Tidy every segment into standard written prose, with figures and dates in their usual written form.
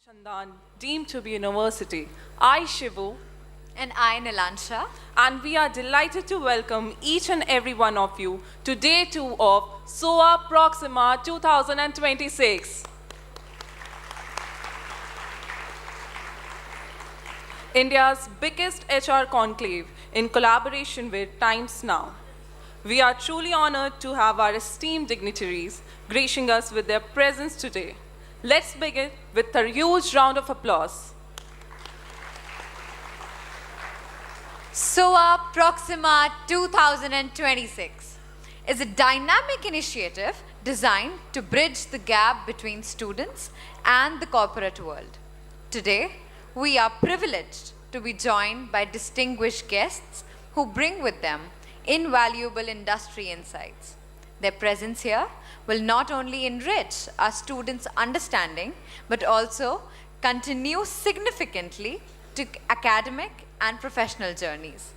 Anusandhan, deemed to be university. I, Shivu, And I, Nilansha. and we are delighted to welcome each and every one of you to day 2 of Soa Proxima 2026. India's biggest HR conclave in collaboration with Times Now. We are truly honored to have our esteemed dignitaries gracing us with their presence today. Let's begin with a huge round of applause. Soa Proxima 2026 is a dynamic initiative designed to bridge the gap between students and the corporate world. Today, we are privileged to be joined by distinguished guests who bring with them invaluable industry insights. Their presence here will not only enrich our students' understanding, but also contribute significantly to academic and professional journeys,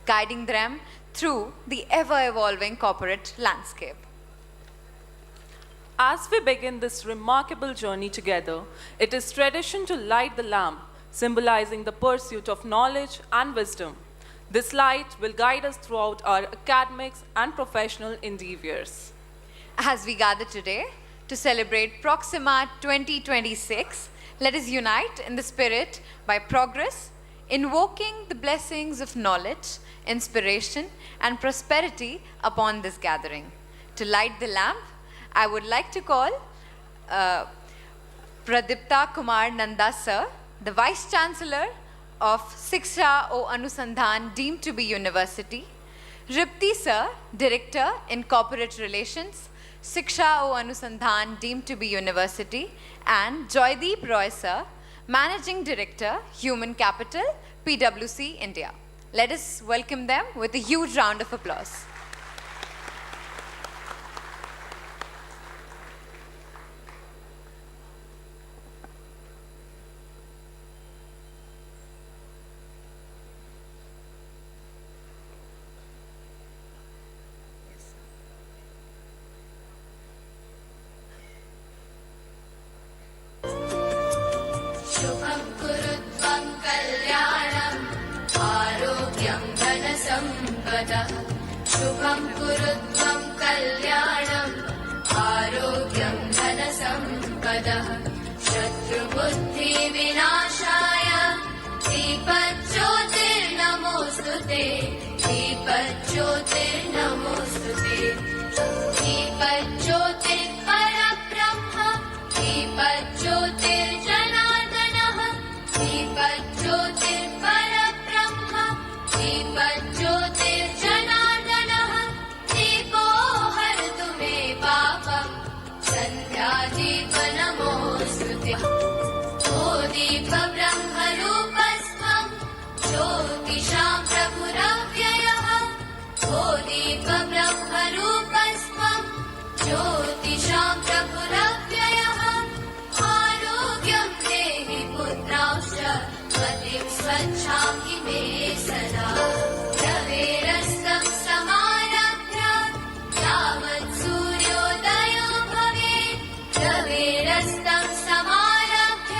guiding them through the ever-evolving corporate landscape. As we begin this remarkable journey together, it is tradition to light the lamp, symbolizing the pursuit of knowledge and wisdom. This light will guide us throughout our academics and professional endeavors. As we gather today to celebrate Proxima 2026, let us unite in the spirit by progress, invoking the blessings of knowledge, inspiration, and prosperity upon this gathering. To light the lamp, I would like to call Pradipta Kumar Nanda Sir, the Vice Chancellor of Siksha O Anusandhan, deemed to be university, Ripti Sir, Director in Corporate Relations, Siksha O Anusandhan, deemed to be university, and Joydeep Roy Sir, Managing Director, Human Capital, PwC India. Let us welcome them with a huge round of applause. शुभं कुरुत्वं कल्याणम् आरोग्यं धनसम्पदः शुभं कुरुत्वं कल्याणम् आरोग्यं धनसम्पदः शत्रुबुद्धिविनाशाय दीपज्योतिर्नमोऽस्तु ते दीपज्योतिर्नमोऽस्तु ते दीपज्योतिर्परब्रह्म दीपज्योतिर्जनार्दनः दीपज्योतिर्परब्रह्म दीपज्योतिर्जनार्दनः दीपो हरतु मे पापम् सन्ध्यादीपनमोऽस्तु ते ओ दीपब्रह्मरूपस्त्वं ज्योतिषां प्रभुरव्ययः ओ दीपब्रह्मरूपस्त्वं ज्योतिषां प्रभुरव्ययः आरोग्यं देहि पुत्रांश्च मतिं स्वच्छां हि मे सदा रवेरस्तं समारभ्य यावत् सूर्योदयो भवेत् रवेरस्तं समारभ्य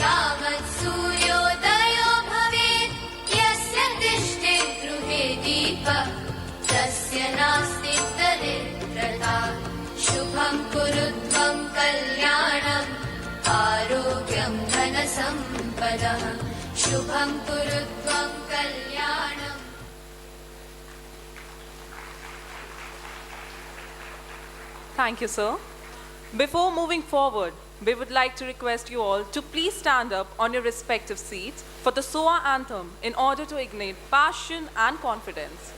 यावत् सूर्योदयो भवेत् यस्य तिष्ठे गृहे दीपः तस्य नास्ति दरिद्रता शुभं कुरुत्वं कल्याणम् आरोग्यं धनसम्पदः शुभं कुरुत्वं कल्याणम्. Thank you, sir. Before moving forward, we would like to request you all to please stand up on your respective seats for the SOA anthem in order to ignite passion and confidence.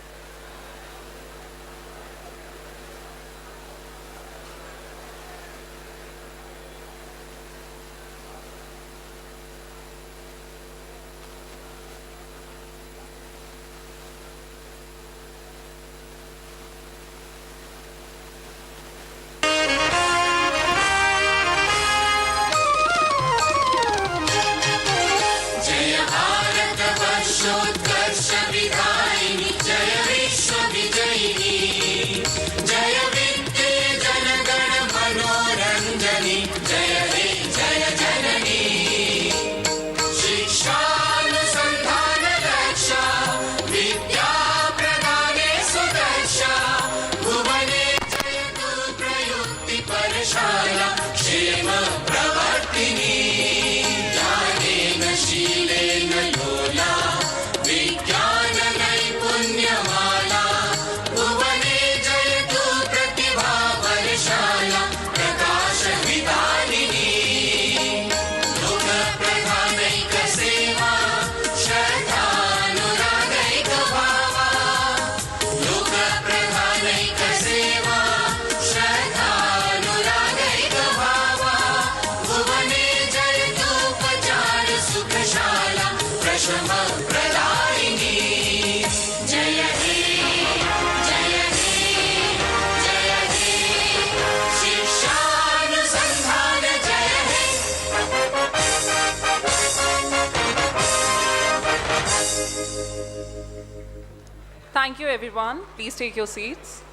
जय भारत वर्षोत्कर्ष विधायिनी जय विश्व विजयिनी जय विद्ये जनगण मनोरञ्जनी जय हे जय जननी प्रदायिनी जय हे जय हे जय हे शिक्षानुसंधान जय हे Thank you, everyone. Please take your seats.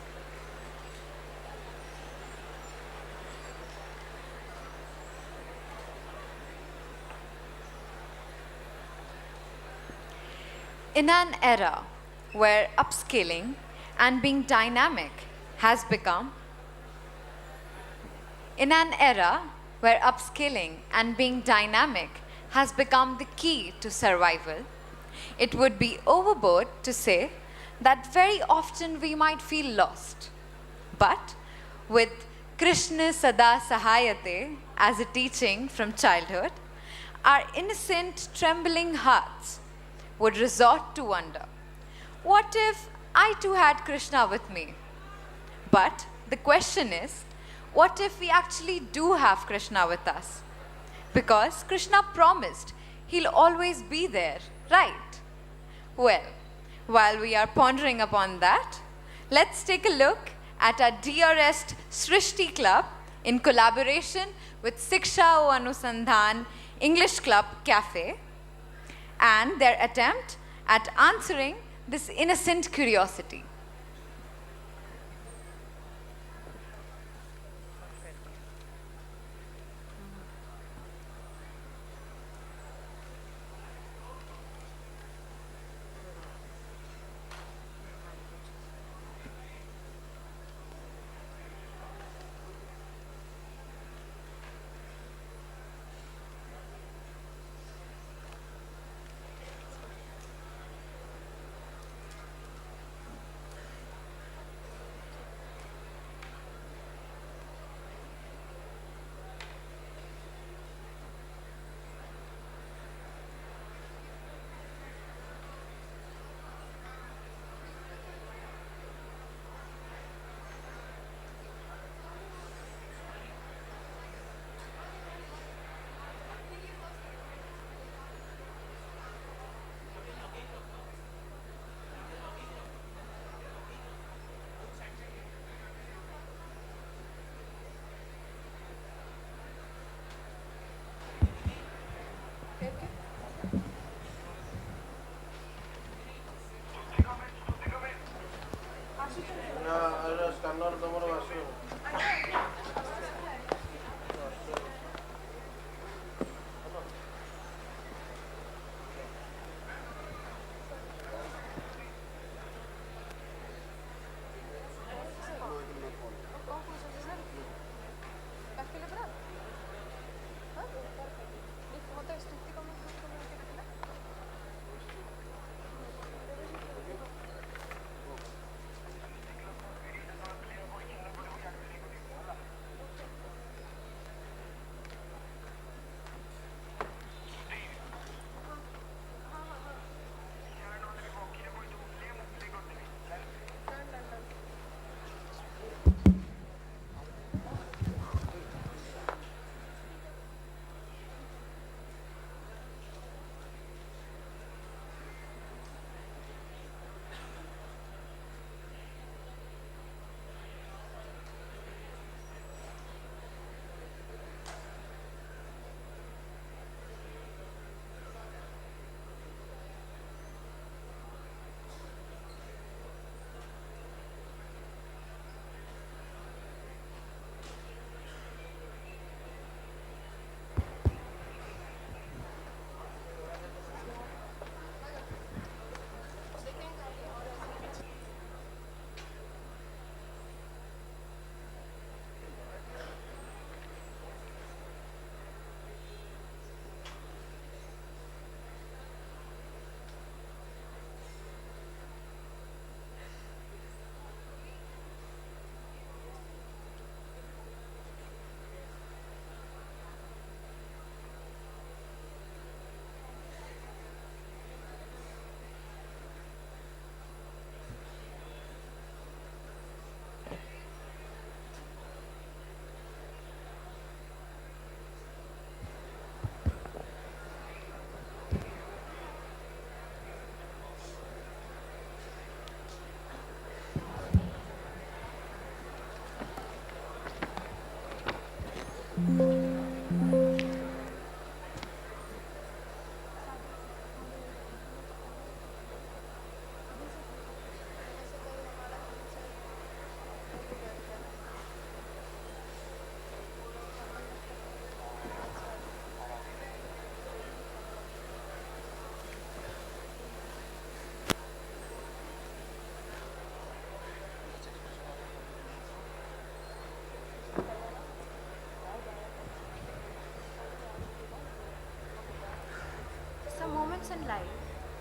In an era where upskilling and being dynamic has become In an era where upskilling and being dynamic has become the key to survival, it would be overboard to say that very often we might feel lost. But with Krishna Sada Sahayate as a teaching from childhood, our innocent, trembling hearts would resort to wonder, what if I too had Krishna with me? But the question is, what if we actually do have Krishna with us? Because Krishna promised he'll always be there, right? Well, while we are pondering upon that, let's take a look at our dearest Srishti Club in collaboration with Siksha O Anusandhan English Club Cafe and their attempt at answering this innocent curiosity.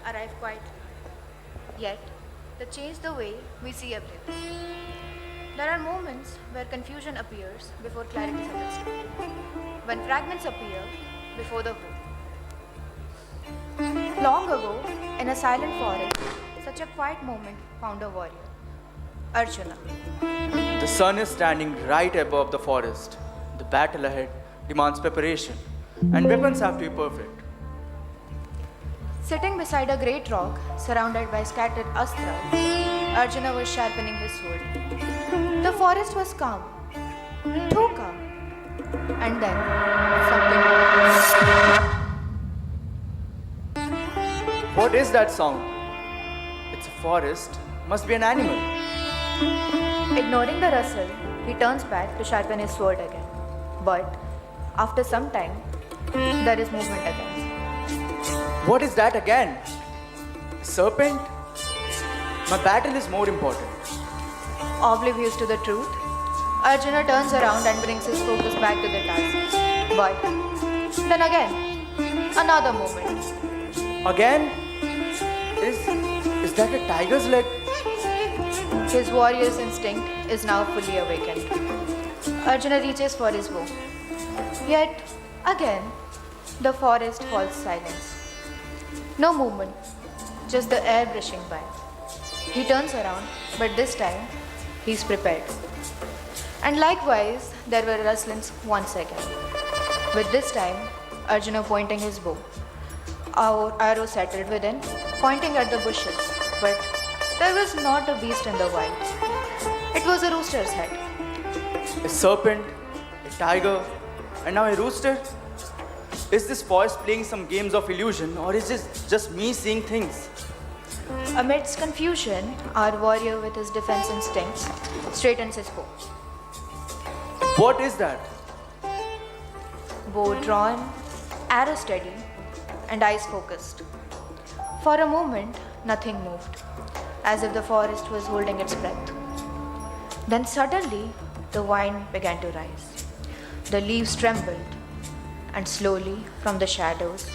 arrive quietly. Yet, they change the way we see everything. There are moments where confusion appears before clarity settles down, when fragments appear before the whole. Long ago, in a silent forest, such a quiet moment found a warrior, Arjuna. The sun is standing right above the forest. The battle ahead demands preparation, and weapons have to be perfect. Sitting beside a great rock, surrounded by scattered astras, Arjuna was sharpening his sword. The forest was calm, too calm. And then, something happened. What is that sound? It's a forest. Must be an animal. Ignoring the rustle, he turns back to sharpen his sword again. But, after some time, there is movement again. What is that again? A serpent? My battle is more important. Oblivious to the truth, Arjuna turns around and brings his focus back to the task. But, then again, another moment. Again? Is that a tiger's leg? His warrior's instinct is now fully awakened. Arjuna reaches for his bow. Yet, again, the forest falls silence. No movement, just the air brushing by. He turns around, but this time, he's prepared. And likewise, there were rustlings once again. With this time, Arjuna pointing his bow. Our arrow settled within, pointing at the bushes, but there was not a beast in the wild. It was a rooster's head. A serpent, a tiger, and now a rooster? Is this forest playing some games of illusion, or is it just me seeing things? Amidst confusion, our warrior with his defense instincts straightens his bow. What is that? Bow drawn, arrow steady, and eyes focused. For a moment, nothing moved, as if the forest was holding its breath. Then suddenly, the wind began to rise. The leaves trembled, and slowly, from the shadows,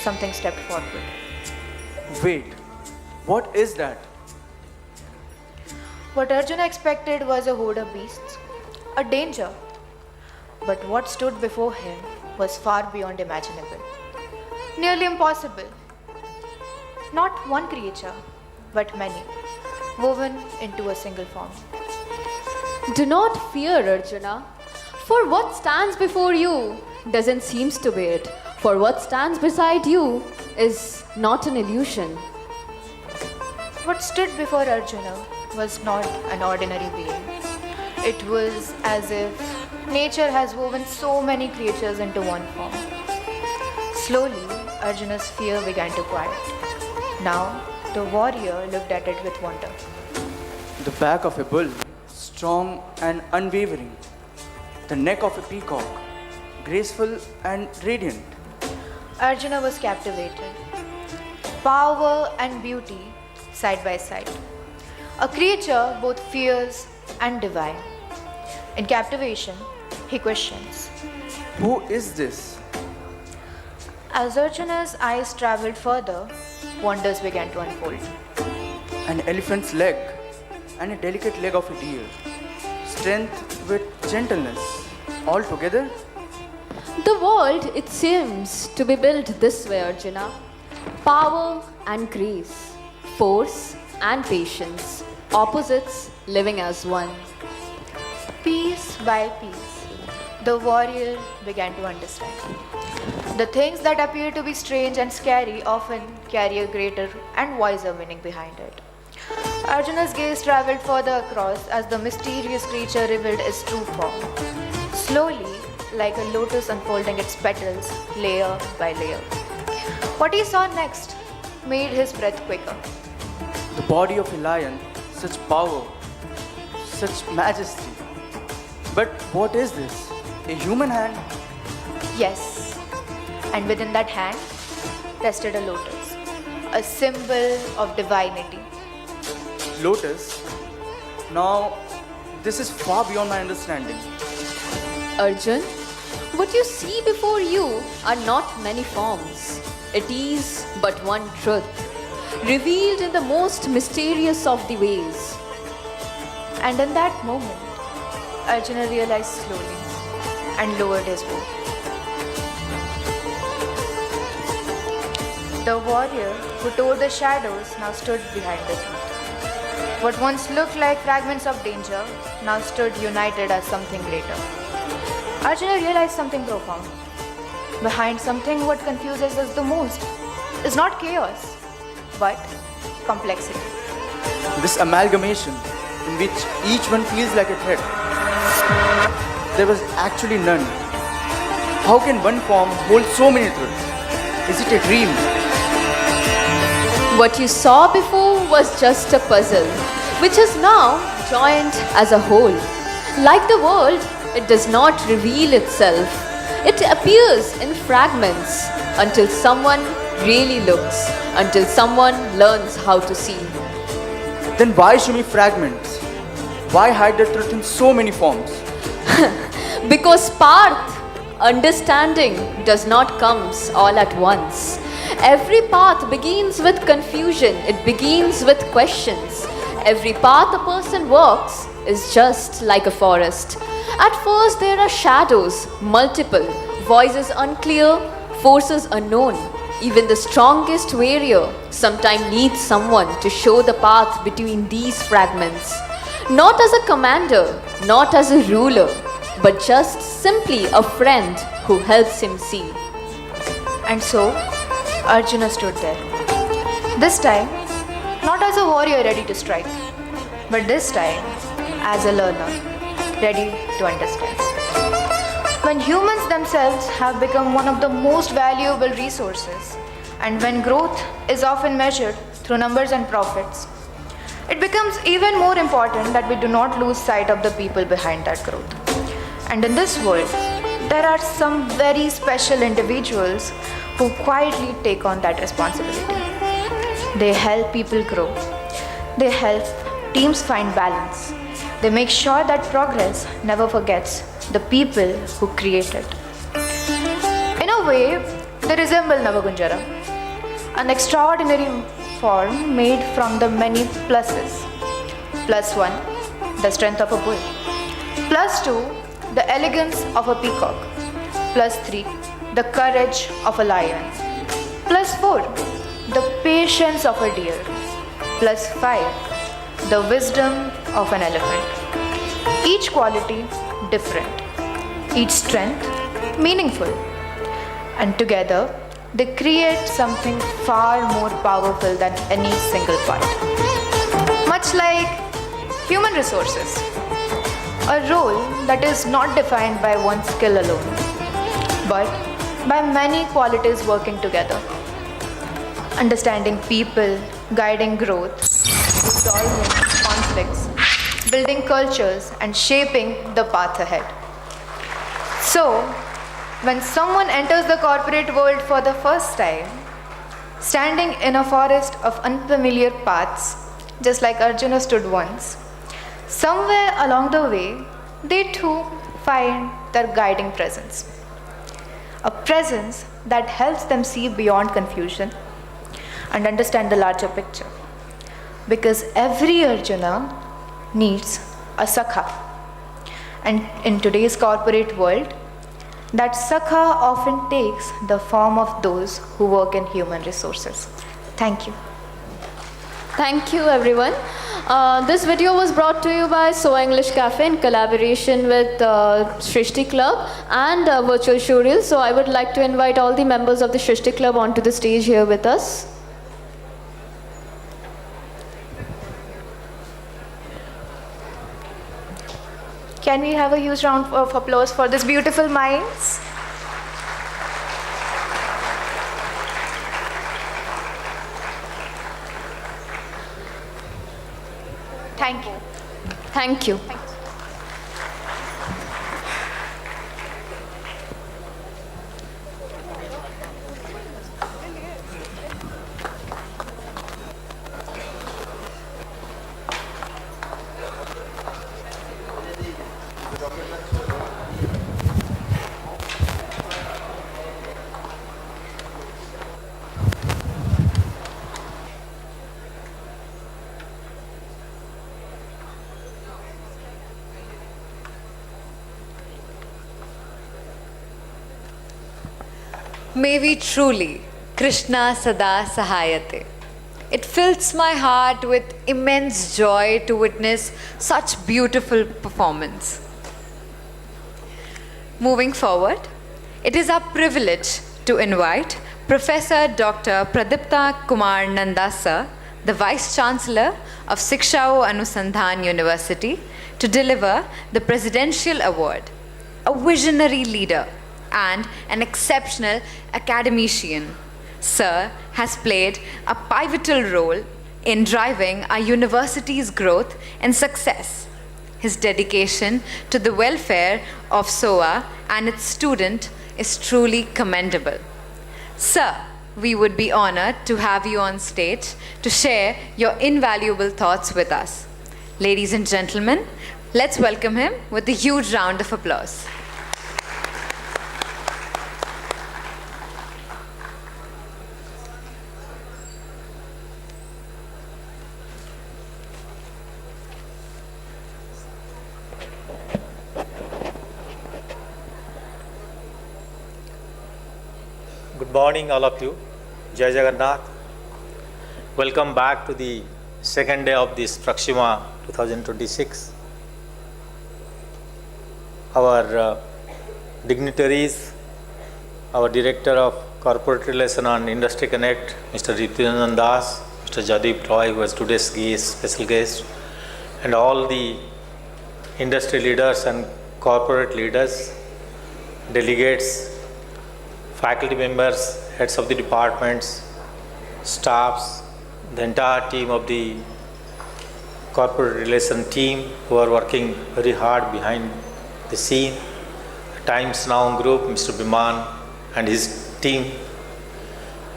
something stepped forward. Wait, what is that? What Arjuna expected was a horde of beasts, a danger. But what stood before him was far beyond imaginable. Nearly impossible. Not one creature, but many, woven into a single form. Do not fear, Arjuna, for what stands before you doesn't seem to be it. For what stands beside you is not an illusion. What stood before Arjuna was not an ordinary being. It was as if nature has woven so many creatures into one form. Slowly, Arjuna's fear began to quiet. Now, the warrior looked at it with wonder. The back of a bull, strong and unwavering. The neck of a peacock, graceful and radiant. Arjuna was captivated. Power and beauty side by side. A creature both fierce and divine. In captivation, he questions. Who is this? As Arjuna's eyes traveled further, wonders began to unfold. An elephant's leg and a delicate leg of a deer. Strength with gentleness. All together? The world, it seems, to be built this way, Arjuna. Power and grace, force and patience, opposites living as one. Piece by piece, the warrior began to understand. The things that appear to be strange and scary often carry a greater and wiser meaning behind it. Arjuna's gaze traveled further across as the mysterious creature revealed its true form. Slowly, like a lotus unfolding its petals layer by layer. What he saw next made his breath quicker. The body of a lion, such power, such majesty. But what is this? A human hand? Yes, and within that hand rested a lotus, a symbol of divinity. Lotus? Now, this is far beyond my understanding. Arjun, what you see before you are not many forms. It is but one truth. revealed in the most mysterious of the ways. And in that moment, Arjuna realized slowly and lowered his bow. The warrior who tore the shadows now stood behind the truth. What once looked like fragments of danger now stood united as something greater. Arjuna realized something profound. Behind something, what confuses us the most is not chaos, but complexity. This amalgamation in which each one feels like a threat. There was actually none. How can one form hold so many truths? Is it a dream? What you saw before was just a puzzle, which is now joined as a whole. Like the world, it does not reveal itself. It appears in fragments until someone really looks, until someone learns how to see. Then why show me fragments? Why hide the truth in so many forms? Because Parth, understanding does not come all at once. Every path begins with confusion, it begins with questions. Every path a person walks is just like a forest. At first there are shadows, multiple, voices unclear, forces unknown. Even the strongest warrior sometimes needs someone to show the path between these fragments. Not as a commander, not as a ruler, but just simply a friend who helps him see. And so, Arjuna stood there. This time, not as a warrior ready to strike, but this time as a learner, ready to understand. When humans themselves have become one of the most valuable resources, and when growth is often measured through numbers and profits, it becomes even more important that we do not lose sight of the people behind that growth. And in this world, there are some very special individuals who quietly take on that responsibility. They help people grow. They help teams find balance. They make sure that progress never forgets the people who create it. In a way, they resemble Navagunjara, an extraordinary form made from the many pluses. Plus 1, the strength of a bull. Plus 2, the elegance of a peacock. Plus 3, the courage of a lion. Plus 4, the patience of a deer. Plus 5, the wisdom of an elephant. Each quality different, each strength meaningful, and together they create something far more powerful than any single part. Much like human resources, a role that is not defined by one skill alone, but by many qualities working together. Understanding people, guiding growth, resolving conflicts, building cultures, and shaping the path ahead. So, when someone enters the corporate world for the first time, standing in a forest of unfamiliar paths, just like Arjuna stood once, somewhere along the way, they too find their guiding presence. A presence that helps them see beyond confusion and understand the larger picture. Because every Arjuna needs a Sakha. And in today's corporate world, that Sakha often takes the form of those who work in human resources. Thank you. Thank you, everyone. This video was brought to you by Soa English Cafe in collaboration with Shrishti Club and Virtual Showreel. So I would like to invite all the members of the Shrishti Club onto the stage here with us. Can we have a huge round of applause for these beautiful minds? Thank you. Thank you. May we truly, Krishna Sada Sahayate. It fills my heart with immense joy to witness such beautiful performance. Moving forward, it is our privilege to invite Professor Dr. Pradipta Kumar Nandasa, the Vice Chancellor of Siksha O Anusandhan University, to deliver the Presidential Award. A visionary leader and an exceptional academician, Sir has played a pivotal role in driving our university's growth and success. His dedication to the welfare of SOA and its student is truly commendable. Sir, we would be honored to have you on stage to share your invaluable thoughts with us. Ladies and gentlemen, let's welcome him with a huge round of applause. Good morning, all of you. Jai Jagannath. Welcome back to the second day of this Proxima 2026. Our dignitaries, our Director of Corporate Relation and Industry Connect, Mr. Rituranjan Das, Mr. Jadip Roy, who was today's guest, special guest, and all the industry leaders and corporate leaders, delegates, faculty members, heads of the departments, staffs, the entire team of the corporate relation team who are working very hard behind the scene, Times Now group, Mr. Biman and his team,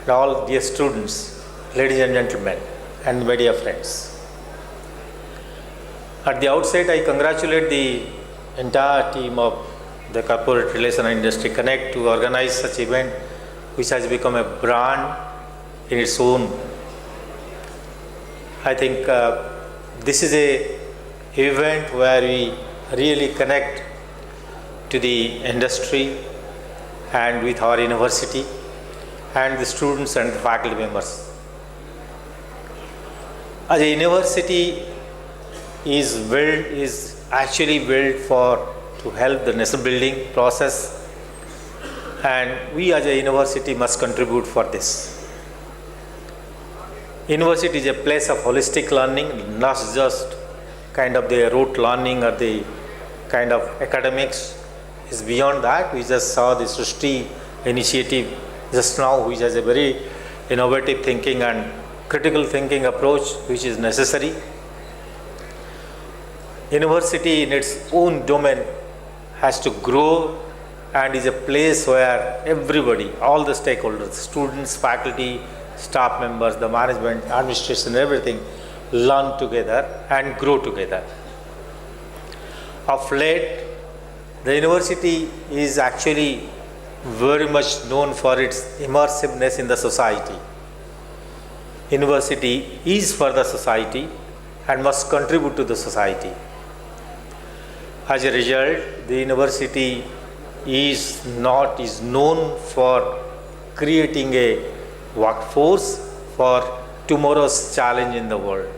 and all dear students, ladies and gentlemen, and my dear friends. At the outset, I congratulate the entire team of the Corporate Relation and Industry Connect to organize such event which has become a brand in its own. I think this is a event where we really connect to the industry and with our university and the students and the faculty members. As a university is actually built to help the nation building process, and we as a university must contribute for this. University is a place of holistic learning, not just kind of the rote learning or the kind of academics. It's beyond that. We just saw the Srishti initiative just now, which has a very innovative thinking and critical thinking approach which is necessary. University in its own domain has to grow and is a place where everybody, all the stakeholders, students, faculty, staff members, the management, administration, everything, learn together and grow together. Of late, the university is actually very much known for its immersiveness in the society. University is for the society and must contribute to the society. As a result, the university is known for creating a workforce for tomorrow's challenge in the world.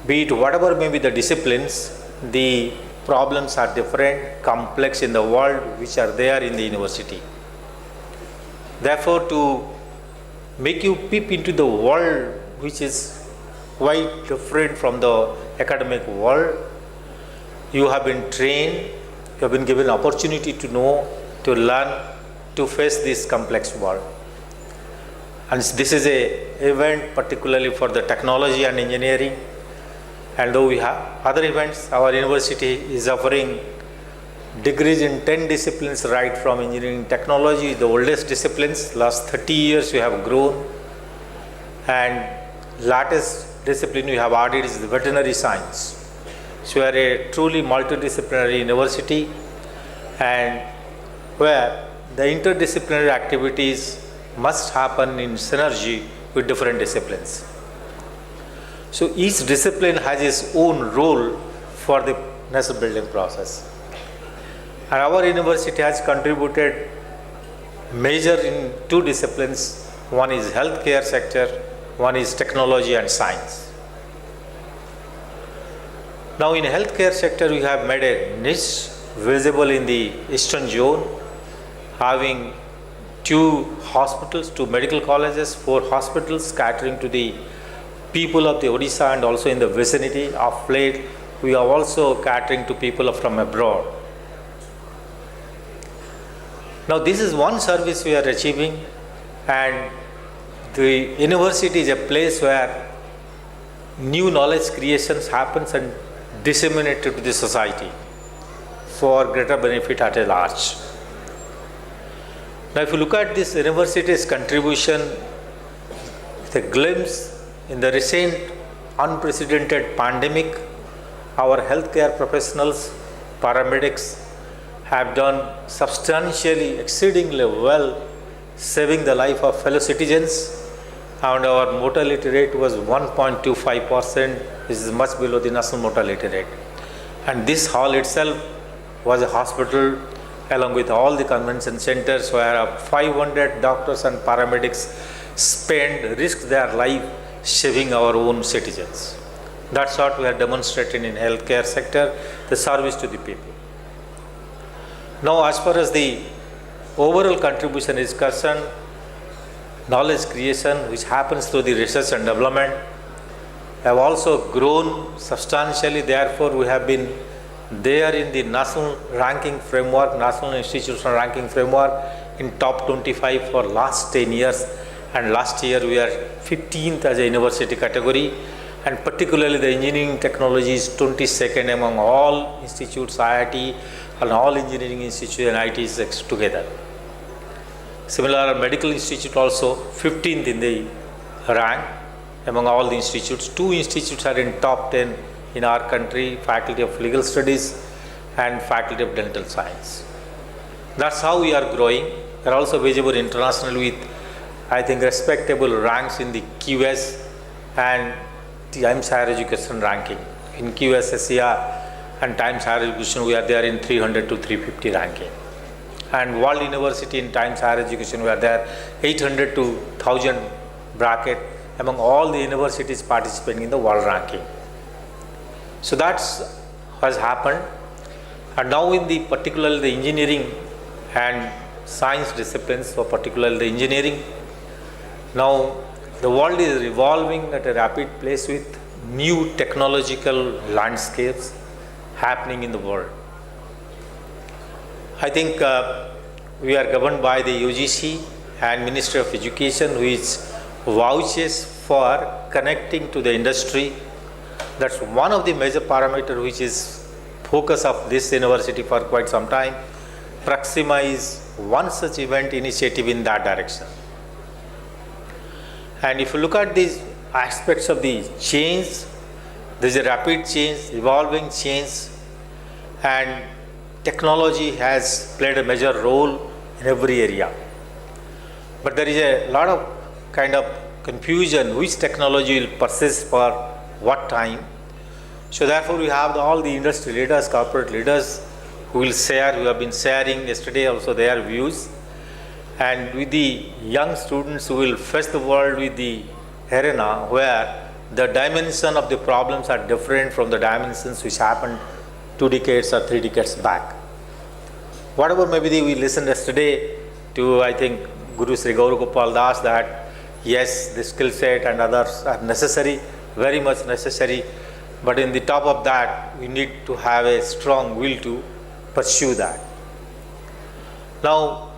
Be it whatever may be the disciplines, the problems are different, complex in the world which are there in the university. Therefore, to make you peep into the world which is quite different from the academic world, you have been trained, you have been given opportunity to know, to learn, to face this complex world. And this is an event particularly for the technology and engineering. And though we have other events, our university is offering degrees in 10 disciplines, right from engineering technology, the oldest disciplines. Last 30 years we have grown. And latest discipline we have added is the veterinary science. So we are a truly multidisciplinary university, and where the interdisciplinary activities must happen in synergy with different disciplines. So each discipline has its own role for the nation building process. And our university has contributed major in two disciplines. One is healthcare sector, one is technology and science. Now in healthcare sector, we have made a niche visible in the eastern zone, having 2 hospitals, 2 medical colleges, 4 hospitals catering to the people of the Odisha and also in the vicinity. Of late, we are also catering to people from abroad. Now this is one service we are achieving, and the university is a place where new knowledge creations happens and disseminated to the society for greater benefit at a large. Now if you look at this university's contribution, with a glimpse in the recent unprecedented pandemic, our healthcare professionals, paramedics have done substantially, exceedingly well, saving the life of fellow citizens, and our mortality rate was 1.25%, which is much below the national mortality rate. And this hall itself was a hospital along with all the convention centers where 500 doctors and paramedics risked their life saving our own citizens. That's what we are demonstrating in healthcare sector, the service to the people. Now as far as the overall contribution is concerned, knowledge creation which happens through the research and development have also grown substantially. Therefore, we have been there in the national ranking framework, national institutional ranking framework in top 25 for last 10 years, and last year we are 15th as a university category, and particularly the engineering technology is 22nd among all institutes, IIT and all engineering institutes and ITs together. Similar, medical institute also 15th in the rank among all the institutes. 2 institutes are in top 10 in our country, Faculty of Legal Studies and Faculty of Dental Science. That's how we are growing. We are also visible internationally with, I think, respectable ranks in the QS and the Times Higher Education ranking. In QS, SCR and Times Higher Education, we are there in 300 to 350 ranking. And World University in Times Higher Education, we are there 800 to 1000 bracket among all the universities participating in the world ranking. So that's has happened. And now in the particularly the engineering and science disciplines, for particularly the engineering, now the world is evolving at a rapid pace with new technological landscapes happening in the world. I think we are governed by the UGC and Ministry of Education, which vouches for connecting to the industry. That's one of the major parameters which is focus of this university for quite some time. Proxima is one such event initiative in that direction. And if you look at these aspects of the change, there is a rapid change, evolving change, and technology has played a major role in every area. But there is a lot of kind of confusion which technology will persist for what time. So therefore we have all the industry leaders, corporate leaders who will share, who have been sharing yesterday also their views, and with the young students who will face the world with the arena where the dimension of the problems are different from the dimensions which happened 2 decades or 3 decades back. Whatever maybe we listened yesterday to, I think, Guru Sri Gauru Gopal Das, that yes, the skill set and others are necessary, very much necessary, but in the top of that, we need to have a strong will to pursue that. Now,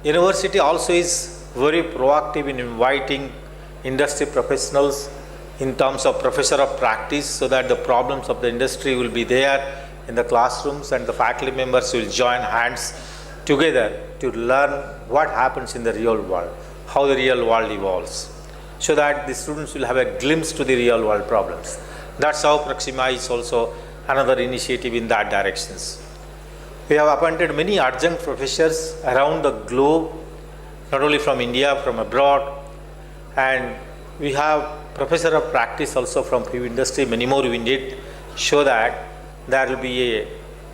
university also is very proactive in inviting industry professionals in terms of professor of practice, so that the problems of the industry will be there in the classrooms and the faculty members will join hands together to learn what happens in the real world, how the real world evolves, so that the students will have a glimpse to the real world problems. That's how Proxima is also another initiative in that directions. We have appointed many adjunct professors around the globe, not only from India, from abroad, and we have professor of practice also from few industry, many more we need, show that there will be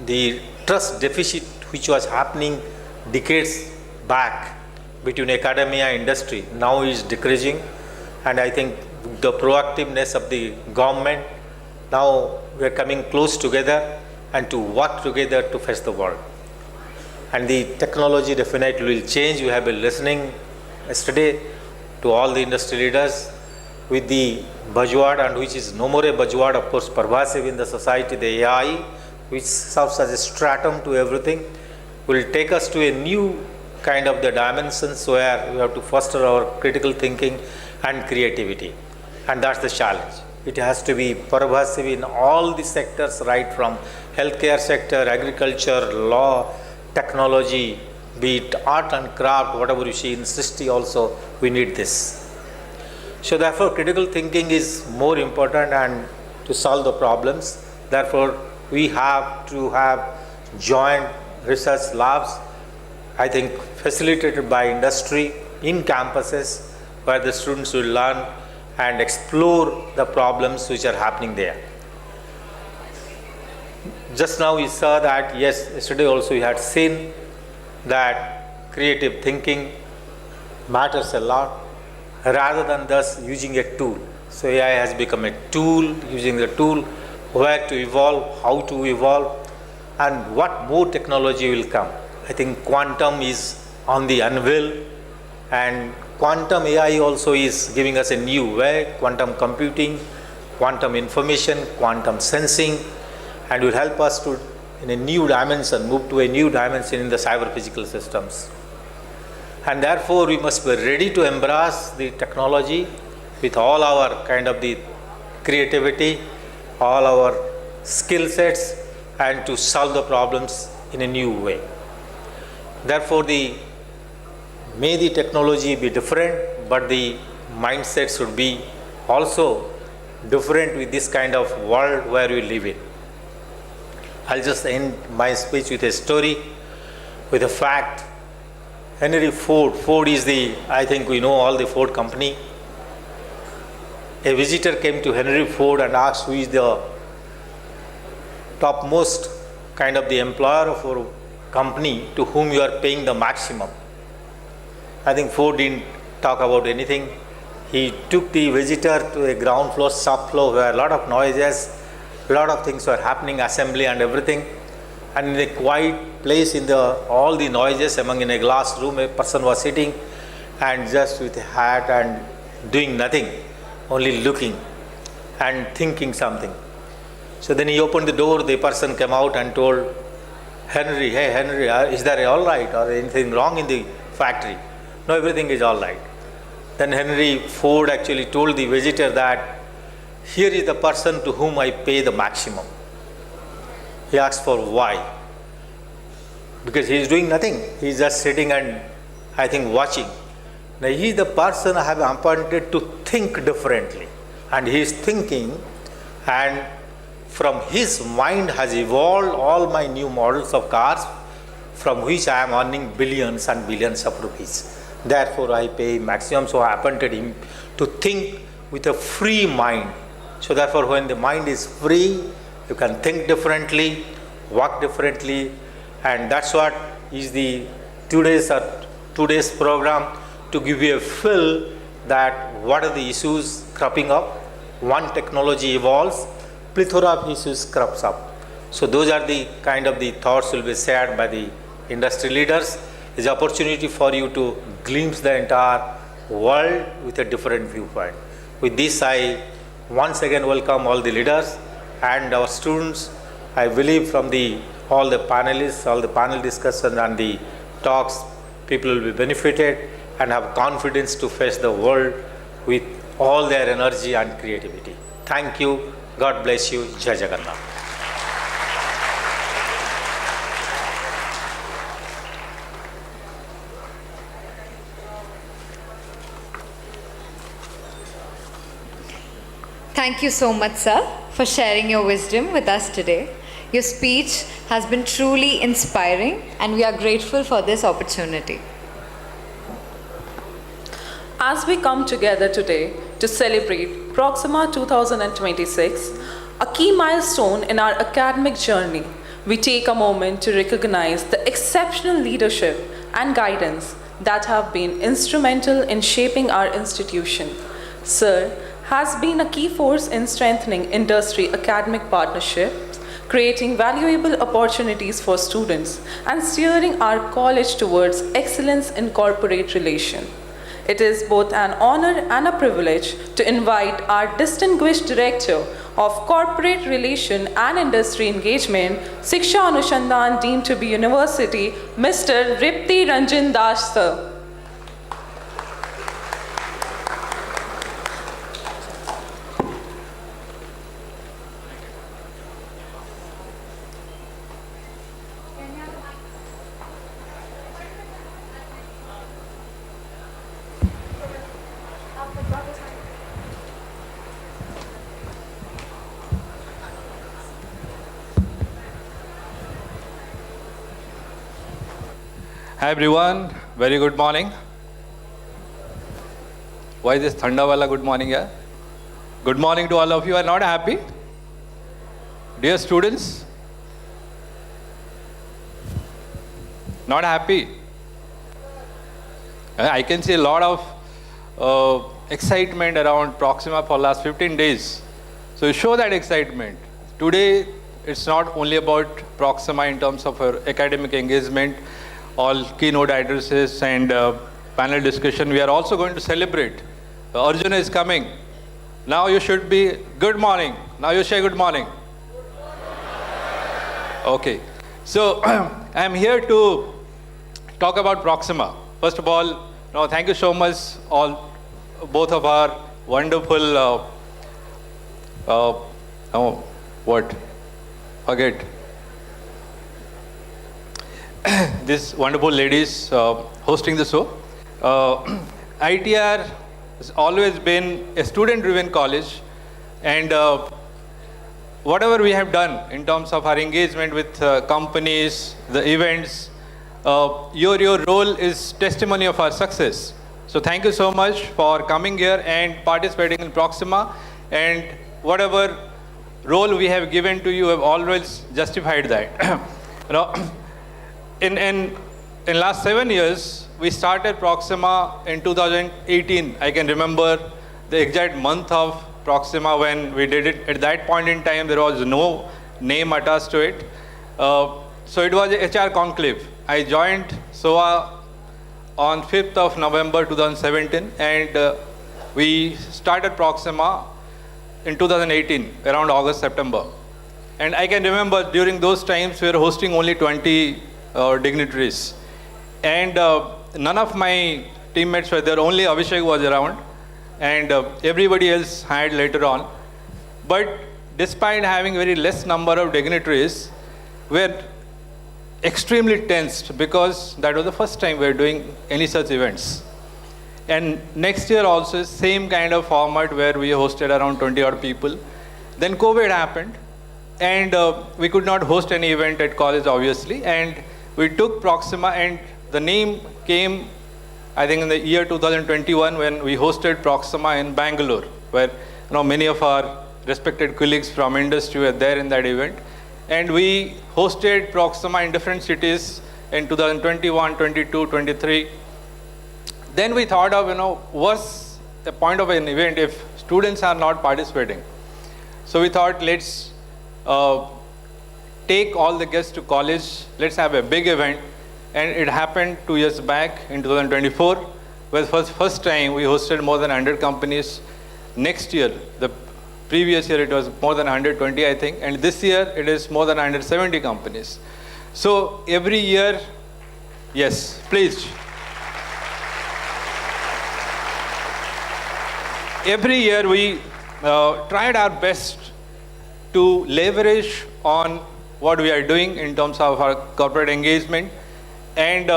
the trust deficit which was happening decades back between academia and industry now is decreasing, and I think the proactiveness of the government, now we are coming close together and to work together to face the world. And the technology definitely will change. We have been listening yesterday to all the industry leaders with the buzzword, and which is no more a buzzword, of course, pervasive in the society, the AI, which serves as a stratum to everything, will take us to a new kind of the dimensions where we have to foster our critical thinking and creativity. And that's the challenge. It has to be pervasive in all the sectors, right from healthcare sector, agriculture, law, technology, be it art and craft, whatever you see in Srishti also, we need this. So therefore, critical thinking is more important and to solve the problems. Therefore, we have to have joint research labs, I think facilitated by industry in campuses, where the students will learn and explore the problems which are happening there. Just now we saw that, yes, yesterday also we had seen that creative thinking matters a lot, rather than thus using a tool. So AI has become a tool, using the tool, where to evolve, how to evolve, and what more technology will come. I think quantum is on the anvil, and quantum AI also is giving us a new way, quantum computing, quantum information, quantum sensing, and will help us to, in a new dimension, move to a new dimension in the cyber physical systems. And therefore, we must be ready to embrace the technology with all our kind of the creativity, all our skill sets, and to solve the problems in a new way. Therefore, may the technology be different, but the mindset should be also different with this kind of world where we live in. I'll just end my speech with a story, with a fact. Henry Ford. Ford is I think we know all the Ford company. A visitor came to Henry Ford and asked who is the topmost kind of the employer of our company to whom you are paying the maximum. I think Ford didn't talk about anything. He took the visitor to a ground floor, shop floor, where a lot of noises, a lot of things were happening, assembly and everything. And in a quiet place, in all the noises among in a glass room, a person was sitting and just with a hat and doing nothing, only looking and thinking something. So then he opened the door, the person came out and told Henry, "Hey Henry, is there all right or anything wrong in the factory?" "No, everything is all right." Then Henry Ford actually told the visitor that, "Here is the person to whom I pay the maximum." He asked for why. Because he is doing nothing. He is just sitting and I think watching. Now he is the person I have appointed to think differently. And he is thinking, and from his mind has evolved all my new models of cars, from which I am earning billions and billions of rupees. Therefore I pay maximum. So I appointed him to think with a free mind. So therefore when the mind is free, you can think differently, work differently, and that's what is the today's program, to give you a feel that what are the issues cropping up. One technology evolves, plethora of issues crops up. So those are the kind of the thoughts will be shared by the industry leaders. It's an opportunity for you to glimpse the entire world with a different viewpoint. With this, I once again welcome all the leaders and our students. I believe from all the panelists, all the panel discussions and the talks, people will be benefited and have confidence to face the world with all their energy and creativity. Thank you. God bless you. Jai Jagannath. Thank you so much, sir, for sharing your wisdom with us today. Your speech has been truly inspiring, and we are grateful for this opportunity. As we come together today to celebrate Proxima 2026, a key milestone in our academic journey, we take a moment to recognize the exceptional leadership and guidance that have been instrumental in shaping our institution. Sir has been a key force in strengthening industry-academic partnerships, creating valuable opportunities for students, and steering our college towards excellence in corporate relations. It is both an honor and a privilege to invite our distinguished Director of Corporate Relation and Industry Engagement, Siksha O Anusandhan, deemed to be University, Mr. Ripti Ranjan Das, sir. Hi everyone, very good morning. Why this thanda wala good morning here? Good morning to all of you. Are not happy? Dear students, not happy? I can see a lot of excitement around Proxima for last 15 days. So show that excitement. Today, it's not only about Proxima in terms of our academic engagement, all keynote addresses and panel discussion. We are also going to celebrate. Arjuna is coming. Now you should be good morning. Now you say good morning. Okay. So I am here to talk about Proxima. First of all, thank you so much, both of our wonderful. Forget. These wonderful ladies hosting the show. ITER has always been a student-driven college, and whatever we have done in terms of our engagement with companies, the events, your role is testimony of our success. So thank you so much for coming here and participating in Proxima, and whatever role we have given to you have always justified that. In last 7 years, we started Proxima in 2018. I can remember the exact month of Proxima when we did it. At that point in time, there was no name attached to it. So it was a HR Conclave. I joined SOA on 5th of November 2017, and we started Proxima in 2018, around August, September. And I can remember during those times, we were hosting only 20 dignitaries. And none of my teammates were there, only Abhishek was around, and everybody else hired later on. But despite having very less number of dignitaries, we were extremely tensed because that was the first time we were doing any such events. And next year also, same kind of format where we hosted around 20 odd people. Then COVID happened, and we could not host any event at college, obviously, and we took Proxima, and the name came, I think, in the year 2021 when we hosted Proxima in Bangalore, where many of our respected colleagues from industry were there in that event. And we hosted Proxima in different cities in 2021, 22, 23. Then we thought of, what's the point of an event if students are not participating? So we thought, let's take all the guests to college, let's have a big event. And it happened 2 years back in 2024, where for the first time we hosted more than 100 companies. Next year, the previous year it was more than 120, I think, and this year it is more than 170 companies. So every year, yes, please. Every year we tried our best to leverage on what we are doing in terms of our corporate engagement and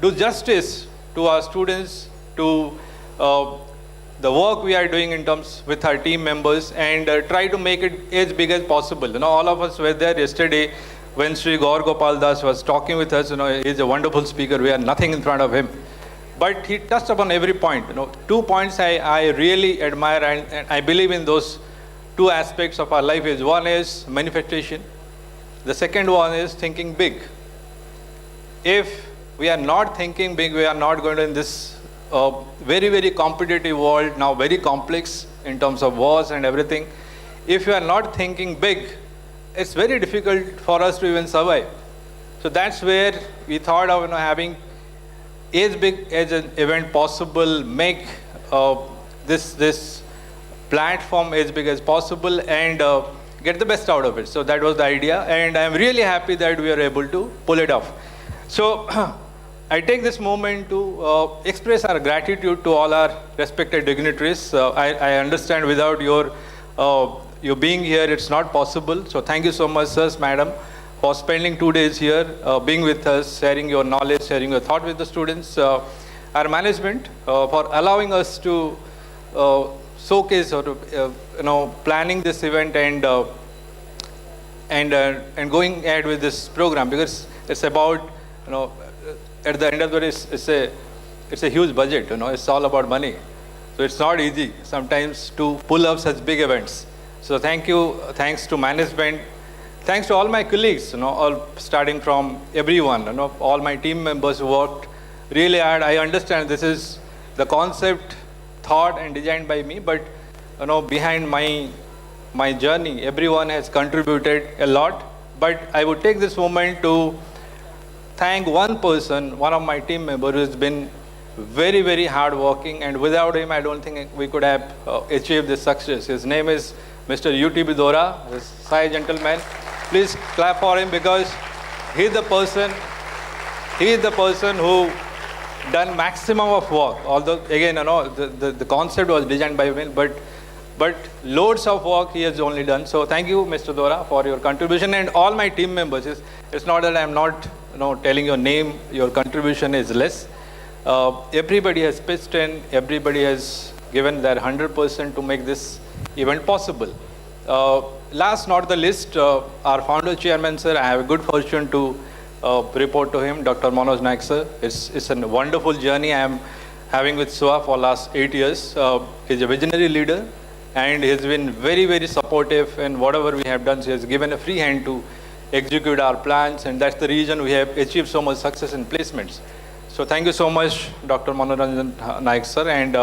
do justice to our students, to the work we are doing in terms with our team members, and try to make it as big as possible. All of us were there yesterday when Sri Gaur Gopal Das was talking with us. He's a wonderful speaker. We are nothing in front of him. But he touched upon every point. 2 points I really admire, and I believe in those 2 aspects of our life. Is one is manifestation. The second one is thinking big. If we are not thinking big, we are not going to in this very, very competitive world, now very complex in terms of wars and everything. If you are not thinking big, it's very difficult for us to even survive. So that's where we thought of having as big as an event possible, make this platform as big as possible and get the best out of it. So that was the idea, and I'm really happy that we are able to pull it off. So I take this moment to express our gratitude to all our respected dignitaries. I understand without your being here, it's not possible. So thank you so much, sirs, madam, for spending 2 days here, being with us, sharing your knowledge, sharing your thought with the students. Our management for allowing us to showcase or planning this event and going ahead with this program, because it's about at the end of the day it's a huge budget. It's all about money, so it's not easy sometimes to pull up such big events. So thanks to management, thanks to all my colleagues, all starting from everyone, all my team members who worked really hard. I understand this is the concept thought and designed by me, but behind my journey, everyone has contributed a lot. But I would take this moment to thank one person, one of my team members, who has been very, very hardworking, and without him, I don't think we could have achieved this success. His name is Mr. UTB Dora, this Sai gentleman. Please clap for him, because he is the person who done maximum of work. Although again, the concept was designed by me, but loads of work he has only done. So thank you, Mr. Dora, for your contribution, and all my team members. It's not that I'm not telling your name, your contribution is less. Everybody has pitched in, everybody has given their 100% to make this event possible. Last not the least, our founder chairman, sir, I have a good fortune to report to him, Dr. Manoj Naik, sir. It's a wonderful journey I am having with SOA for last 8 years. He's a visionary leader, and he's been very, very supportive in whatever we have done. So he has given a free hand to execute our plans, and that's the reason we have achieved so much success in placements. So thank you so much, Dr. Manoj Naik, sir, and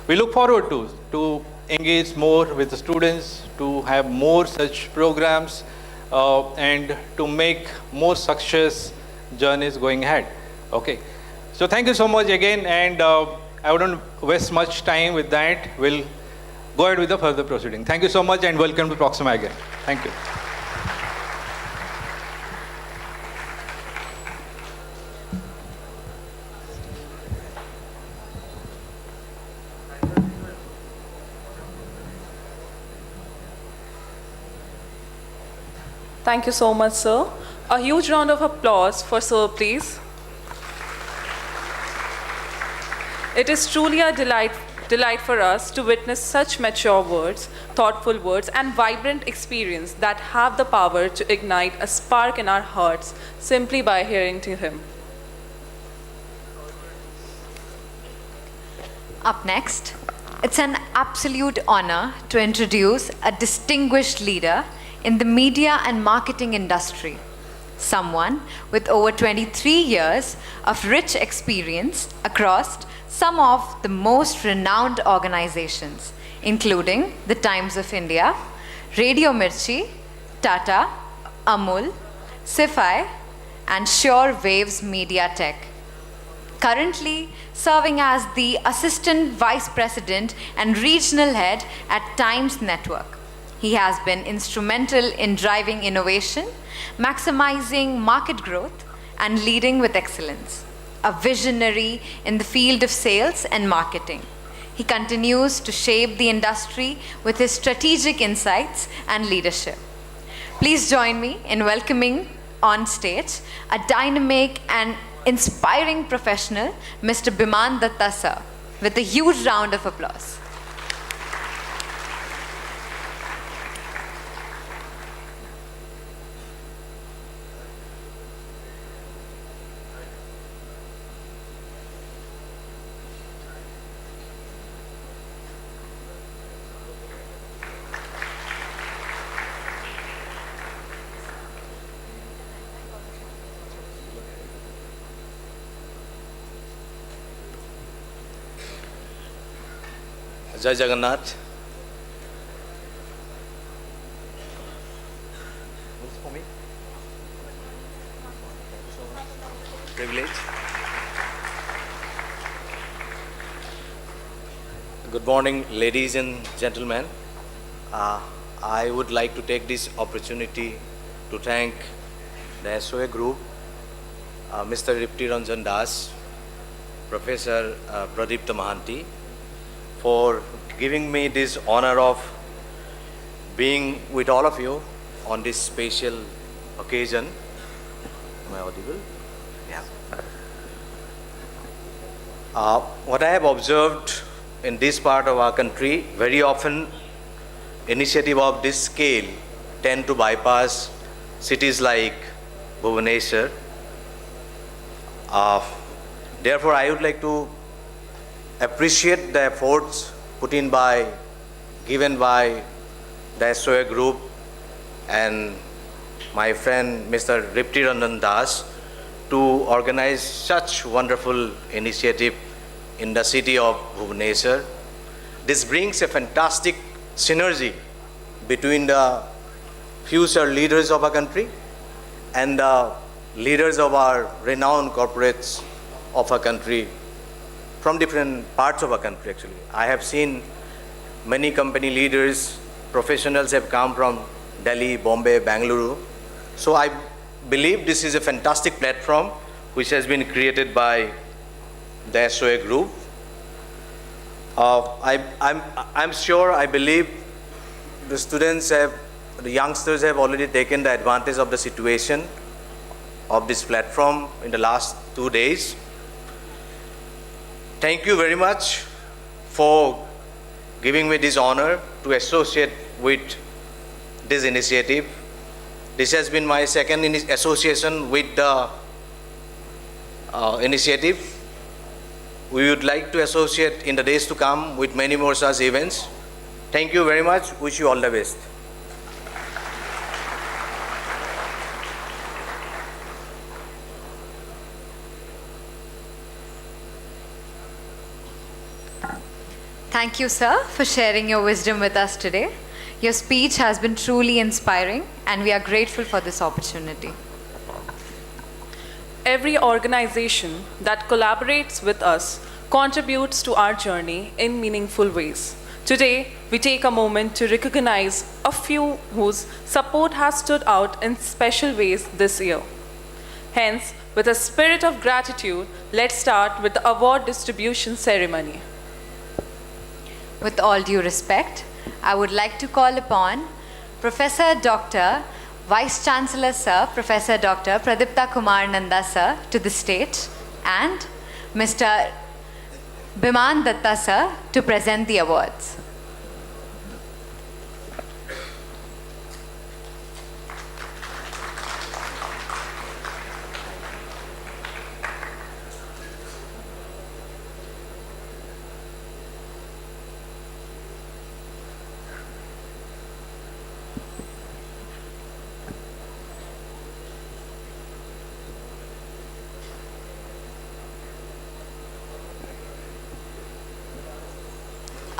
we look forward to engage more with the students, to have more such programs, and to make more success journeys going ahead. Okay, so thank you so much again, and I wouldn't waste much time with that. We'll go ahead with the further proceeding. Thank you so much, and welcome to Proxima again. Thank you. Thank you so much, sir. A huge round of applause for sir, please. It is truly a delight for us to witness such mature words, thoughtful words, and vibrant experience that have the power to ignite a spark in our hearts simply by hearing to him. Up next, it's an absolute honor to introduce a distinguished leader in the media and marketing industry, someone with over 23 years of rich experience across some of the most renowned organizations, including the Times of India, Radio Mirchi, Tata, Amul, Sify, and Sure Waves Media Tech. Currently serving as the Assistant Vice President and Regional Head at Times Network. He has been instrumental in driving innovation, maximizing market growth, and leading with excellence. A visionary in the field of sales and marketing. He continues to shape the industry with his strategic insights and leadership. Please join me in welcoming on stage a dynamic and inspiring professional, Mr. Biman Datta sir, with a huge round of applause. Jai Jagannath. Privilege. Good morning, ladies and gentlemen. I would like to take this opportunity to thank the SOA group, Mr. Ripti Ranjan Das, Professor Pradipta Mahanti, for giving me this honor of being with all of you on this special occasion. Am I audible? Yeah. What I have observed in this part of our country, very often initiative of this scale tend to bypass cities like Bhubaneswar. Therefore, I would like to appreciate the efforts given by the SOA group and my friend Mr. Ripti Ranjan Das to organize such wonderful initiative in the city of Bhubaneswar. This brings a fantastic synergy between the future leaders of our country and the leaders of our renowned corporates of our country from different parts of our country actually. I have seen many company leaders, professionals have come from Delhi, Bombay, Bangalore. So I believe this is a fantastic platform which has been created by the SOA group. I'm sure, I believe the youngsters have already taken the advantage of the situation of this platform in the last 2 days. Thank you very much for giving me this honor to associate with this initiative. This has been my second association with the initiative. We would like to associate in the days to come with many more such events. Thank you very much. Wish you all the best. Thank you, sir, for sharing your wisdom with us today. Your speech has been truly inspiring, and we are grateful for this opportunity. Every organization that collaborates with us contributes to our journey in meaningful ways. Today, we take a moment to recognize a few whose support has stood out in special ways this year. Hence, with a spirit of gratitude, let's start with the award distribution ceremony. With all due respect, I would like to call upon Professor Dr. Vice Chancellor Sir, Professor Dr. Pradipta Kumar Nanda Sir to the stage and Mr. Biman Datta Sir to present the awards.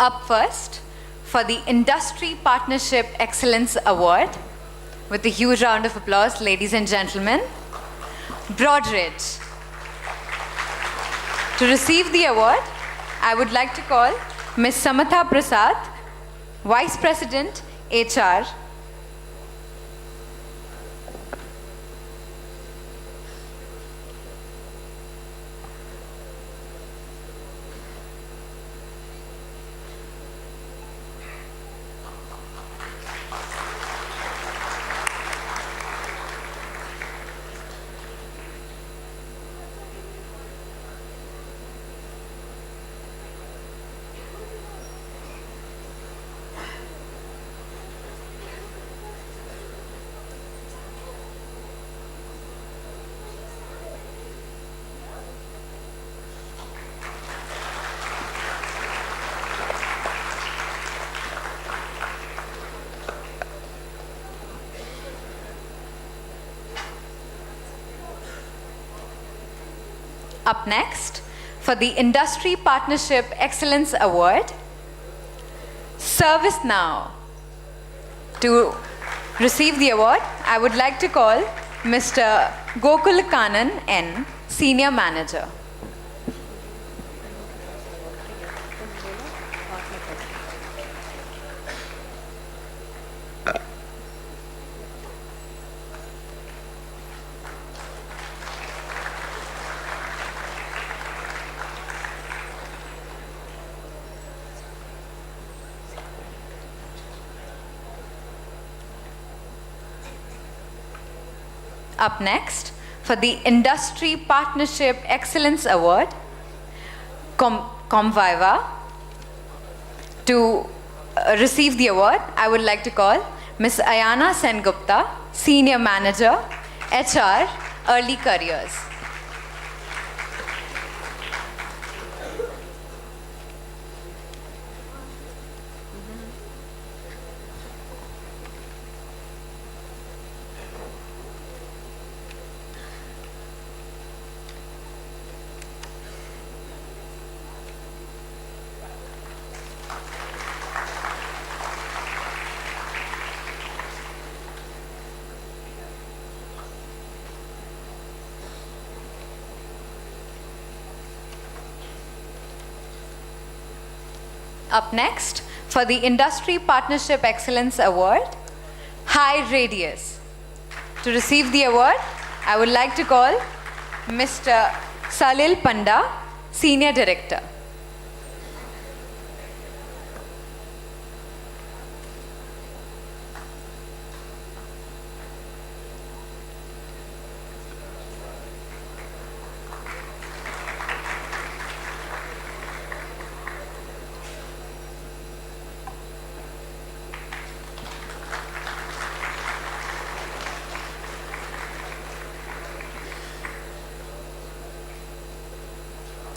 Up first, for the Industry Partnership Excellence Award, with a huge round of applause, ladies and gentlemen, Broadridge. To receive the award, I would like to call Ms. Samatha Prasad, Vice President, HR. Up next, for the Industry Partnership Excellence Award, Service Now. To receive the award, I would like to call Mr. Gokul Kanan N, Senior Manager. Up next, for the Industry Partnership Excellence Award, Comviva. To receive the award, I would like to call Ms. Ayana Sengupta, Senior Manager, HR, Early Careers. Up next, for the Industry Partnership Excellence Award, High Radius. To receive the award, I would like to call Mr. Salil Panda, Senior Director.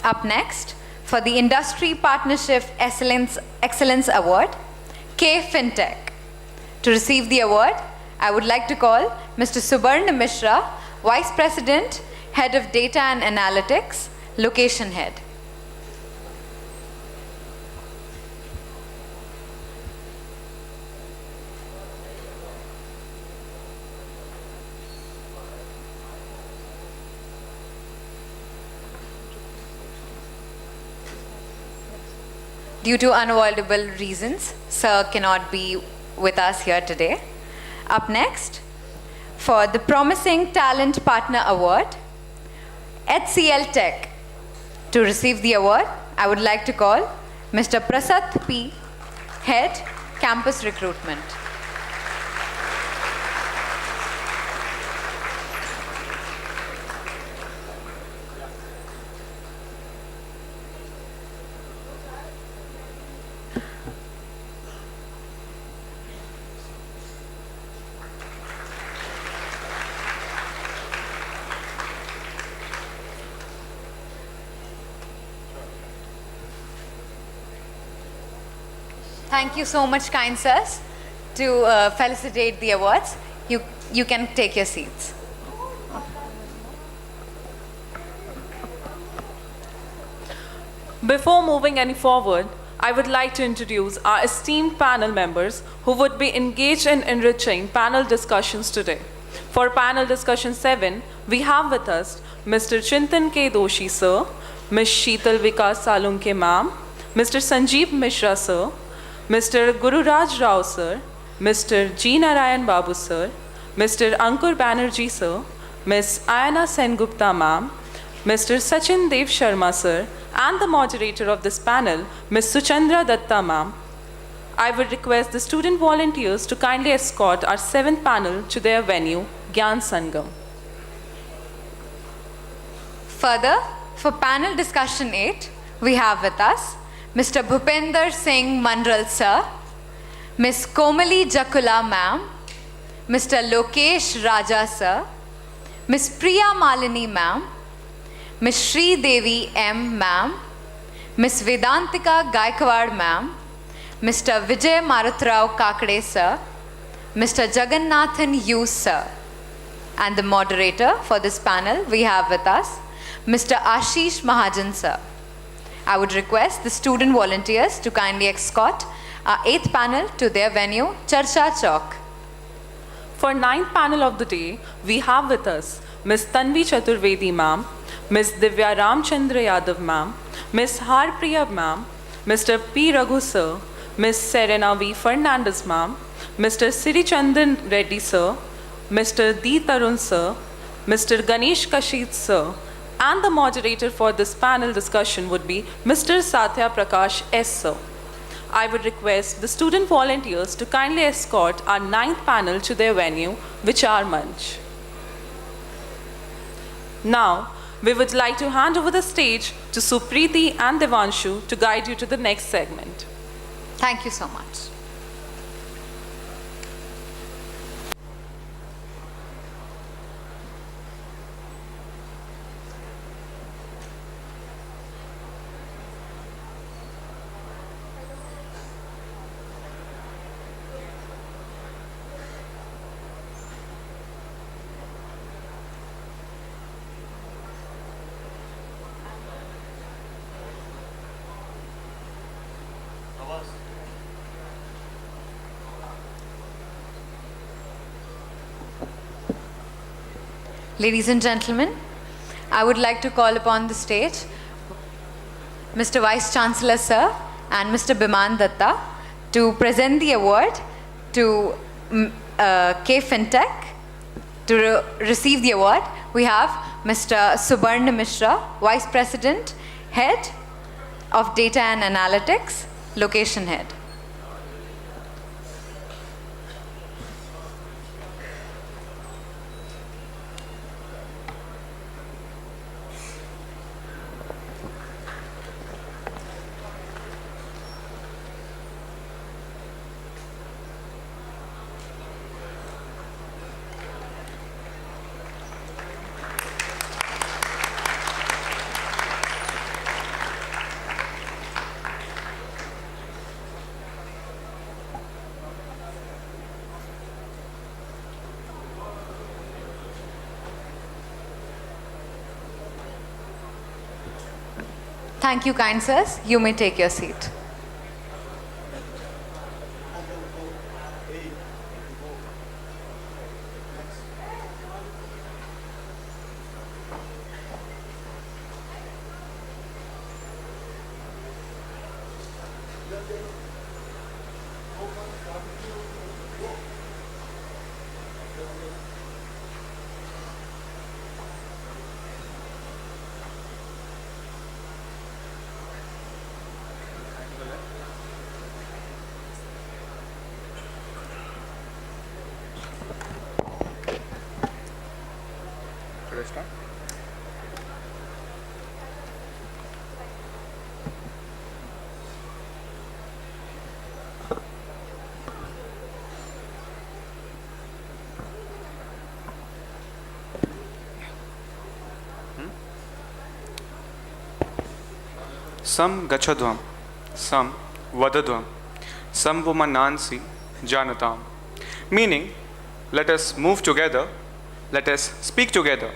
Up next, for the Industry Partnership Excellence Award, K Fintech. To receive the award, I would like to call Mr. Subarna Mishra, Vice President, Head of Data and Analytics, Location Head. Due to unavoidable reasons, Sir cannot be with us here today. Up next, for the Promising Talent Partner Award, HCL Tech. To receive the award, I would like to call Mr. Prasad P, Head, Campus Recruitment. Thank you so much, kind sirs, to felicitate the awards. You can take your seats. Before moving any forward, I would like to introduce our esteemed panel members who would be engaged in enriching panel discussions today. For panel discussion 7, we have with us Mr. Chintan K. Doshi, sir, Ms. Sheetal Vikas Salunke, ma'am, Mr. Sanjeev Mishra, sir, Mr. Gururaj Rao, sir, Mr. G. Narayan Babu, sir, Mr. Ankur Banerjee, sir, Ms. Ayana Sengupta, ma'am, Mr. Sachin Dev Sharma, sir, and the moderator of this panel, Ms. Suchandra Datta, ma'am. I would request the student volunteers to kindly escort our 7th panel to their venue, Gyan Sangam. Further, for panel discussion 8, we have with us Mr. Bhupender Singh Mandral, sir, Ms. Komali Jakula, ma'am, Mr. Lokesh Raja, sir, Ms. Priya Malini, ma'am, Ms. Sri Devi M, ma'am, Ms. Vedantika Gaikwad, ma'am, Mr. Vijay Marutrao Kakade, sir, Mr. Jagannathan U, sir. And the moderator for this panel we have with us, Mr. Ashish Mahajan, sir. I would request the student volunteers to kindly escort our 8th panel to their venue, Charcha Chowk. For 9th panel of the day, we have with us Ms. Tanvi Chaturvedi ma'am, Ms. Divya Ramchandra Yadav ma'am, Ms. Harpriya ma'am, Mr. P. Raghu sir, Ms. Serena V. Fernandez ma'am, Mr. Siri Chandan Reddy sir, Mr. D. Tarun sir, Mr. Ganesh Kashid sir, and the moderator for this panel discussion would be Mr. Satya Prakash S sir. I would request the student volunteers to kindly escort our 9th panel to their venue, Vichar Manch. Now, we would like to hand over the stage to Supriti and Devanshu to guide you to the next segment. Thank you so much. Ladies and gentlemen, I would like to call upon the stage Mr. Vice Chancellor Sir and Mr. Biman Datta to present the award to K Fintech. To receive the award, we have Mr. Subarna Mishra, Vice President, Head of Data and Analytics, Location Head. Thank you, kind sirs. You may take your seat. Sam gachadvam, sam vadadvam, sam vumanansi janatam. Meaning, let us move together, let us speak together,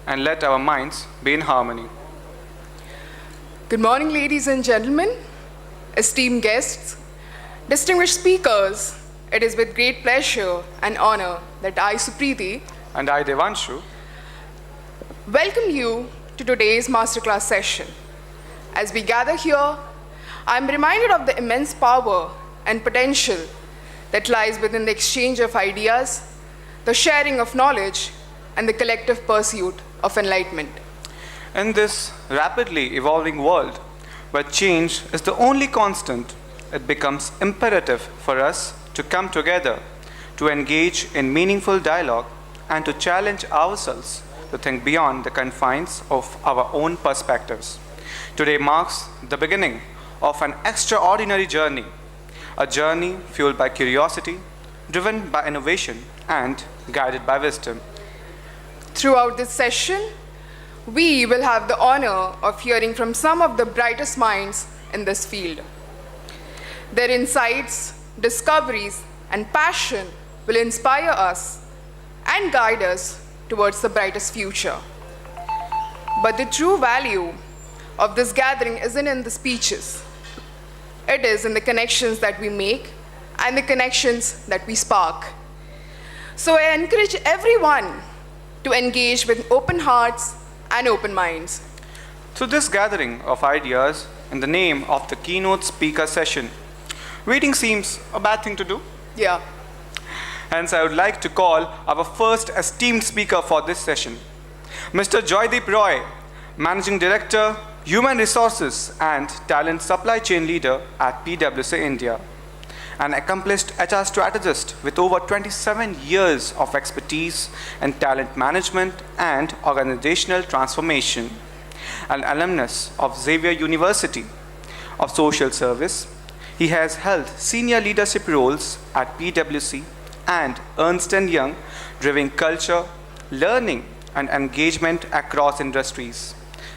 and let our minds be in harmony. Good morning, ladies and gentlemen, esteemed guests, distinguished speakers. It is with great pleasure and honor that I, Supriti, And I, Devanshu, welcome you to today's Masterclass session. As we gather here, I am reminded of the immense power and potential that lies within the exchange of ideas, the sharing of knowledge, and the collective pursuit of enlightenment. in this rapidly evolving world, where change is the only constant, it becomes imperative for us to come together, to engage in meaningful dialogue, and to challenge ourselves to think beyond the confines of our own perspectives. Today marks the beginning of an extraordinary journey, a journey fueled by curiosity, driven by innovation, and guided by wisdom. Throughout this session, we will have the honor of hearing from some of the brightest minds in this field. Their insights, discoveries, and passion will inspire us and guide us towards the brightest future. But the true value of this gathering isn't in the speeches. It is in the connections that we make and the connections that we spark. So I encourage everyone to engage with open hearts and open minds. Through this gathering of ideas in the name of the keynote speaker session, waiting seems a bad thing to do. Yeah. Hence, I would like to call our first esteemed speaker for this session, Mr. Joydeep Roy, Managing Director, Human Resources and Talent Supply Chain Leader at PwC India, an accomplished HR strategist with over 27 years of expertise in talent management and organizational transformation, an alumnus of Xavier University of Social Service. He has held senior leadership roles at PwC and Ernst & Young, driving culture, learning, and engagement across industries.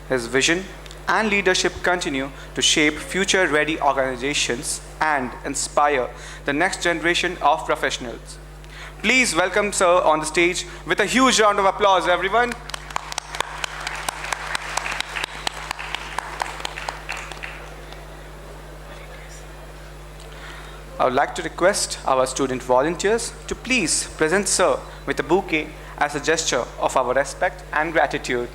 His vision and leadership continue to shape future-ready organizations and inspire the next generation of professionals. Please welcome Sir on the stage with a huge round of applause, everyone. I would like to request our student volunteers to please present Sir with a bouquet as a gesture of our respect and gratitude.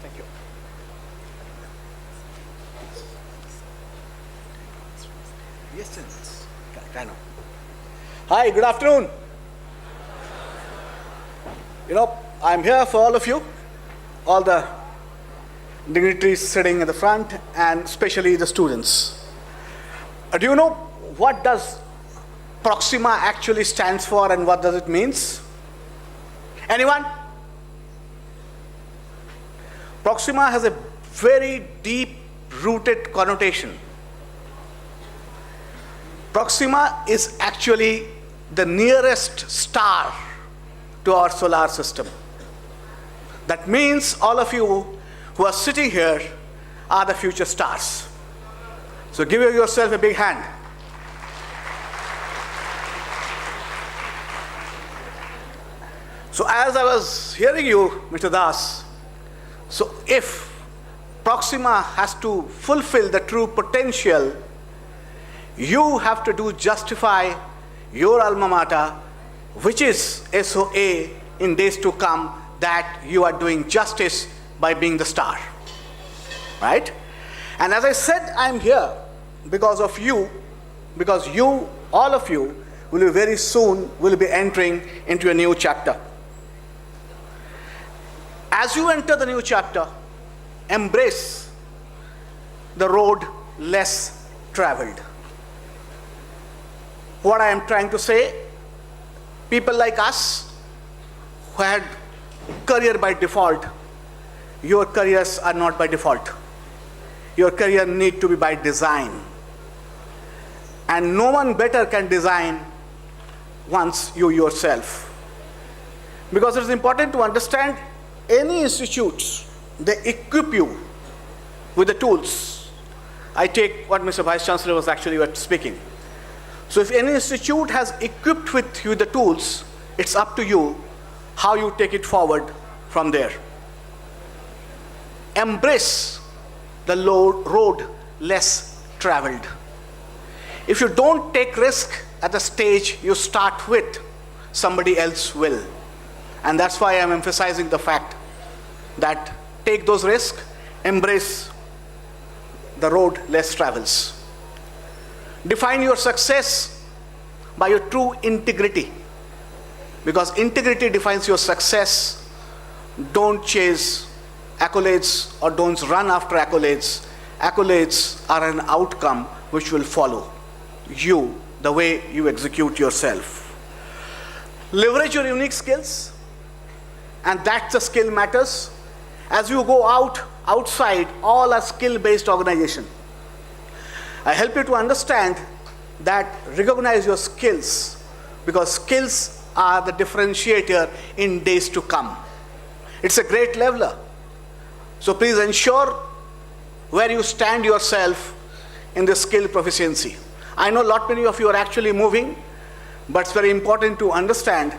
Thank you. Yes, I know. Hi, good afternoon. I'm here for all of you, all the dignitaries sitting in the front, and especially the students. Do you know what does Proxima actually stands for and what does it means? Anyone? Proxima has a very deep-rooted connotation. Proxima is actually the nearest star to our solar system. That means all of you who are sitting here are the future stars. So give yourself a big hand. So as I was hearing you, Mr. Das, so if Proxima has to fulfill the true potential, you have to justify your alma mater, which is SOA, in days to come, that you are doing justice by being the star, right? And as I said, I'm here because of you, because you, all of you, will be very soon will be entering into a new chapter. As you enter the new chapter, embrace the road less traveled. What I am trying to say, people like us who had career by default, your careers are not by default. Your career need to be by design. And no one better can design once you yourself. Because it is important to understand any institutes, they equip you with the tools. I take what Mr. Vice Chancellor was actually speaking. So if any institute has equipped with you the tools, it's up to you how you take it forward from there. Embrace the road less traveled. If you don't take risk at the stage you start with, somebody else will. And that's why I'm emphasizing the fact that take those risks, embrace the road less travels. Define your success by your true integrity, because integrity defines your success. Don't chase accolades or don't run after accolades. Accolades are an outcome which will follow you, the way you execute yourself. Leverage your unique skills, and that the skill matters. As you go outside, all are skill-based organization. I help you to understand that recognize your skills, because skills are the differentiator in days to come. It's a great leveler. So please ensure where you stand yourself in the skill proficiency. I know many of you are actually moving, but it's very important to understand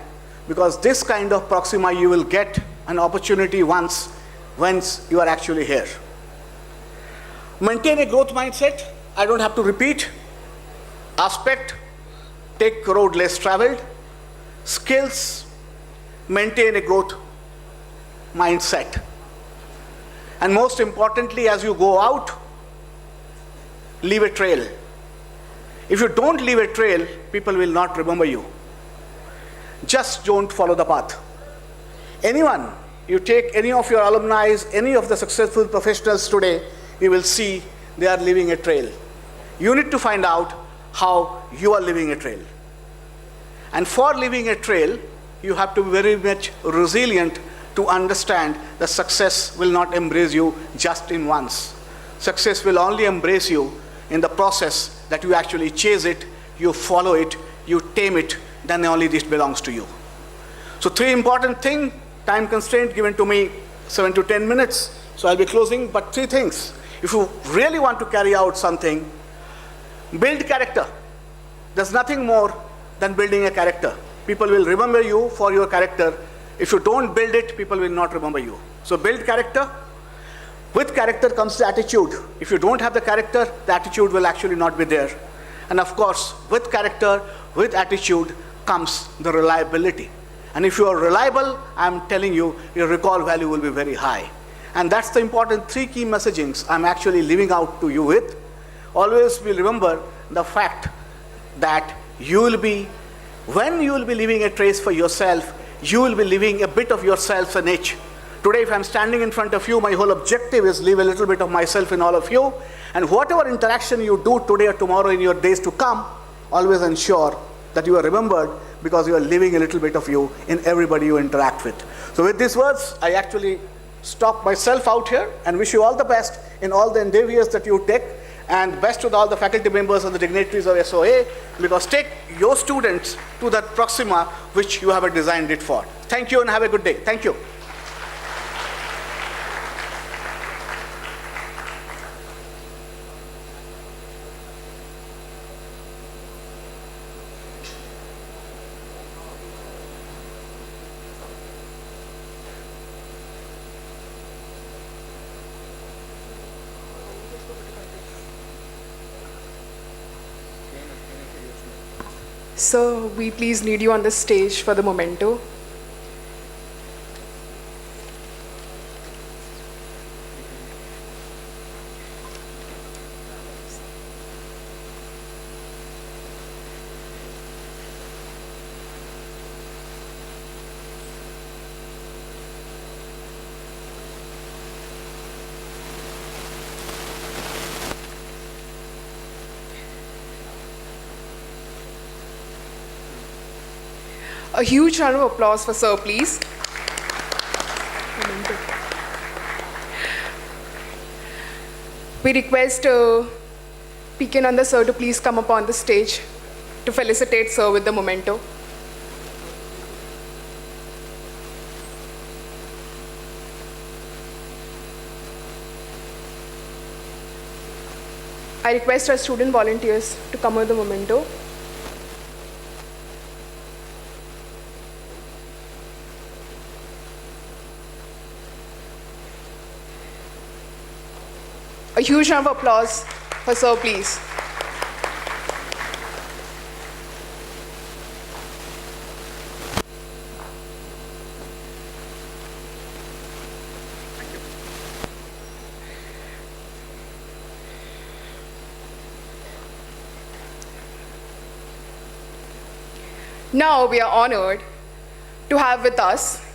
because this kind of Proxima you will get an opportunity once you are actually here. Maintain a growth mindset. I don't have to repeat. Aspect, take road less traveled. Skills, maintain a growth mindset. And most importantly, as you go out, leave a trail. If you don't leave a trail, people will not remember you. Just don't follow the path. Anyone, you take any of your alumni, any of the successful professionals today, you will see they are leaving a trail. You need to find out how you are leaving a trail. And for leaving a trail, you have to be very much resilient to understand that success will not embrace you just in once. Success will only embrace you in the process that you actually chase it, you follow it, you tame it, then only this belongs to you. So 3 important things, time constraint given to me 7 to 10 minutes, so I'll be closing, but 3 things. If you really want to carry out something, build character. There's nothing more than building a character. People will remember you for your character. If you don't build it, people will not remember you. So build character. With character comes the attitude. If you don't have the character, the attitude will actually not be there. And of course, with character, with attitude comes the reliability. And if you are reliable, I'm telling you, your recall value will be very high. And that's the important 3 key messagings I'm actually leaving out to you with. Always will remember the fact that when you will be leaving a trace for yourself, you will be leaving a bit of yourself in each. Today, if I'm standing in front of you, my whole objective is leave a little bit of myself in all of you. And whatever interaction you do today or tomorrow in your days to come, always ensure that you are remembered because you are leaving a little bit of you in everybody you interact with. So with these words, I actually stop myself out here and wish you all the best in all the endeavors that you take, and best to all the faculty members and the dignitaries of SOA, because take your students to that Proxima which you have designed it for. Thank you and have a good day. Thank you. Sir, we please need you on the stage for the memento. A huge round of applause for Sir, please. We request Pekin and the Sir to please come up on the stage to felicitate Sir with the memento. I request our student volunteers to come with the memento. A huge round of applause for Sir, please. Now we are honored to have with us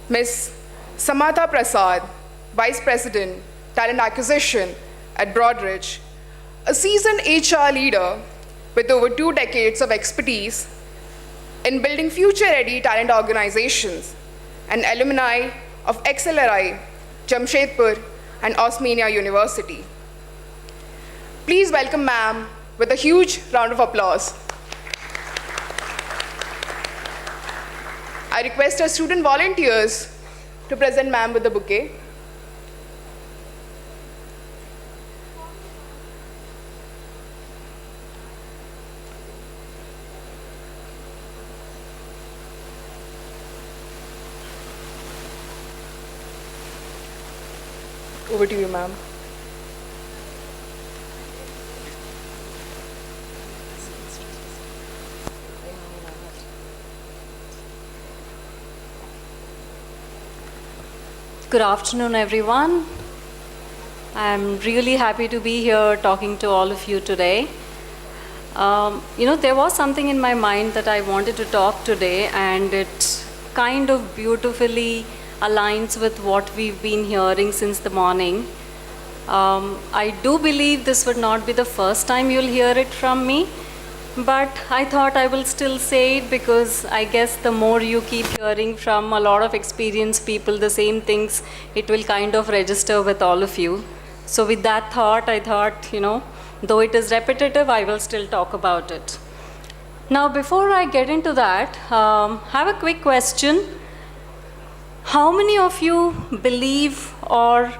Ms. Samatha Prasad, Vice President, Talent Acquisition at Broadridge, a seasoned HR leader with over 2 decades of expertise in building future-ready talent organizations, and alumni of XLRI, Jamshedpur, and Osmania University. Please welcome ma'am with a huge round of applause. I request our student volunteers to present ma'am with the bouquet. Over to you, ma'am. Good afternoon, everyone. I'm really happy to be here talking to all of you today. There was something in my mind that I wanted to talk today, and it kind of beautifully aligns with what we've been hearing since the morning. I do believe this would not be the first time you'll hear it from me, but I thought I will still say it because I guess the more you keep hearing from a lot of experienced people the same things, it will kind of register with all of you. So with that thought, I thought, though it is repetitive, I will still talk about it. Now, before I get into that, I have a quick question. How many of you believe or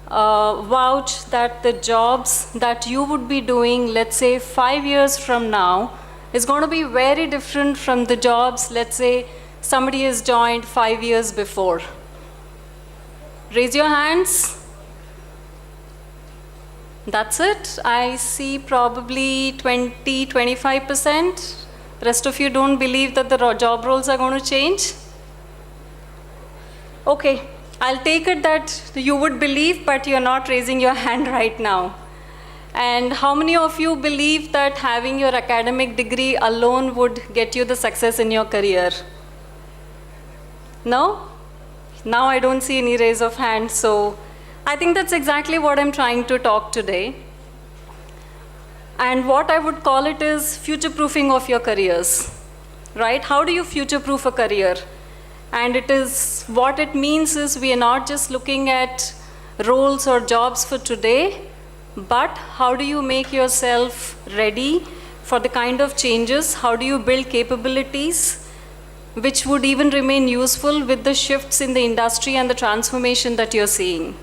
vouch that the jobs that you would be doing, let's say 5 years from now, is going to be very different from the jobs, let's say somebody has joined 5 years before? Raise your hands. That's it. I see probably 20-25%. The rest of you don't believe that the job roles are going to change? Okay, I'll take it that you would believe, but you're not raising your hand right now. And how many of you believe that having your academic degree alone would get you the success in your career? No? Now I don't see any raise of hands, so I think that's exactly what I'm trying to talk today. And what I would call it is future-proofing of your careers, right? How do you future-proof a career? And what it means is we are not just looking at roles or jobs for today, but how do you make yourself ready for the kind of changes? How do you build capabilities which would even remain useful with the shifts in the industry and the transformation that you're seeing?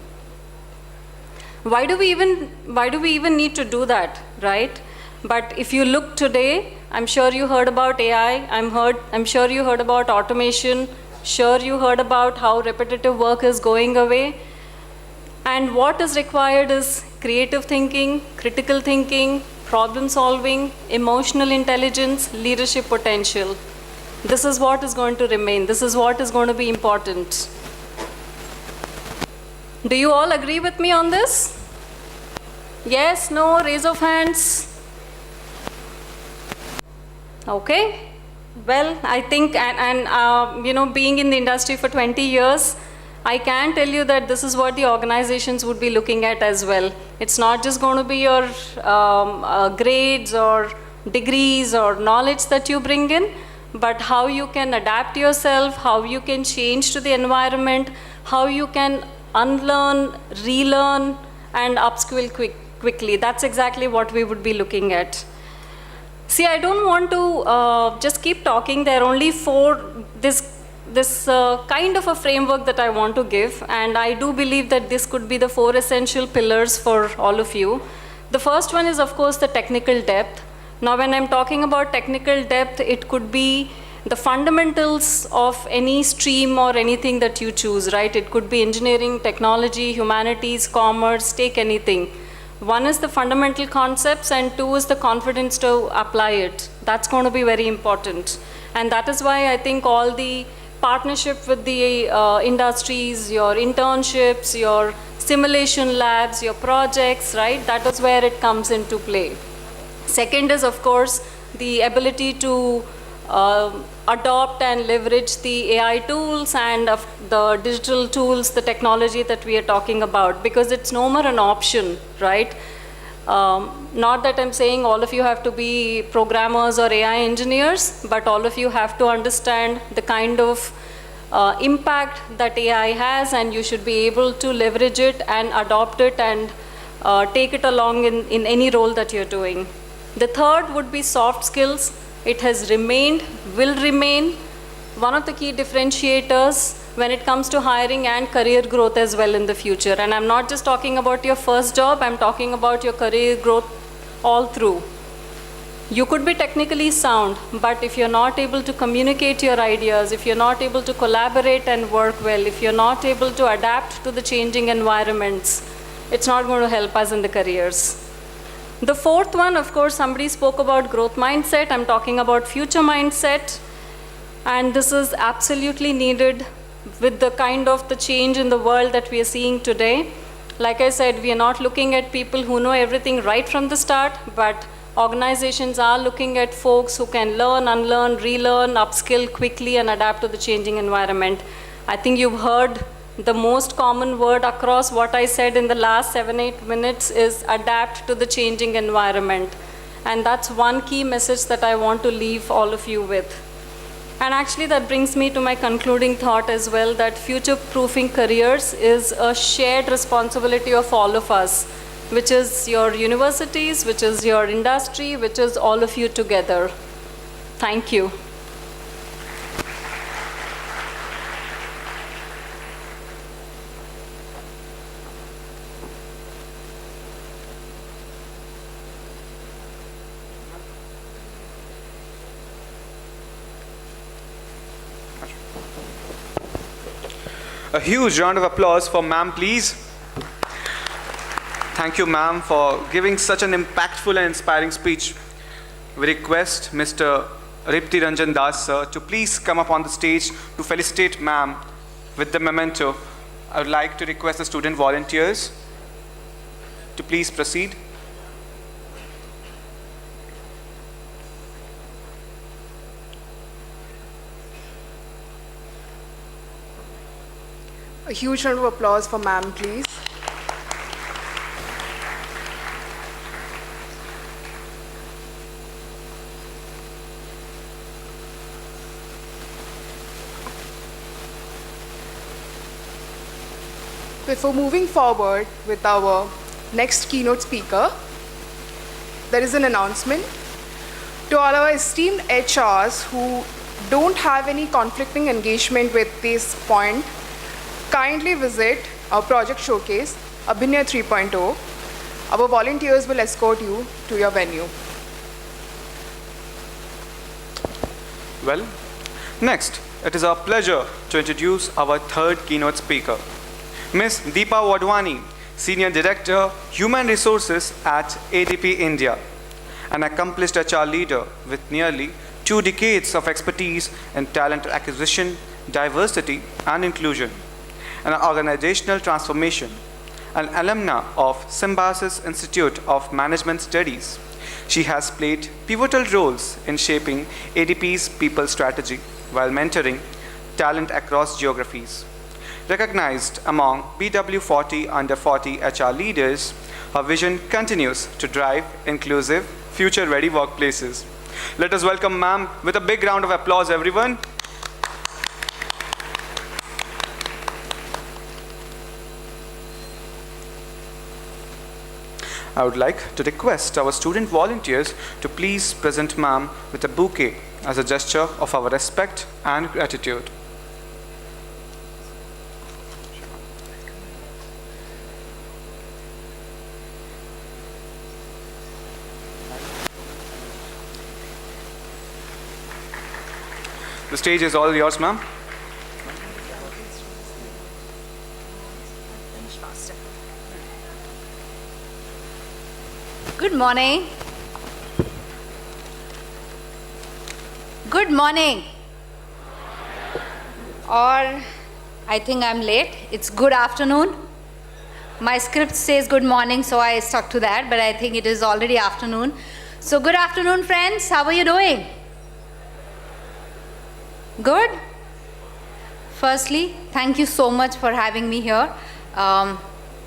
Why do we even need to do that, right? But if you look today, I'm sure you heard about AI, I'm sure you heard about automation, sure you heard about how repetitive work is going away. And what is required is creative thinking, critical thinking, problem solving, emotional intelligence, leadership potential. This is what is going to remain. This is what is going to be important. Do you all agree with me on this? Yes, no, raise of hands. Okay. Well, I think, being in the industry for 20 years, I can tell you that this is what the organizations would be looking at as well. It's not just going to be your grades or degrees or knowledge that you bring in, but how you can adapt yourself, how you can change to the environment, how you can unlearn, relearn, and upskill quickly. That's exactly what we would be looking at. See, I don't want to just keep talking. There are only this kind of a framework that I want to give, and I do believe that this could be the 4 essential pillars for all of you. The first one is, of course, the technical depth. Now, when I'm talking about technical depth, it could be the fundamentals of any stream or anything that you choose, right? It could be engineering, technology, humanities, commerce, take anything. One is the fundamental concepts, and 2 is the confidence to apply it. That's going to be very important. And that is why I think all the partnership with the industries, your internships, your simulation labs, your projects, right? That is where it comes into play. Second is, of course, the ability to adopt and leverage the AI tools and the digital tools, the technology that we are talking about, because it's no more an option, right? Not that I'm saying all of you have to be programmers or AI engineers, but all of you have to understand the kind of impact that AI has, and you should be able to leverage it and adopt it and take it along in any role that you're doing. The third would be soft skills. It has remained, will remain, one of the key differentiators when it comes to hiring and career growth as well in the future. And I'm not just talking about your first job, I'm talking about your career growth all through. You could be technically sound, but if you're not able to communicate your ideas, if you're not able to collaborate and work well, if you're not able to adapt to the changing environments, it's not going to help us in the careers. The fourth one, of course, somebody spoke about growth mindset. I'm talking about future mindset. And this is absolutely needed with the kind of the change in the world that we are seeing today. Like I said, we are not looking at people who know everything right from the start, but organizations are looking at folks who can learn, unlearn, relearn, upskill quickly and adapt to the changing environment. I think you've heard the most common word across what I said in the last 7-8 minutes is adapt to the changing environment. And that's one key message that I want to leave all of you with. And actually that brings me to my concluding thought as well, that future-proofing careers is a shared responsibility of all of us, which is your universities, which is your industry, which is all of you together. Thank you. A huge round of applause for ma'am, please. Thank you, ma'am, for giving such an impactful and inspiring speech. We request Mr. Ripti Ranjan Das, sir, to please come up on the stage to felicitate ma'am with the memento. I would like to request the student volunteers to please proceed. A huge round of applause for ma'am, please. Before moving forward with our next keynote speaker, there is an announcement. To all our esteemed HRs who don't have any conflicting engagement with this point, kindly visit our project showcase, Abhinaya 3.0. Our volunteers will escort you to your venue. Well, next, it is our pleasure to introduce our third keynote speaker, Ms. Deepa Wadhwani, Senior Director, Human Resources at ADP India, an accomplished HR leader with nearly 2 decades of expertise in talent acquisition, diversity, and inclusion, and organizational transformation, an alumna of Symbiosis Institute of Management Studies. She has played pivotal roles in shaping ADP's people strategy while mentoring talent across geographies. Recognized among BW40 under 40 HR leaders, her vision continues to drive inclusive, future-ready workplaces. Let us welcome ma'am with a big round of applause, everyone. I would like to request our student volunteers to please present ma'am with a bouquet as a gesture of our respect and gratitude. The stage is all yours, ma'am. Good morning. Good morning. Or I think I'm late. It's good afternoon. My script says good morning, so I stuck to that, but I think it is already afternoon. So good afternoon, friends. How are you doing? Good? Firstly, thank you so much for having me here.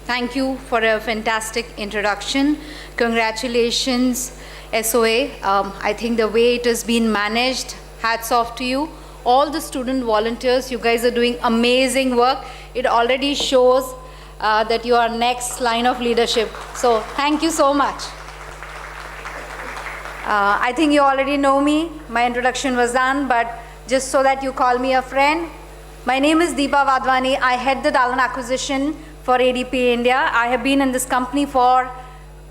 Thank you for a fantastic introduction. Congratulations, SOA. I think the way it has been managed, hats off to you. All the student volunteers, you guys are doing amazing work. It already shows that you are next line of leadership. So thank you so much. I think you already know me. My introduction was done, but just so that you call me a friend, my name is Deepa Wadhwani. I head the talent acquisition for ADP India. I have been in this company for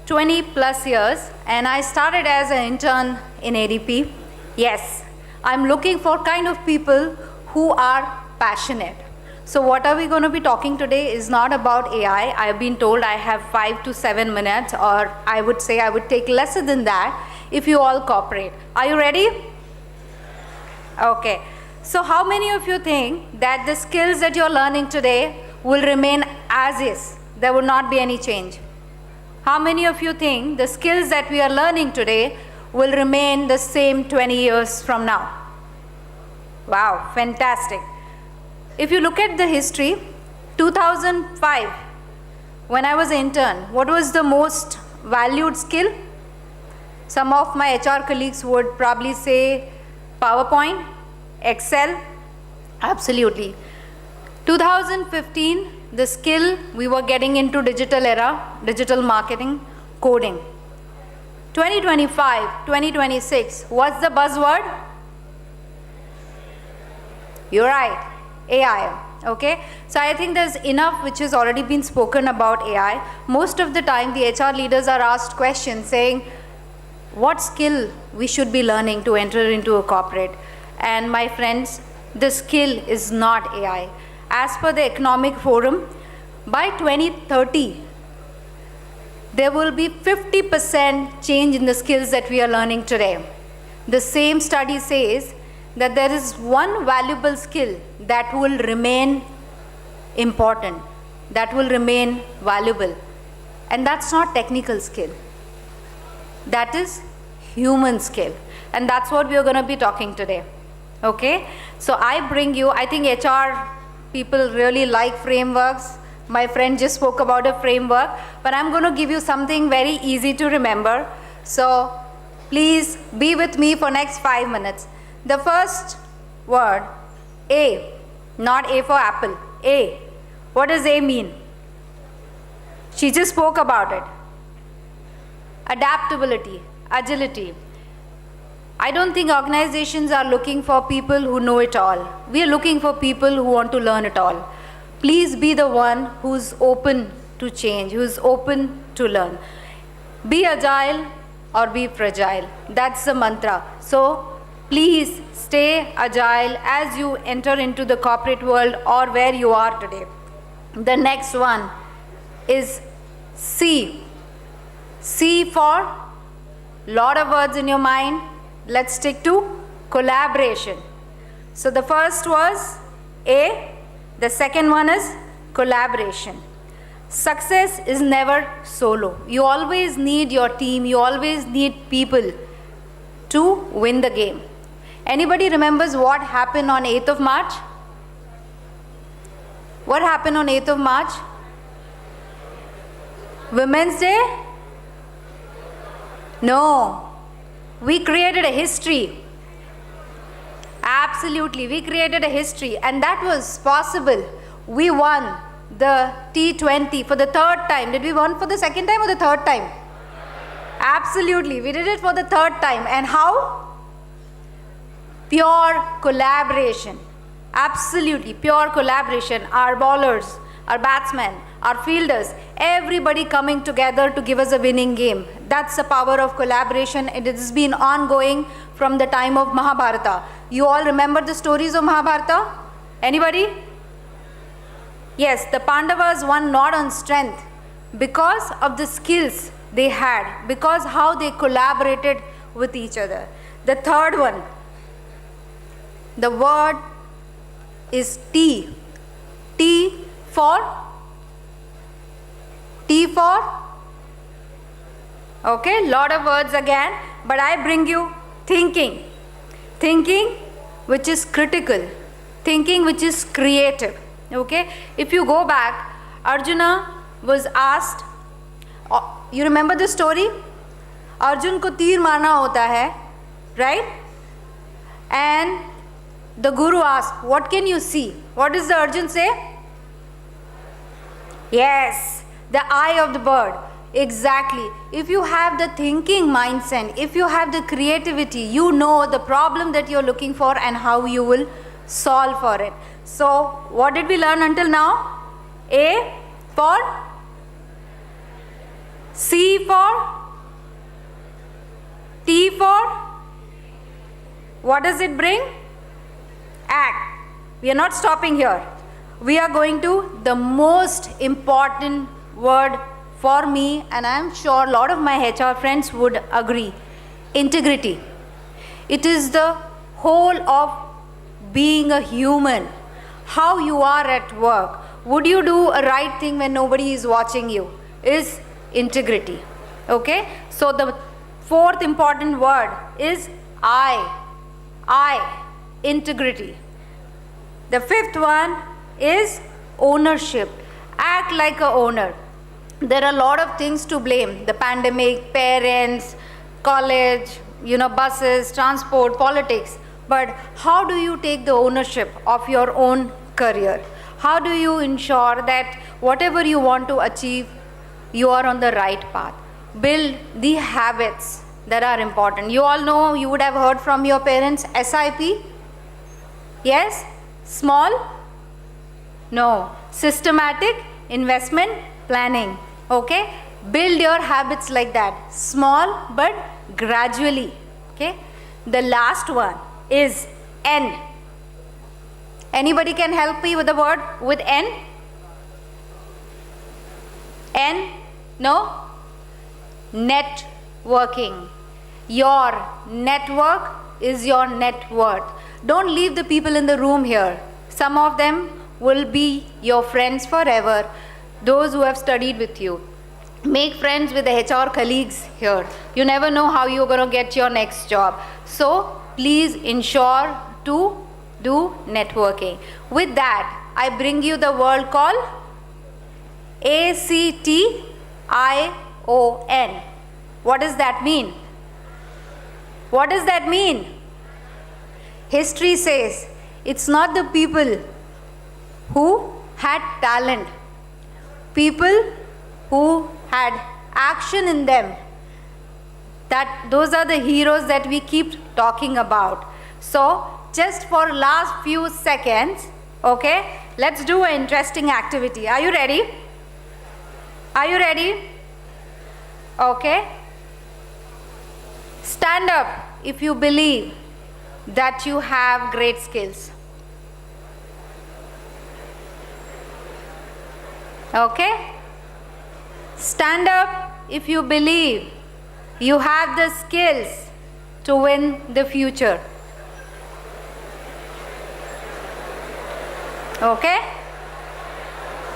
20 plus years, and I started as an intern in ADP. Yes, I'm looking for kind of people who are passionate. So what are we going to be talking today is not about AI. I have been told I have 5 to 7 minutes, or I would say I would take lesser than that if you all cooperate. Are you ready? Okay. So how many of you think that the skills that you're learning today will remain as is? There will not be any change. How many of you think the skills that we are learning today will remain the same 20 years from now? Wow, fantastic. If you look at the history, 2005, when I was an intern, what was the most valued skill? Some of my HR colleagues would probably say PowerPoint, Excel. Absolutely. 2015, the skill, we were getting into digital era, digital marketing, coding. 2025, 2026, what's the buzzword? You're right, AI, okay? So I think there's enough which has already been spoken about AI. Most of the time, the HR leaders are asked questions saying, what skill we should be learning to enter into a corporate? And my friends, the skill is not AI. As per the Economic Forum, by 2030, there will be 50% change in the skills that we are learning today. The same study says that there is one valuable skill that will remain important, that will remain valuable. And that's not technical skill. That is human skill. And that's what we are going to be talking today. Okay? So I bring you, I think HR people really like frameworks. My friend just spoke about a framework, but I'm going to give you something very easy to remember. So please be with me for next 5 minutes. The first word, A, not A for apple, A. What does A mean? She just spoke about it. Adaptability, agility. I don't think organizations are looking for people who know it all. We are looking for people who want to learn it all. Please be the one who's open to change, who's open to learn. Be agile or be fragile. That's the mantra. So please stay agile as you enter into the corporate world or where you are today. The next one is C. C for lot of words in your mind. Let's stick to collaboration. So the first was A. The second one is collaboration. Success is never solo. You always need your team. You always need people to win the game. Anybody remembers what happened on 8th of March? What happened on 8th of March? Women's Day? No. We created a history. Absolutely, we created a history, and that was possible. We won the T20 for the third time. Did we win for the second time or the third time? Absolutely, we did it for the third time. And how? Pure collaboration. Absolutely, pure collaboration. Our bowlers, our batsmen, our fielders, everybody coming together to give us a winning game. That's the power of collaboration. It has been ongoing from the time of Mahabharata. You all remember the stories of Mahabharata? Anybody? Yes, the Pandavas won not on strength because of the skills they had, because how they collaborated with each other. The third one, the word is T. T for? T for? Okay, lot of words again, but I bring you thinking. Thinking which is critical. Thinking which is creative. Okay, if you go back, Arjuna was asked, you remember the story? Arjun ko teer marna hota hai, right? And the guru asked, what can you see? What does the Arjun say? Yes, the eye of the bird. Exactly. If you have the thinking mindset, if you have the creativity, you know the problem that you're looking for and how you will solve for it. So, what did we learn until now? A for? C for? T for? What does it bring? Act. We are not stopping here. we are going to the most important word for me, and I'm sure a lot of my HR friends would agree, integrity. It is the whole of being a human, how you are at work. Would you do a right thing when nobody is watching you? Is integrity. Okay? So the fourth important word is I, integrity. The fifth one is ownership. Act like a owner. There are a lot of things to blame. The pandemic, parents, college, buses, transport, politics. But how do you take the ownership of your own career? How do you ensure that whatever you want to achieve, you are on the right path? Build the habits that are important. You all know, you would have heard from your parents, SIP? Yes? Small? No. Systematic investment planning. Okay? Build your habits like that. Small but gradually. Okay? The last one is N. Anybody can help me with the word with N? N? No? Networking. Your network is your net worth. Don't leave the people in the room here. Some of them will be your friends forever, those who have studied with you. Make friends with the HR colleagues here. You never know how you're going to get your next job. So please ensure to do networking. With that, I bring you the word called ACTION. What does that mean? What does that mean? History says it's not the people who had talent, people who had action in them, that those are the heroes that we keep talking about. So just for last few seconds, okay, let's do an interesting activity. Are you ready? Are you ready? Okay. Stand up if you believe that you have great skills. Okay? Stand up if you believe you have the skills to win the future. Okay?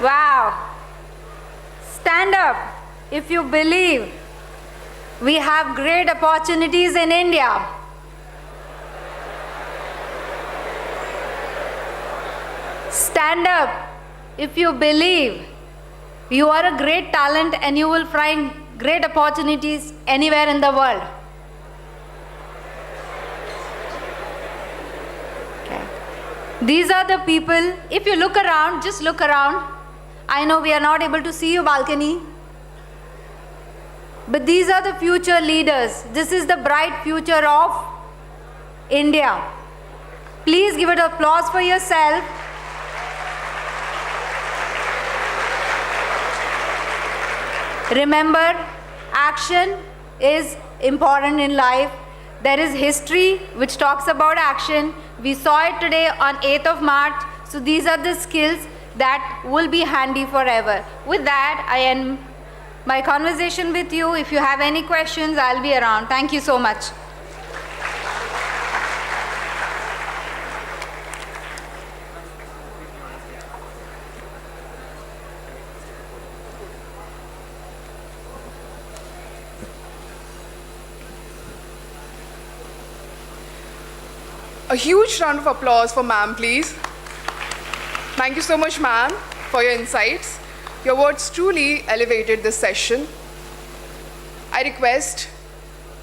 Wow. Stand up if you believe we have great opportunities in India. Stand up if you believe you are a great talent and you will find great opportunities anywhere in the world. Okay. These are the people, if you look around, just look around. I know we are not able to see your balcony, but these are the future leaders. This is the bright future of India. Please give it applause for yourself. Remember, action is important in life. There is history which talks about action. We saw it today on 8th of March. So these are the skills that will be handy forever. With that, I end my conversation with you. If you have any questions, I'll be around. Thank you so much. A huge round of applause for ma'am, please. Thank you so much, ma'am, for your insights. Your words truly elevated this session. I request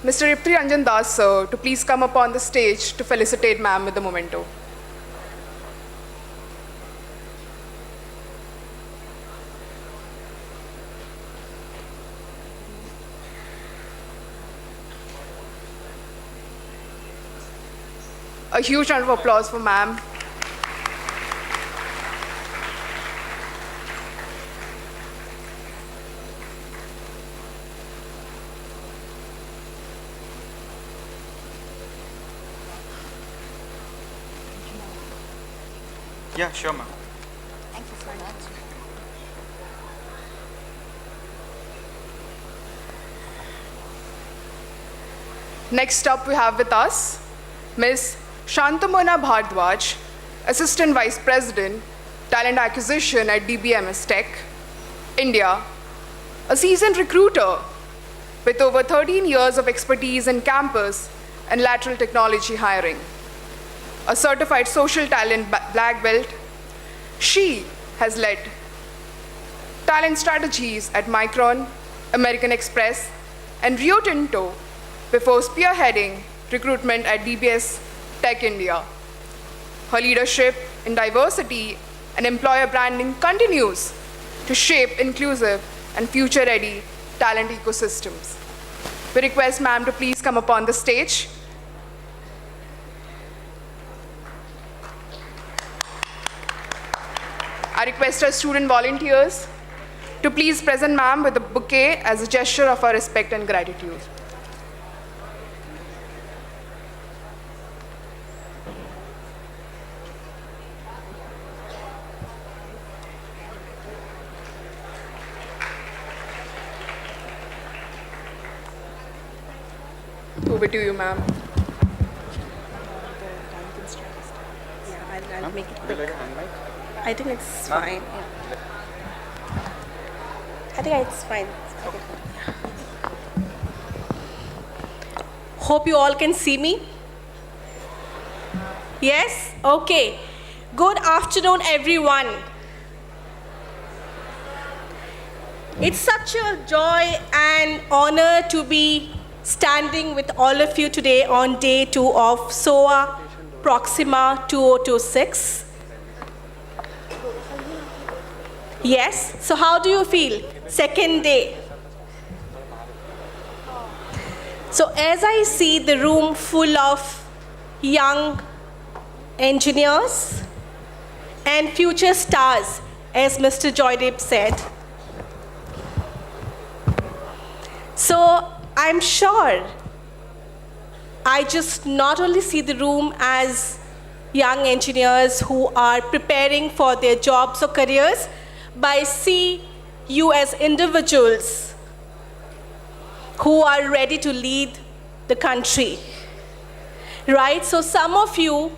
Mr. Ripti Ranjan Das, sir, to please come up on the stage to felicitate ma'am with the memento. A huge round of applause for ma'am. Yeah, sure, ma'am. Thank Next up, we have with us Ms. Shantamona Bhardwaj, Assistant Vice President, Talent Acquisition at DBMS Tech, India, a seasoned recruiter with over 13 years of expertise in campus and lateral technology hiring. A certified social talent black belt, she has led talent strategies at Micron, American Express, and Rio Tinto before spearheading recruitment at DBS Tech India. Her leadership in diversity and employer branding continues to shape inclusive and future-ready talent ecosystems. We request ma'am to please come upon the stage. I request our student volunteers to please present ma'am with a bouquet as a gesture of our respect and gratitude. Over to you, ma'am. Yeah, I'll make it quick. I think it's fine. Yeah. I think it's fine. Okay. Hope you all can see me. Yes? Okay. Good afternoon, everyone. It's such a joy and honor to be standing with all of you today on day 2 of Soa Proxima 2026. Yes, so how do you feel? Second day. So as I see the room full of young engineers and future stars, as Mr. Joydeep said, so I'm sure I just not only see the room as young engineers who are preparing for their jobs or careers, but I see you as individuals who are ready to lead the country, right? So some of you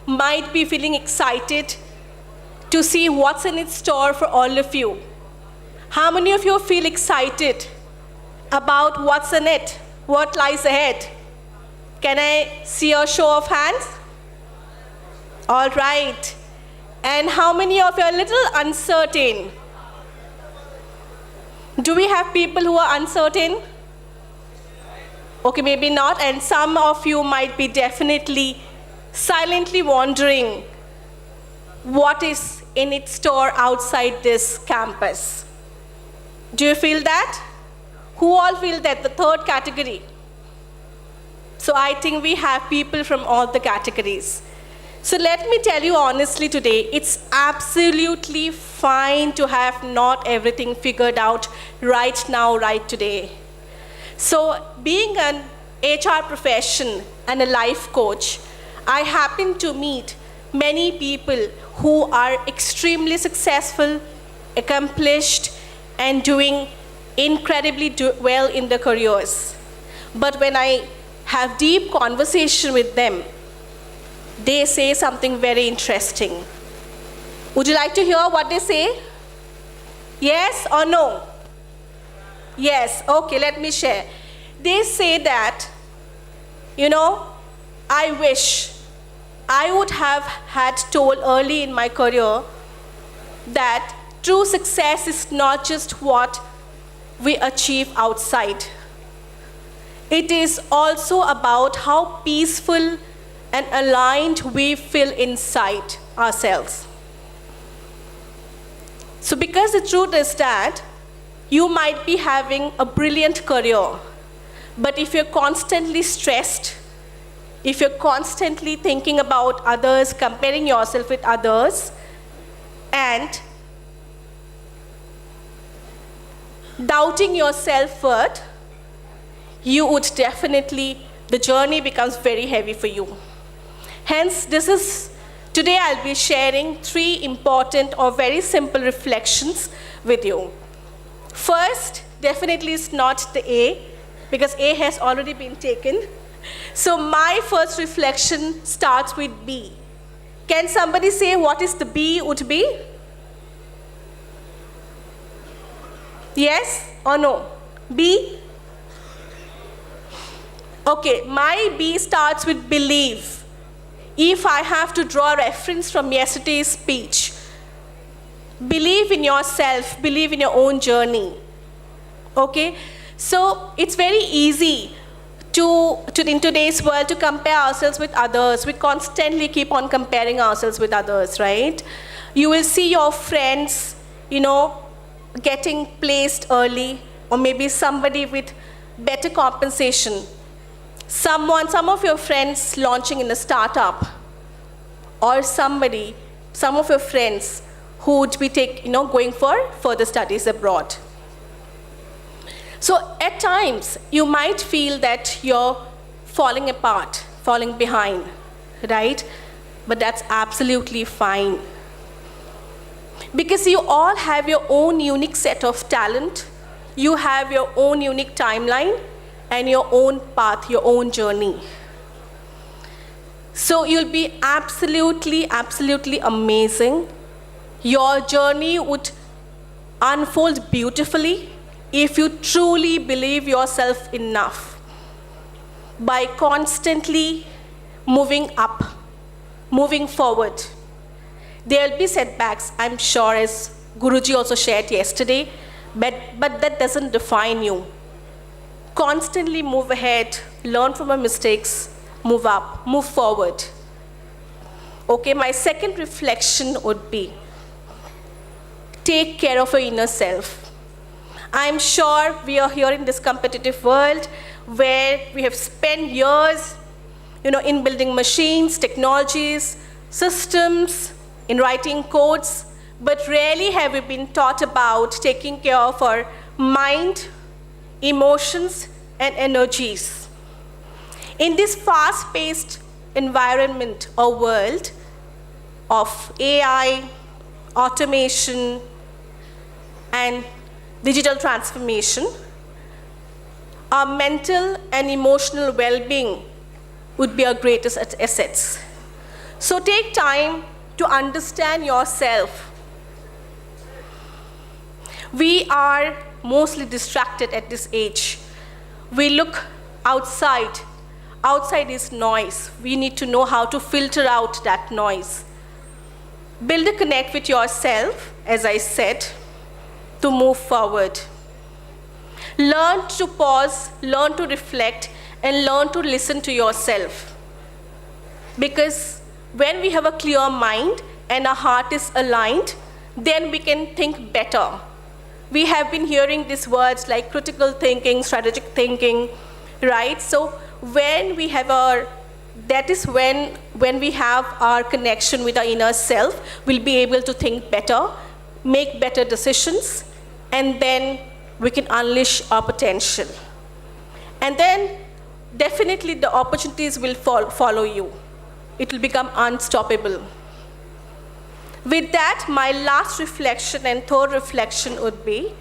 might be feeling excited to see what's in its store for all of you. How many of you feel excited about what's in it, what lies ahead? Can I see a show of hands? All right. And how many of you are a little uncertain? Do we have people who are uncertain? Okay, maybe not. And some of you might be definitely silently wondering what is in its store outside this campus. Do you feel that? Who all feel that? The third category. So I think we have people from all the categories. So let me tell you honestly today, it's absolutely fine to have not everything figured out right now, right today. So being an HR profession and a life coach, I happen to meet many people who are extremely successful, accomplished, and doing incredibly well in their careers. But when I have deep conversation with them, they say something very interesting. Would you like to hear what they say? Yes or no? Yes, okay, let me share. They say that, I wish I would have had told early in my career that true success is not just what we achieve outside. It is also about how peaceful and aligned we feel inside ourselves. So because the truth is that you might be having a brilliant career, but if you're constantly stressed, if you're constantly thinking about others, comparing yourself with others, and doubting your self-worth, you would definitely, the journey becomes very heavy for you. Hence, today I'll be sharing 3 important or very simple reflections with you. First, definitely is not the A, because A has already been taken. So my first reflection starts with B. Can somebody say what is the B would be? Yes or no? B? Okay, my B starts with believe. If I have to draw a reference from yesterday's speech, believe in yourself, believe in your own journey. Okay? So it's very easy to in today's world to compare ourselves with others. We constantly keep on comparing ourselves with others, right? You will see your friends, getting placed early, or maybe somebody with better compensation. Some of your friends launching in a startup, or some of your friends who would be going for further studies abroad. So at times, you might feel that you're falling apart, falling behind, right? But that's absolutely fine. Because you all have your own unique set of talent, you have your own unique timeline, and your own path, your own journey. So you'll be absolutely, absolutely amazing. Your journey would unfold beautifully if you truly believe yourself enough by constantly moving up, moving forward. There'll be setbacks, I'm sure, as Guruji also shared yesterday, but that doesn't define you. Constantly move ahead, learn from your mistakes, move up, move forward. Okay, my second reflection would be, take care of your inner self. I'm sure we are here in this competitive world where we have spent years, in building machines, technologies, systems, in writing codes, but rarely have we been taught about taking care of our mind, emotions, and energies. In this fast-paced environment or world of AI, automation, and digital transformation, our mental and emotional well-being would be our greatest assets. So take time to understand yourself. We are mostly distracted at this age. We look outside. Outside is noise. We need to know how to filter out that noise. Build a connect with yourself, as I said, to move forward. Learn to pause, learn to reflect, and learn to listen to yourself. Because when we have a clear mind and our heart is aligned, then we can think better. We have been hearing these words like critical thinking, strategic thinking, right? So when we have that is when we have our connection with our inner self, we'll be able to think better, make better decisions, and then we can unleash our potential. And then definitely the opportunities will follow you. It will become unstoppable. With that, my last reflection and third reflection would be,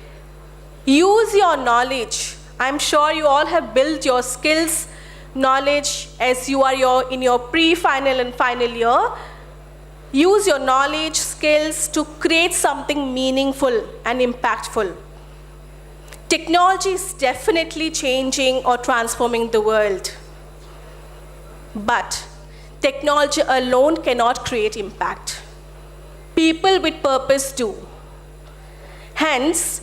use your knowledge. I'm sure you all have built your skills, knowledge as you are in your pre-final and final year. Use your knowledge, skills to create something meaningful and impactful. Technology is definitely changing or transforming the world. But technology alone cannot create impact. People with purpose do. Hence,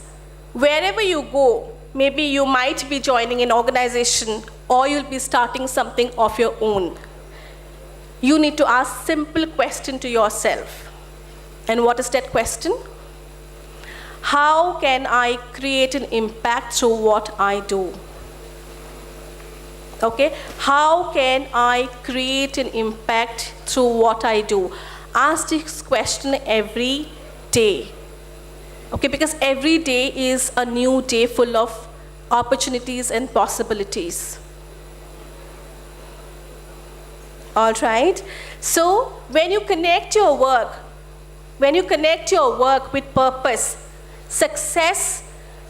wherever you go, maybe you might be joining an organization or you'll be starting something of your own. You need to ask a simple question to yourself. And what is that question? How can I create an impact through what I do? Okay? How can I create an impact through what I do? Ask this question every day. Okay, because every day is a new day full of opportunities and possibilities. All right? So when you connect your work with purpose, success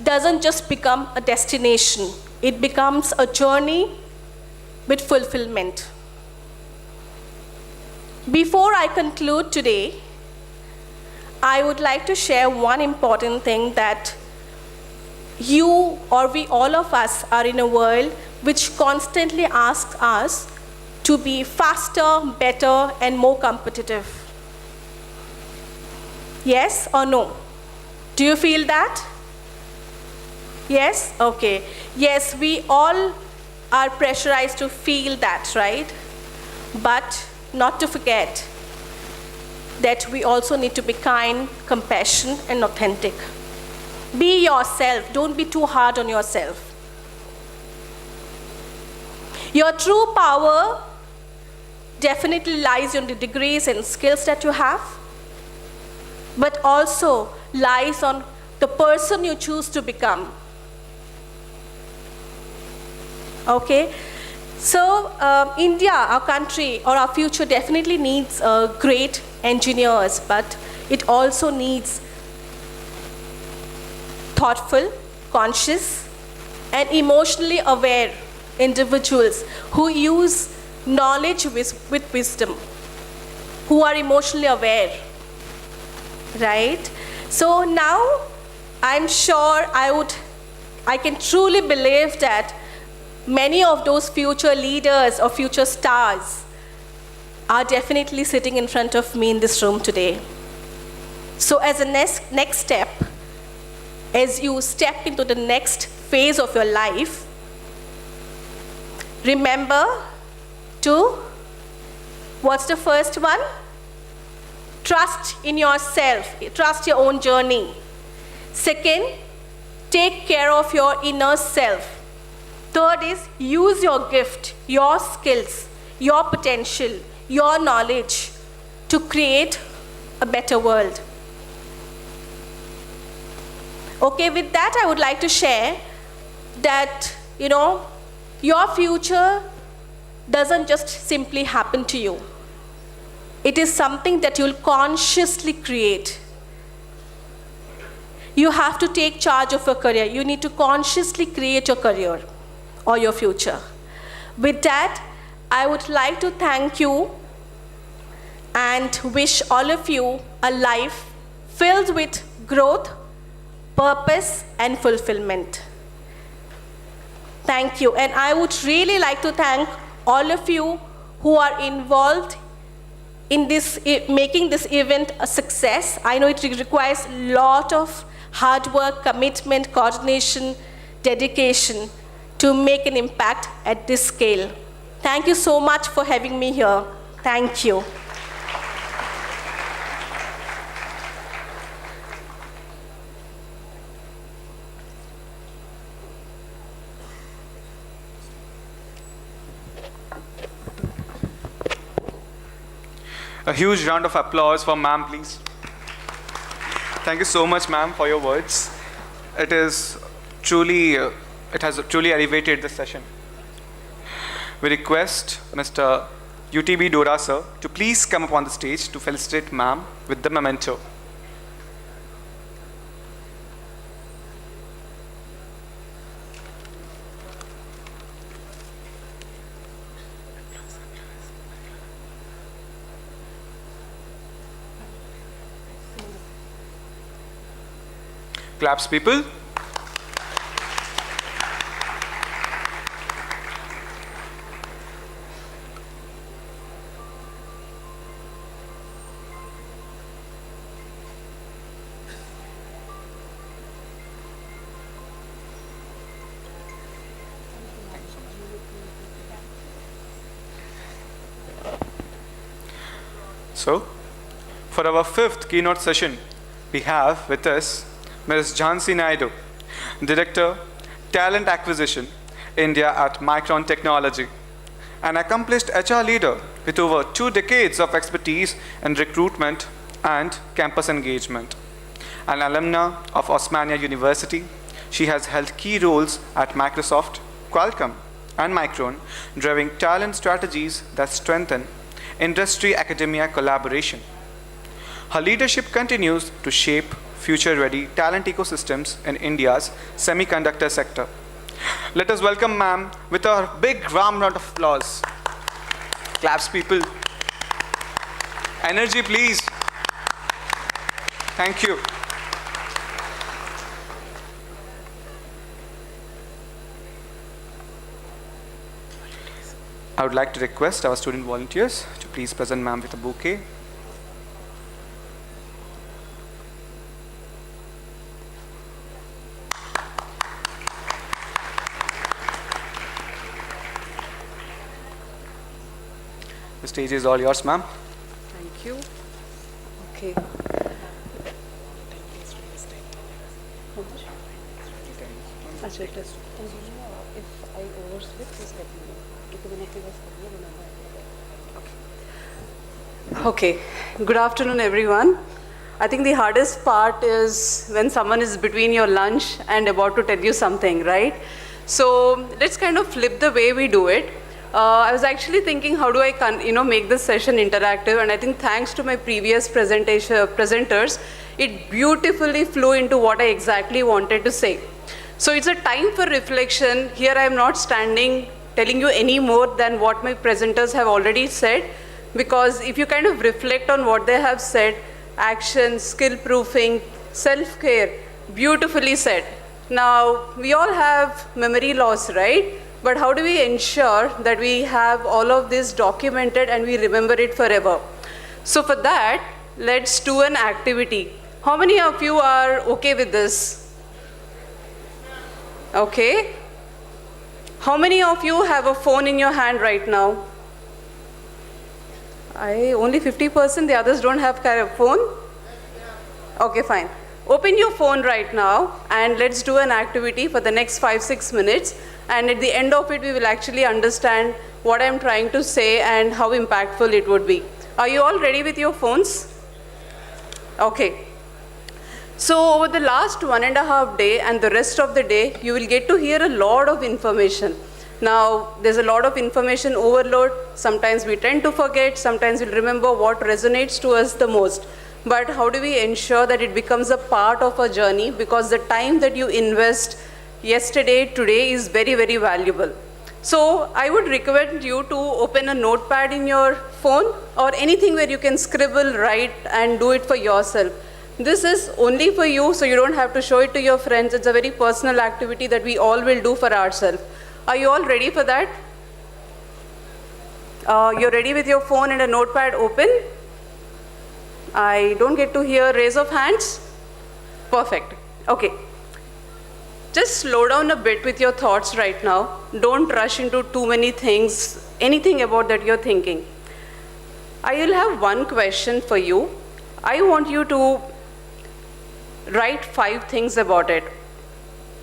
doesn't just become a destination. It becomes a journey with fulfillment. Before I conclude today, I would like to share one important thing, that you or we, all of us, are in a world which constantly asks us to be faster, better, and more competitive. Yes or no? Do you feel that? Yes? Okay. Yes, we all are pressurized to feel that, right? But not to forget that we also need to be kind, compassionate, and authentic. Be yourself. Don't be too hard on yourself. Your true power definitely lies on the degrees and skills that you have, but also lies on the person you choose to become. Okay? So India, our country, or our future definitely needs great engineers, but it also needs thoughtful, conscious, and emotionally aware individuals who use knowledge with wisdom, who are emotionally aware, right? So now I'm sure I can truly believe that many of those future leaders or future stars are definitely sitting in front of me in this room today. So as a next step, as you step into the next phase of your life, remember to, what's the first one? Trust in yourself, trust your own journey. Second, take care of your inner self. Third is, use your gift, your skills, your potential, your knowledge to create a better world. Okay, with that I would like to share that, your future doesn't just simply happen to you. It is something that you'll consciously create. You have to take charge of your career. You need to consciously create your career or your future. With that, I would like to thank you and wish all of you a life filled with growth, purpose, and fulfillment. Thank you. And I would really like to thank all of you who are involved in making this event a success. I know it requires a lot of hard work, commitment, coordination, dedication to make an impact at this scale. Thank you so much for having me here. Thank you. A huge round of applause for ma'am, please. Thank you so much, ma'am, for your words. It has truly elevated this session. We request Mr. UTB Dora sir to please come up on the stage to felicitate ma'am with the memento. Claps, people. So, for our fifth keynote session, we have with us Ms. Jhansi Naidu, Director, Talent Acquisition, India at Micron Technology, an accomplished HR leader with over 2 decades of expertise in recruitment and campus engagement. An alumna of Osmania University, she has held key roles at Microsoft, Qualcomm, and Micron, driving talent strategies that strengthen industry-academia collaboration. Her leadership continues to shape future-ready talent ecosystems in India's semiconductor sector. Let us welcome ma'am with a big round of applause. Claps, people. Energy, please. Thank you. I would like to request our student volunteers to please present ma'am with a bouquet. The stage is all yours, ma'am. Thank you. Okay. अच्छा test if I oversleep just let me know. Okay, good afternoon everyone. I think the hardest part is when someone is between your lunch and about to tell you something, right? So let's kind of flip the way we do it. I was actually thinking how do I make this session interactive, and I think thanks to my previous presenters, it beautifully flew into what I exactly wanted to say. So it's a time for reflection. Here I am not standing telling you any more than what my presenters have already said, because if you kind of reflect on what they have said, action, skill proofing, self-care, beautifully said. Now, we all have memory loss, right? But how do we ensure that we have all of this documented and we remember it forever? So for that, let's do an activity. How many of you are okay with this? Okay. How many of you have a phone in your hand right now? Only 50%, the others don't have a phone? Okay, fine. Open your phone right now and let's do an activity for the next 5-6 minutes. And at the end of it, we will actually understand what I'm trying to say and how impactful it would be. Are you all ready with your phones? Okay. So over the last 1.5 days and the rest of the day, you will get to hear a lot of information. Now, there's a lot of information overload. Sometimes we tend to forget. Sometimes we'll remember what resonates to us the most. But how do we ensure that it becomes a part of our journey? Because the time that you invest yesterday, today is very, very valuable. So I would recommend you to open a notepad in your phone or anything where you can scribble, write, and do it for yourself. This is only for you, so you don't have to show it to your friends. It's a very personal activity that we all will do for ourselves. Are you all ready for that? You're ready with your phone and a notepad open? I don't get to hear raise of hands. Perfect. Okay. Just slow down a bit with your thoughts right now. Don't rush into too many things, anything about that you're thinking. I will have one question for you. I want you to write 5 things about it.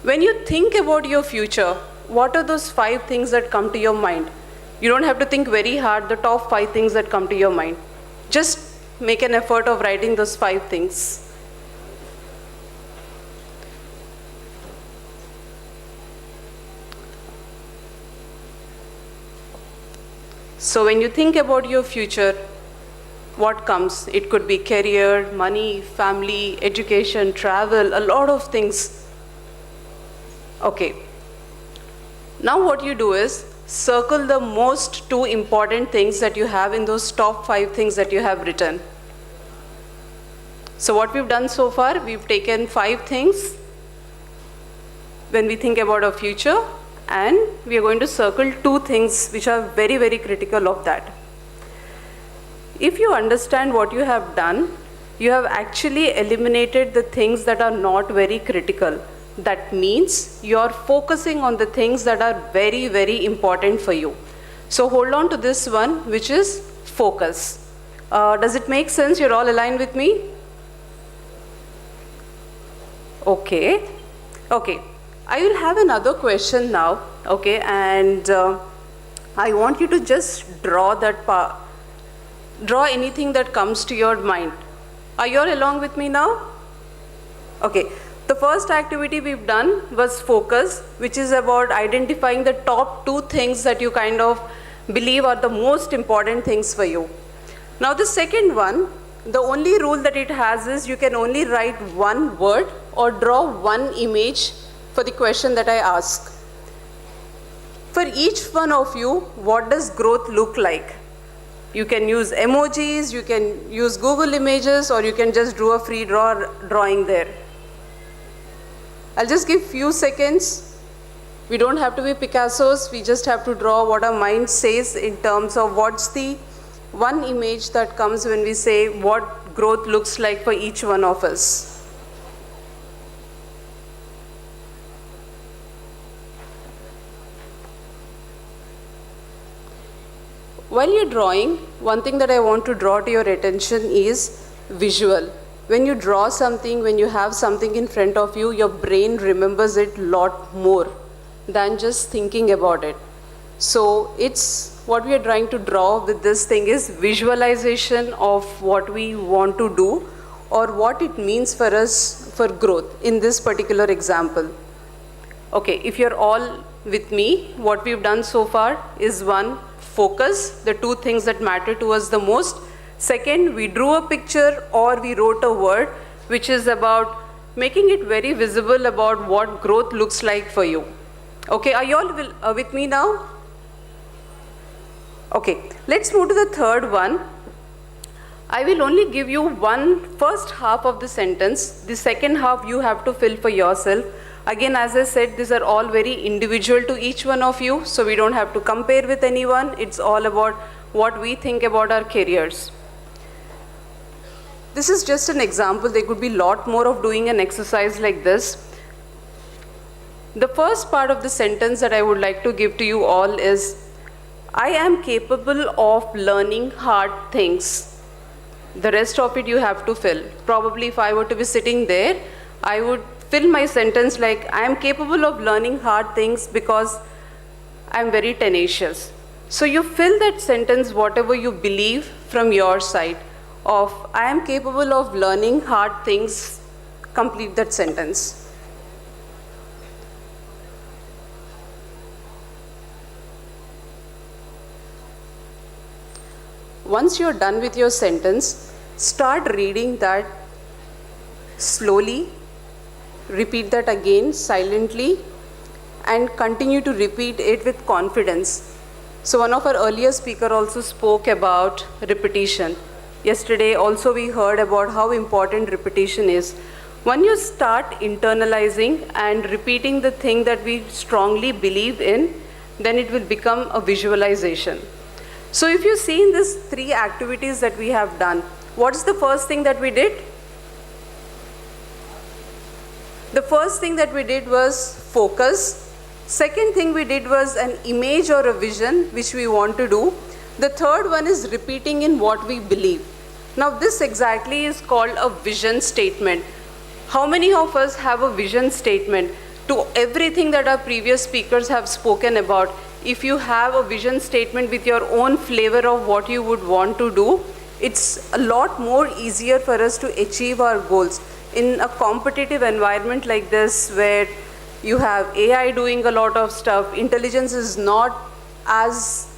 When you think about your future, what are those 5 things that come to your mind? You don't have to think very hard, the top 5 things that come to your mind. Just make an effort of writing those 5 things. So when you think about your future, what comes? It could be career, money, family, education, travel, a lot of things. Okay. Now what you do is circle the most 2 important things that you have in those top 5 things that you have written. So what we've done so far, we've taken 5 things when we think about our future, and we are going to circle 2 things which are very, very critical of that. If you understand what you have done, you have actually eliminated the things that are not very critical. That means you are focusing on the things that are very, very important for you. So hold on to this one, which is focus. Does it make sense? You're all aligned with me? Okay. Okay. I will have another question now. Okay. And I want you to just draw that part. Draw anything that comes to your mind. Are you all along with me now? Okay. The first activity we've done was focus, which is about identifying the top 2 things that you kind of believe are the most important things for you. Now the second one, the only rule that it has is you can only write 1 word or draw 1 image for the question that I ask. For each one of you, what does growth look like? You can use emojis, you can use Google Images, or you can just do a free drawing there. I'll just give few seconds. We don't have to be Picassos, we just have to draw what our mind says in terms of what's the one image that comes when we say what growth looks like for each one of us. While you're drawing, one thing that I want to draw to your attention is visual. When you draw something, when you have something in front of you, your brain remembers it a lot more than just thinking about it. So it's what we are trying to draw with this thing is visualization of what we want to do or what it means for us for growth in this particular example. Okay, if you're all with me, what we've done so far is one, focus, the two things that matter to us the most. Second, we drew a picture or we wrote a word, which is about making it very visible about what growth looks like for you. Okay, are you all with me now? Okay, let's move to the third one. I will only give you first half of the sentence. The second half you have to fill for yourself. Again, as I said, these are all very individual to each one of you, so we don't have to compare with anyone. It's all about what we think about our careers. This is just an example. There could be a lot more of doing an exercise like this. The first part of the sentence that I would like to give to you all is, I am capable of learning hard things. The rest of it you have to fill. Probably if I were to be sitting there, I would fill my sentence like, I am capable of learning hard things because I am very tenacious. So you fill that sentence whatever you believe from your side of, I am capable of learning hard things, complete that sentence. Once you're done with your sentence, start reading that slowly, repeat that again silently, and continue to repeat it with confidence. So one of our earlier speakers also spoke about repetition. Yesterday also we heard about how important repetition is. When you start internalizing and repeating the thing that we strongly believe in, then it will become a visualization. So if you see in these three activities that we have done, what's the first thing that we did? The first thing that we did was focus. Second thing we did was an image or a vision which we want to do. The third one is repeating in what we believe. Now this exactly is called a vision statement. How many of us have a vision statement? To everything that our previous speakers have spoken about, if you have a vision statement with your own flavor of what you would want to do, it's a lot more easier for us to achieve our goals. In a competitive environment like this where you have AI doing a lot of stuff, intelligence is not as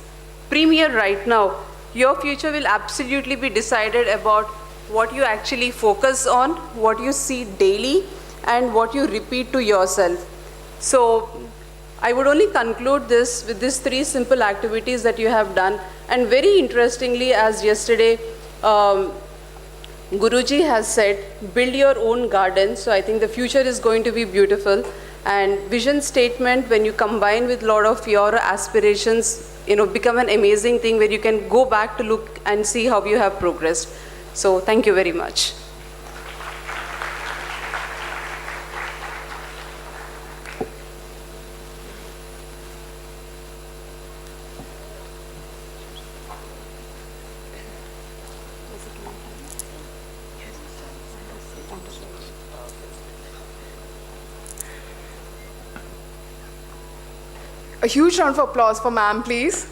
premier right now, your future will absolutely be decided about what you actually focus on, what you see daily, and what you repeat to yourself. So I would only conclude this with these three simple activities that you have done. And very interestingly, as yesterday Guruji has said, build your own garden. So I think the future is going to be beautiful. And vision statement, when you combine with a lot of your aspirations, become an amazing thing where you can go back to look and see how you have progressed. So thank you very much. A huge round of applause for ma'am, please.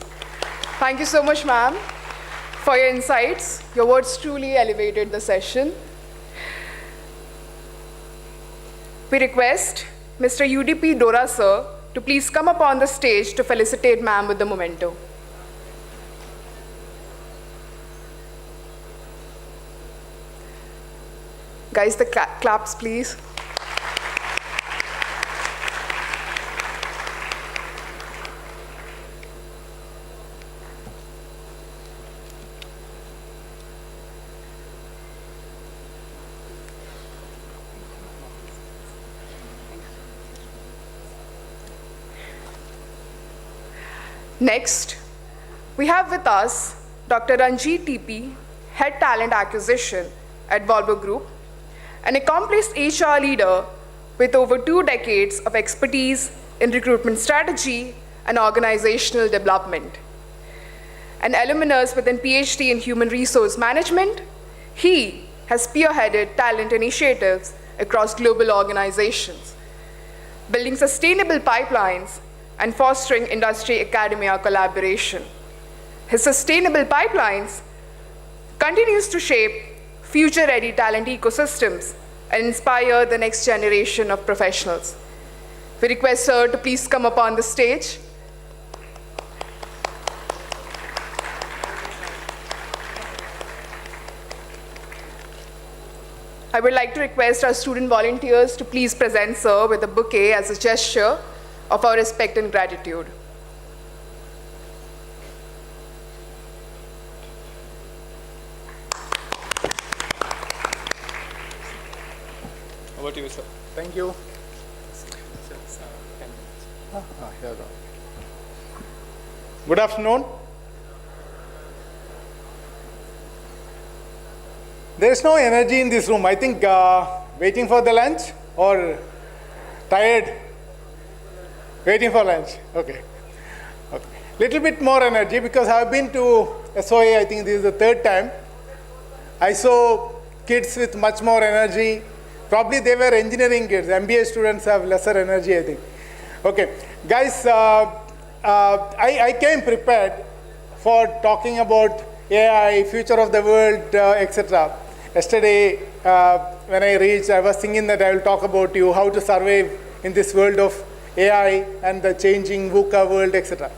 Thank you so much, ma'am, for your insights. Your words truly elevated the session. We request Mr. UDP Dora sir to please come up on the stage to felicitate ma'am with the memento. Guys, the claps, please. Next, we have with us Dr. Ranjit TP, Head Talent Acquisition at Volvo Group, an accomplished HR leader with over 2 decades of expertise in recruitment strategy and organizational development. An alumnus with a PhD in human resource management, he has spearheaded talent initiatives across global organizations, building sustainable pipelines and fostering industry-academia collaboration. His sustainable pipelines continues to shape future-ready talent ecosystems and inspire the next generation of professionals. We request sir to please come up on the stage. I would like to request our student volunteers to please present sir with a bouquet as a gesture of our respect and gratitude. Over to you, sir. Thank you. Good afternoon. There is no energy in this room. I think waiting for the lunch or tired? Waiting for lunch. Okay. Little bit more energy because I have been to SOA. I think this is the 3rd time. I saw kids with much more energy. Probably they were engineering kids. MBA students have lesser energy, I think. Okay, guys, I came prepared for talking about AI, future of the world, etc. Yesterday, when I reached, I was thinking that I will talk about you, how to survive in this world of AI and the changing VUCA world, etc.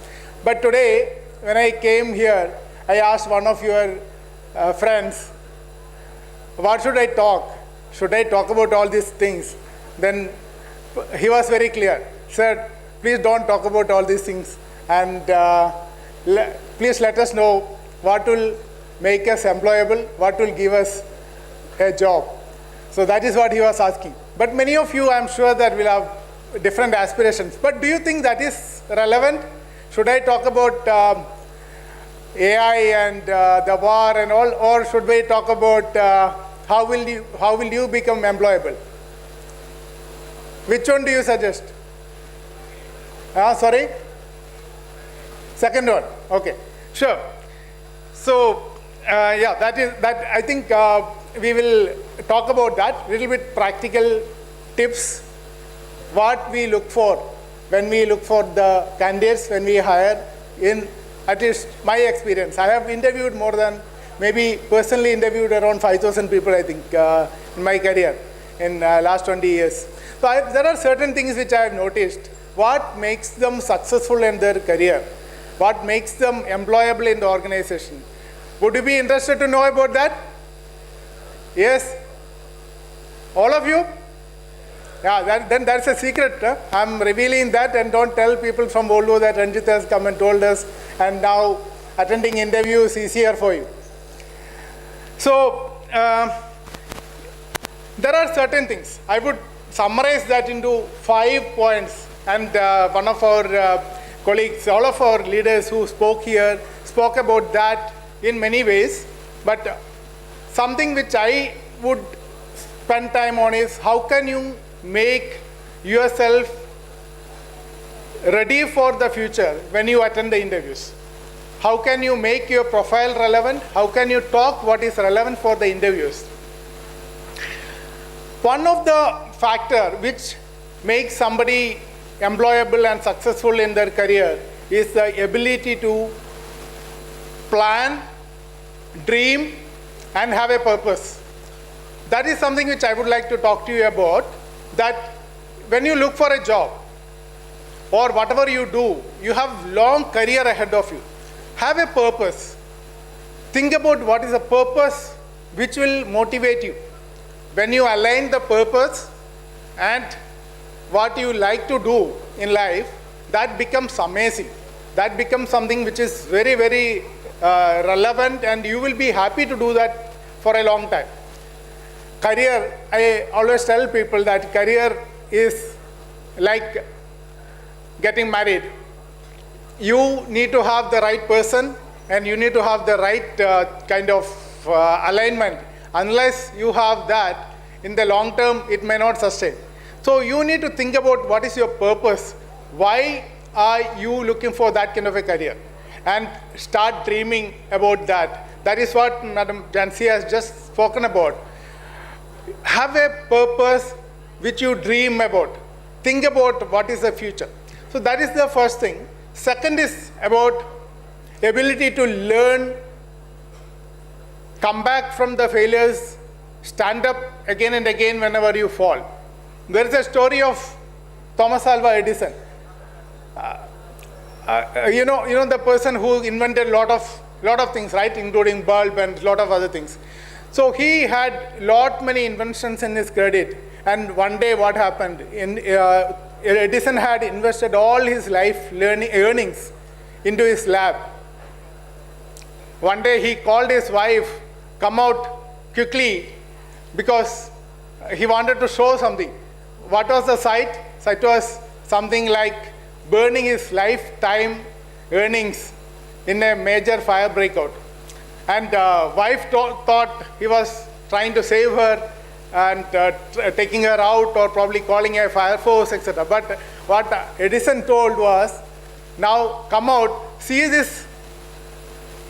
But today, when I came here, I asked one of your friends, what should I talk? Should I talk about all these things? Then he was very clear. Said, please don't talk about all these things. And please let us know what will make us employable, what will give us a job. So that is what he was asking. But many of you, I'm sure that will have different aspirations. But do you think that is relevant? Should I talk about AI and the war and all, or should we talk about how will you become employable? Which one do you suggest? Sorry? Second one. Okay, sure. So yeah, that I think we will talk about that. Little bit practical tips. What we look for when we look for the candidates when we hire. In at least my experience, I have interviewed more than, maybe personally interviewed around 5,000 people, I think, in my career in last 20 years. So there are certain things which I have noticed. What makes them successful in their career? What makes them employable in the organization? Would you be interested to know about that? Yes? All of you? Yeah, then that's a secret. I'm revealing that, and don't tell people from Volvo that Ranjit has come and told us, and now attending interviews is easier for you. So there are certain things. I would summarize that into 5 points. And one of our colleagues, all of our leaders who spoke here, spoke about that in many ways. But something which I would spend time on is how can you make yourself ready for the future when you attend the interviews? How can you make your profile relevant? How can you talk what is relevant for the interviews? One of the factors which makes somebody employable and successful in their career is the ability to plan, dream, and have a purpose. That is something which I would like to talk to you about, that when you look for a job or whatever you do, you have long career ahead of you. Have a purpose. Think about what is the purpose which will motivate you. When you align the purpose and what you like to do in life, that becomes amazing. That becomes something which is very, very relevant, and you will be happy to do that for a long time. Career, I always tell people that career is like getting married. you need to have the right person and you need to have the right kind of alignment. Unless you have that, in the long term, it may not sustain. So you need to think about what is your purpose. Why are you looking for that kind of a career? And start dreaming about that. That is what Madam Jansi has just spoken about. Have a purpose which you dream about. Think about what is the future. So that is the first thing. Second is about ability to learn, come back from the failures, stand up again and again whenever you fall. There is a story of Thomas Alva Edison. You know the person who invented a lot of things, right, including bulb and a lot of other things. So he had many inventions in his credit. And one day what happened? Edison had invested all his life earnings into his lab. One day he called his wife, come out quickly, because he wanted to show something. What was the sight? Sight was something like burning his lifetime earnings in a major fire breakout. And wife thought he was trying to save her and taking her out or probably calling a fire force, etc. But what Edison told was, now come out, see this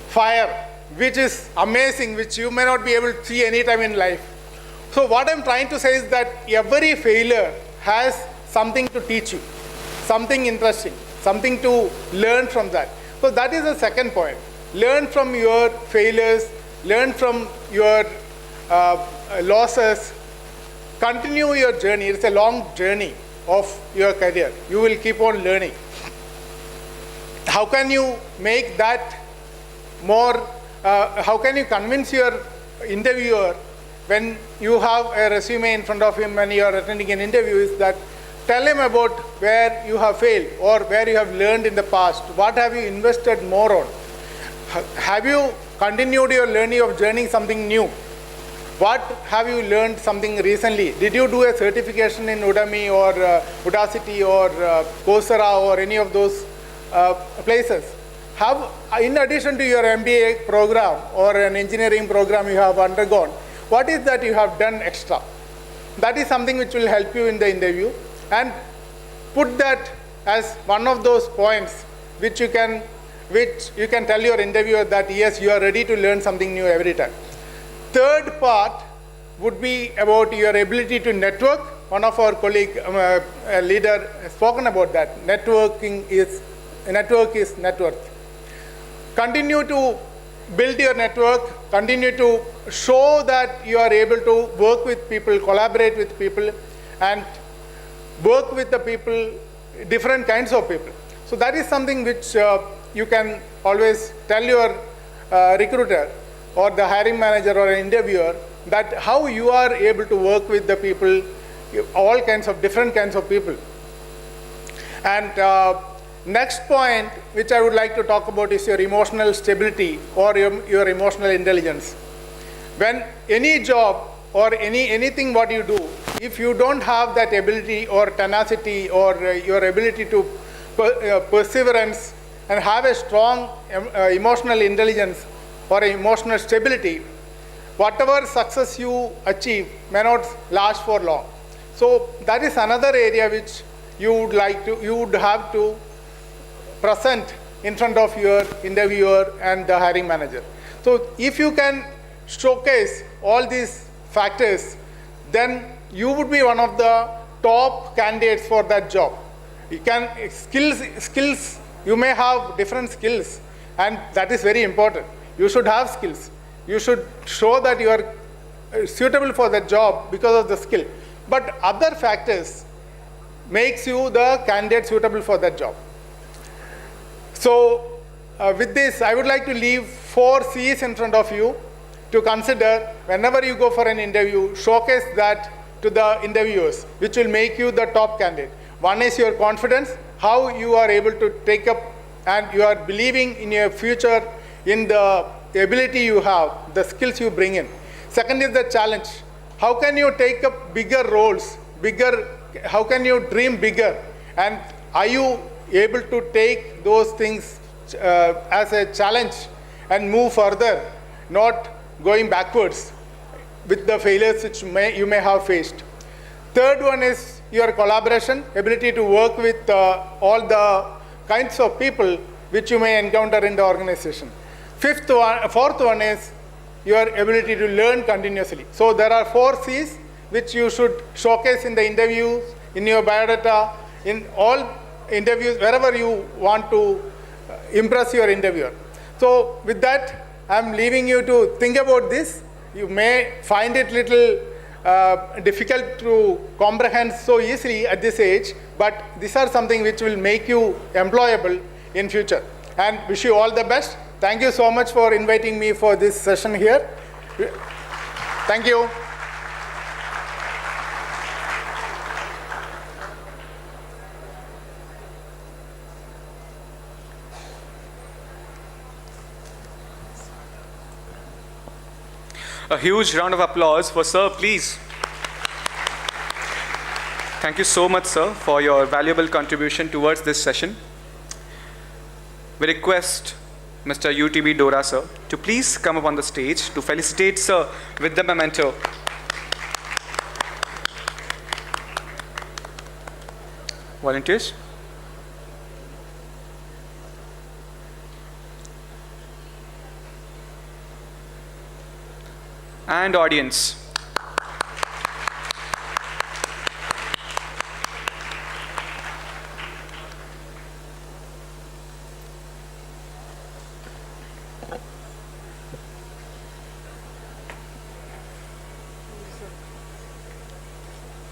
fire, which is amazing, which you may not be able to see any time in life. So what I'm trying to say is that every failure has something to teach you, something interesting, something to learn from that. So that is the second point. Learn from your failures, learn from your losses, continue your journey. It's a long journey of your career. You will keep on learning. How can you make that more, how can you convince your interviewer when you have a resume in front of him when you are attending an interview, is that tell him about where you have failed or where you have learned in the past. What have you invested more on? Have you continued your learning of journey something new? What have you learned something recently? Did you do a certification in Udemy or Udacity or Coursera or any of those places? In addition to your MBA program or an engineering program you have undergone, what is that you have done extra? That is something which will help you in the interview, and put that as one of those points which you can tell your interviewer that yes, you are ready to learn something new every time. Third part would be about your ability to network. One of our colleague, leader, has spoken about that. Network is net worth. Continue to build your network, continue to show that you are able to work with people, collaborate with people, and work with the people, different kinds of people. So that is something which you can always tell your recruiter or the hiring manager or an interviewer, that how you are able to work with the people, all kinds of different kinds of people. And next point which I would like to talk about is your emotional stability or your emotional intelligence. When any job or anything what you do, if you don't have that ability or tenacity or your ability to perseverance and have a strong emotional intelligence or emotional stability, whatever success you achieve may not last for long. So that is another area which you would have to present in front of your interviewer and the hiring manager. So if you can showcase all these factors, then you would be one of the top candidates for that job. You can skills, you may have different skills, and that is very important. You should have skills. You should show that you are suitable for that job because of the skill. But other factors makes you the candidate suitable for that job. So with this, I would like to leave 4 C's in front of you to consider whenever you go for an interview. Showcase that to the interviewers, which will make you the top candidate. One is your confidence, how you are able to take up and you are believing in your future, in the ability you have, the skills you bring in. Second is the challenge. How can you take up bigger roles, how can you dream bigger, and are you able to take those things as a challenge and move further, not going backwards with the failures which you may have faced. Third one is your collaboration, ability to work with all the kinds of people which you may encounter in the organization. Fourth one is your ability to learn continuously. So there are 4 C's which you should showcase in the interviews, in your biodata, in all interviews, wherever you want to impress your interviewer. So with that, I'm leaving you to think about this. You may find it little difficult to comprehend so easily at this age, but these are something which will make you employable in future. And wish you all the best. Thank you so much for inviting me for this session here. Thank you. A huge round of applause for Sir, please. Thank you so much, sir, for your valuable contribution towards this session. We request Mr. UTB Dora, sir, to please come up on the stage to felicitate Sir with the memento. Volunteers? And audience.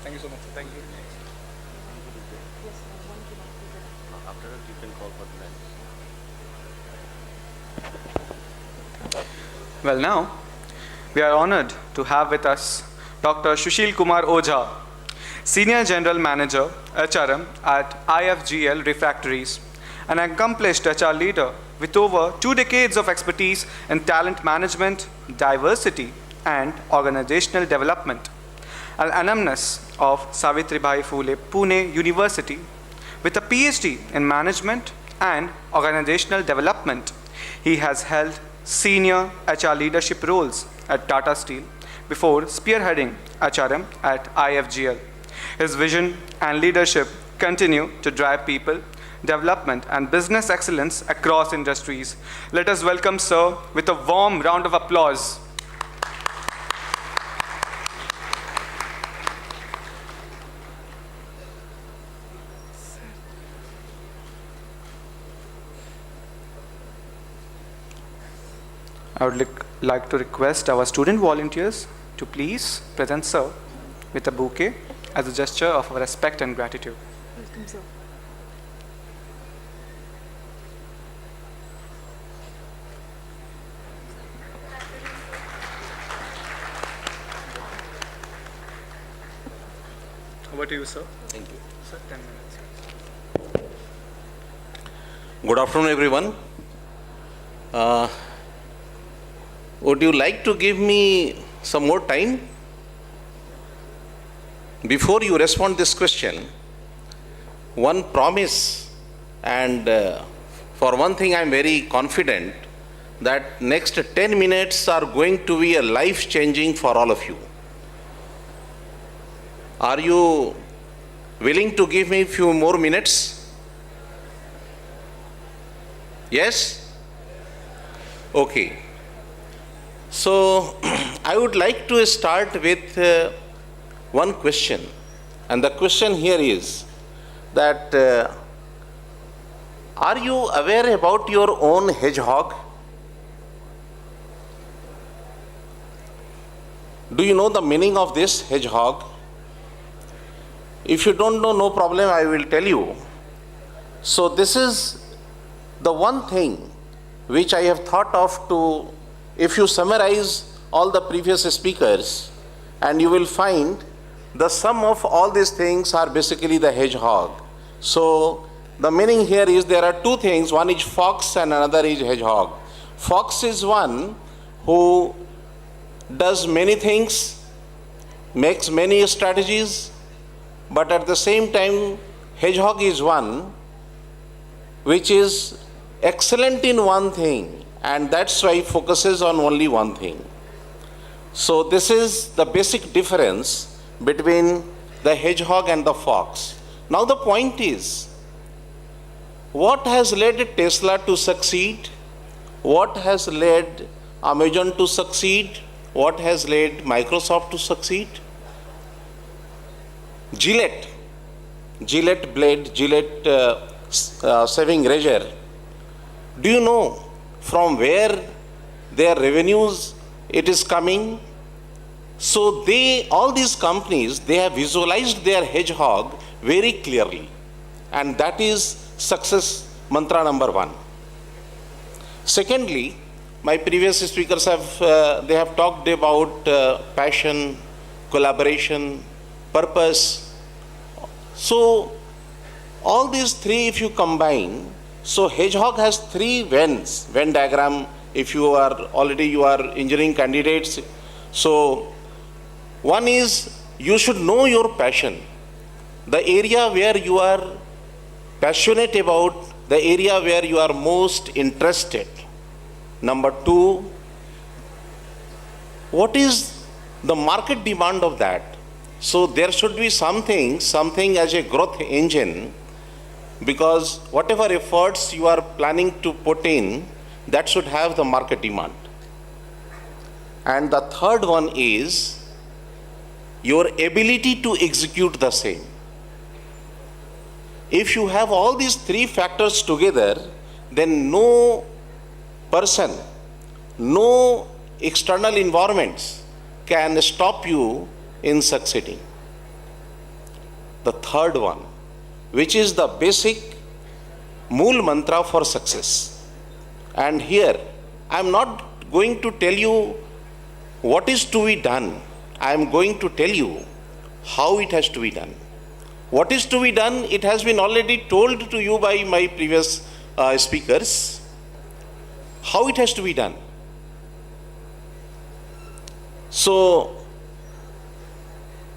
Thank you so much. Thank you. After that, you can call for the lunch. Well, now, we are honored to have with us Dr. Sushil Kumar Ojha, Senior General Manager, HRM at IFGL Refractories, an accomplished HR leader with over 2 decades of expertise in talent management, diversity, and organizational development. An alumnus of Savitribai Phule Pune University with a PhD in management and organizational development. He has held senior HR leadership roles at Tata Steel before spearheading HRM at IFGL. His vision and leadership continue to drive people, development, and business excellence across industries. Let us welcome Sir with a warm round of applause. I would like to request our student volunteers to please present Sir with a bouquet as a gesture of our respect and gratitude. Welcome, sir. Over to you, sir. Thank you. Sir, 10 minutes. Good afternoon, everyone. Would you like to give me some more time? Before you respond this question, one promise, and for one thing I am very confident that next 10 minutes are going to be a life-changing for all of you. Are you willing to give me a few more minutes? Yes? Okay. So, I would like to start with one question. And the question here is that are you aware about your own hedgehog? Do you know the meaning of this hedgehog? If you don't know, no problem, I will tell you. So this is the one thing which I have thought of to, if you summarize all the previous speakers, and you will find the sum of all these things are basically the hedgehog. So the meaning here is there are 2 things, one is fox and another is hedgehog. Fox is one who does many things, makes many strategies, but at the same time, hedgehog is one which is excellent in one thing, and that's why focuses on only one thing. So this is the basic difference between the hedgehog and the fox. Now the point is, what has led Tesla to succeed? What has led Amazon to succeed? What has led Microsoft to succeed? Gillette blade, Gillette saving razor. Do you know from where their revenues it is coming? So all these companies, they have visualized their hedgehog very clearly, and that is success mantra number one. Secondly, my previous speakers they have talked about passion, collaboration, purpose. So all these three, if you combine, so hedgehog has three Venn diagram. If you are engineering candidates, so one is you should know your passion, the area where you are passionate about, the area where you are most interested. Number two, what is the market demand of that? So there should be something as a growth engine, because whatever efforts you are planning to put in, that should have the market demand. And the third one is your ability to execute the same. If you have all these three factors together, then no person, no external environments can stop you in succeeding. The third one, which is the basic mool mantra for success. And here, I am not going to tell you what is to be done. I am going to tell you how it has to be done. What is to be done, it has been already told to you by my previous speakers. How it has to be done. So,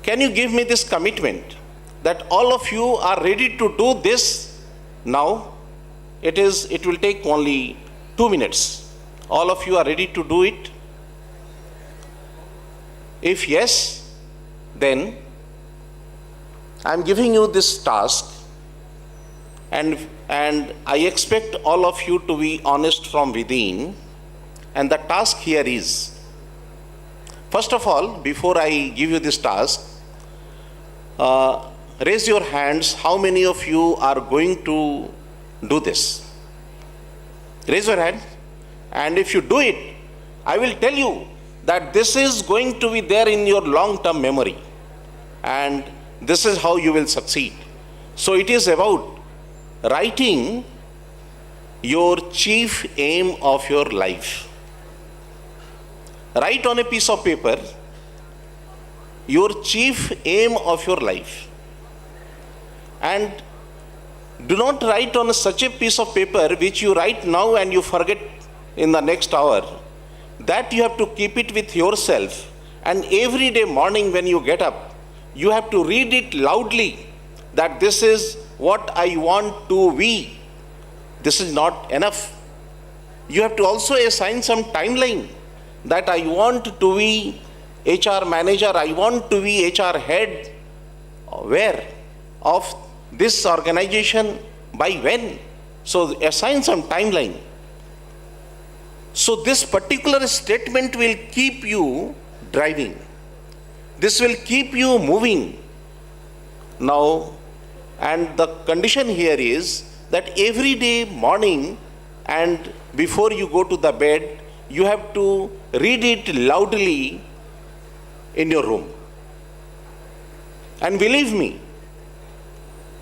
can you give me this commitment that all of you are ready to do this now? It will take only 2 minutes. All of you are ready to do it? If yes, then I am giving you this task, and I expect all of you to be honest from within. And the task here is, first of all, before I give you this task, raise your hands. How many of you are going to do this? Raise your hand. And if you do it, I will tell you that this is going to be there in your long-term memory. And this is how you will succeed. So it is about writing your chief aim of your life. Write on a piece of paper your chief aim of your life. And do not write on such a piece of paper which you write now and you forget in the next hour. That you have to keep it with yourself, and every day morning when you get up, you have to read it loudly, that this is what I want to be. This is not enough. You have to also assign some timeline, that I want to be HR manager, I want to be HR head. Where? Of this organization, by when? So assign some timeline. So this particular statement will keep you driving. This will keep you moving. Now, and the condition here is that every day morning and before you go to the bed, you have to read it loudly in your room. And believe me,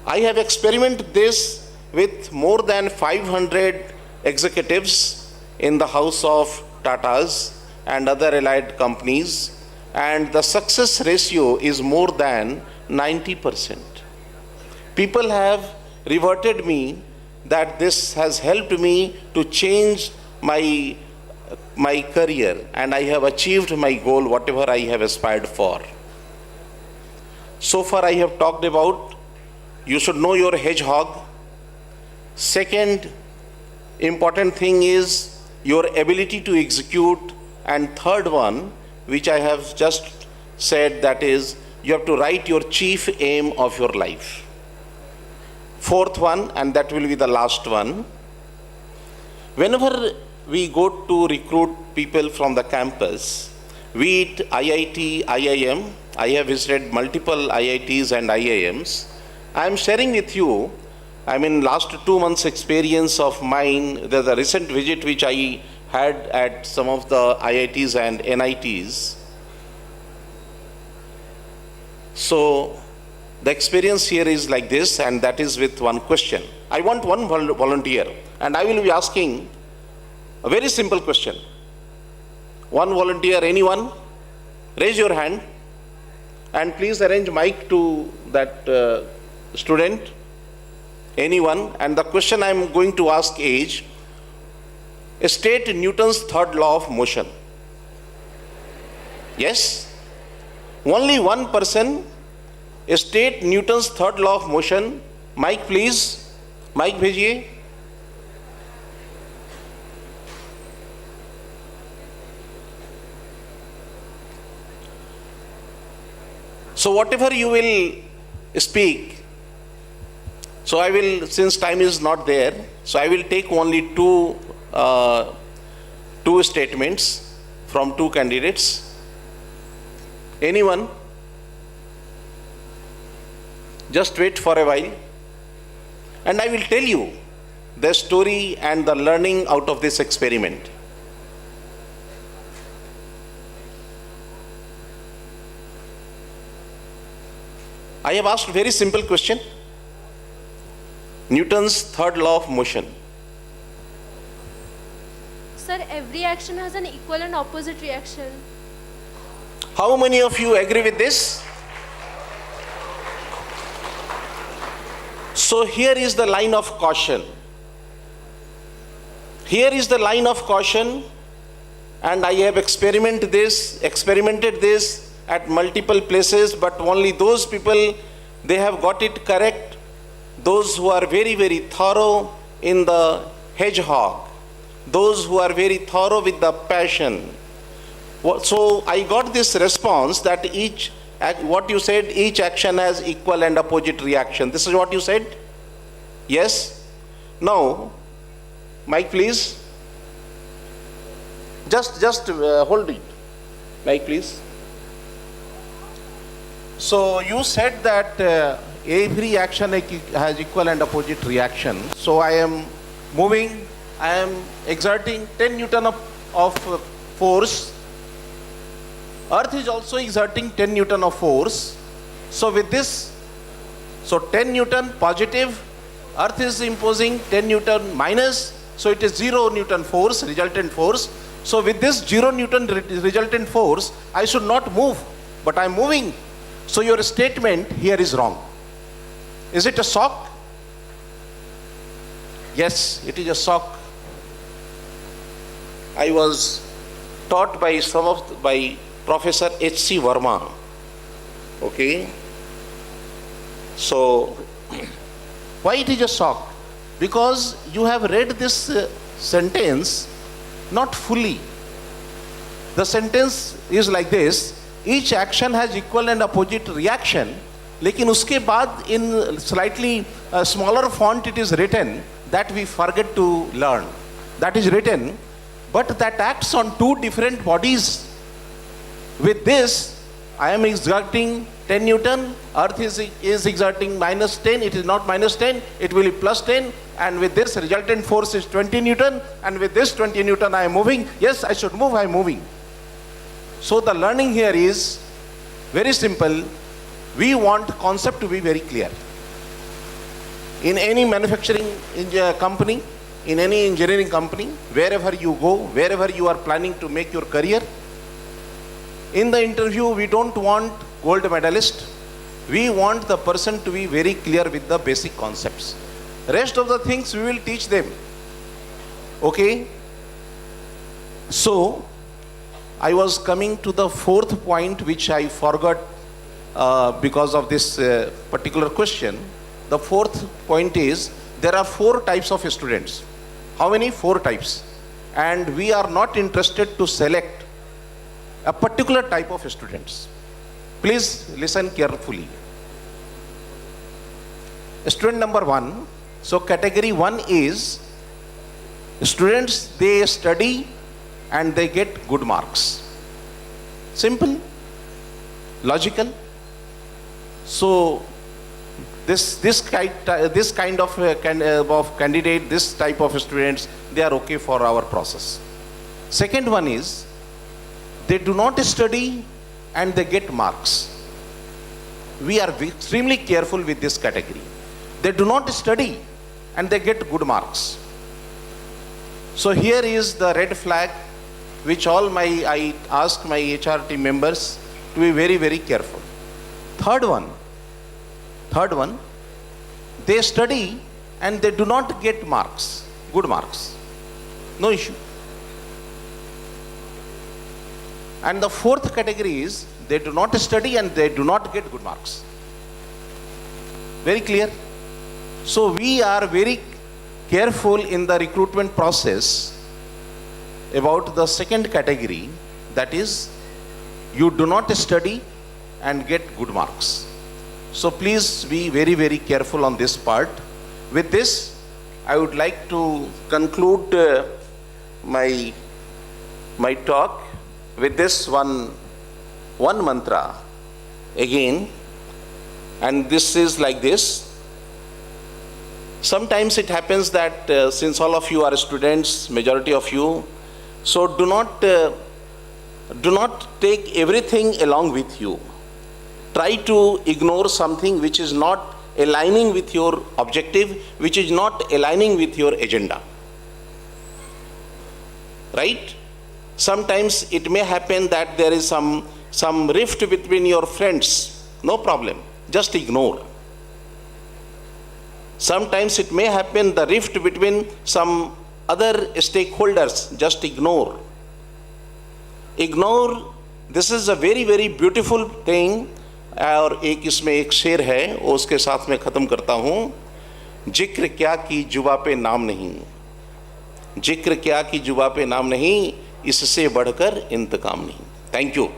I have experimented this with more than 500 executives in the house of Tatas and other allied companies, and the success ratio is more than 90%. People have reverted me that this has helped me to change my career, and I have achieved my goal, whatever I have aspired for. So far I have talked about you should know your hedgehog. Second important thing is your ability to execute. And third one, which I have just said, that is, you have to write your chief aim of your life. Fourth one, and that will be the last one. Whenever we go to recruit people from the campus, be it IIT, IIM, I have visited multiple IITs and IIMs. I am sharing with you, last 2 months experience of mine, there's a recent visit which I had at some of the IITs and NITs. So the experience here is like this, and that is with one question. I want one volunteer, and I will be asking a very simple question. One volunteer, anyone? Raise your hand, and please arrange mic to that student. Anyone? And the question I am going to ask is, state Newton's third law of motion. Yes? Only one person. State Newton's third law of motion. Mic please. Mic भेजिए. So whatever you will speak, so I will, since time is not there, so I will take only two statements from two candidates. Anyone? Just wait for a while, and I will tell you the story and the learning out of this experiment. I have asked a very simple question. Newton's third law of motion. Sir, every action has an equal and opposite reaction. How many of you agree with this? So here is the line of caution. Here is the line of caution, and I have experimented this at multiple places, but only those people, they have got it correct. Those who are very, very thorough in the hedgehog, those who are very thorough with the passion. So I got this response that what you said, each action has equal and opposite reaction. This is what you said? Yes? Now, mic please. Just hold it. Mic please. So you said that every action has equal and opposite reaction. So I am moving, I am exerting 10 Newton of force. Earth is also exerting 10 Newton of force. So with this, so 10 Newton positive, Earth is imposing 10 Newton minus, so it is 0 Newton force, resultant force. So with this 0 Newton resultant force, I should not move, but I am moving. So your statement here is wrong. Is it a sock? Yes, it is a sock. I was taught by by Professor H.C. Verma. Okay. So why it is a sock? Because you have read this sentence not fully. The sentence is like this: each action has equal and opposite reaction. लेकिन उसके बाद in slightly smaller font it is written that we forget to learn. That is written, but that acts on two different bodies. With this, I am exerting 10 Newton, Earth is exerting minus 10, it is not minus 10, it will be plus 10, and with this resultant force is 20 Newton, and with this 20 Newton I am moving. Yes, I should move, I am moving. So the learning here is very simple. We want concept to be very clear. In any manufacturing company, in any engineering company, wherever you go, wherever you are planning to make your career, in the interview we don't want gold medalist. We want the person to be very clear with the basic concepts. Rest of the things we will teach them. Okay? So, I was coming to the fourth point which I forgot because of this particular question. The fourth point is there are 4 types of students. How many? 4 types. And we are not interested to select a particular type of students. Please listen carefully. Student number 1. So category 1 is students, they study and they get good marks. Simple, logical. So this kind of candidate, this type of students, they are okay for our process. Second one is they do not study and they get marks. We are extremely careful with this category. They do not study and they get good marks. So here is the red flag which I ask my HR team members to be very, very careful. Third one, they study and they do not get marks, good marks. No issue. And the fourth category is they do not study and they do not get good marks. Very clear? So we are very careful in the recruitment process about the second category, that is, you do not study and get good marks. So please be very, very careful on this part. With this, I would like to conclude my talk with this one mantra again, and this is like this. Sometimes it happens that since all of you are students, majority of you, so do not take everything along with you. Try to ignore something which is not aligning with your objective, which is not aligning with your agenda. Right? Sometimes it may happen that there is some rift between your friends. No problem. Just ignore. Sometimes it may happen the rift between some other stakeholders. Just ignore. Ignore. This is a very, very beautiful thing. और इसमें एक शेर है, उसके साथ में ख़त्म करता हूँ. जिक्र क्या की जुबा पे नाम नहीं, जिक्र क्या की जुबा पे नाम नहीं, इससे बढ़कर इंतकाम नहीं. Thank you.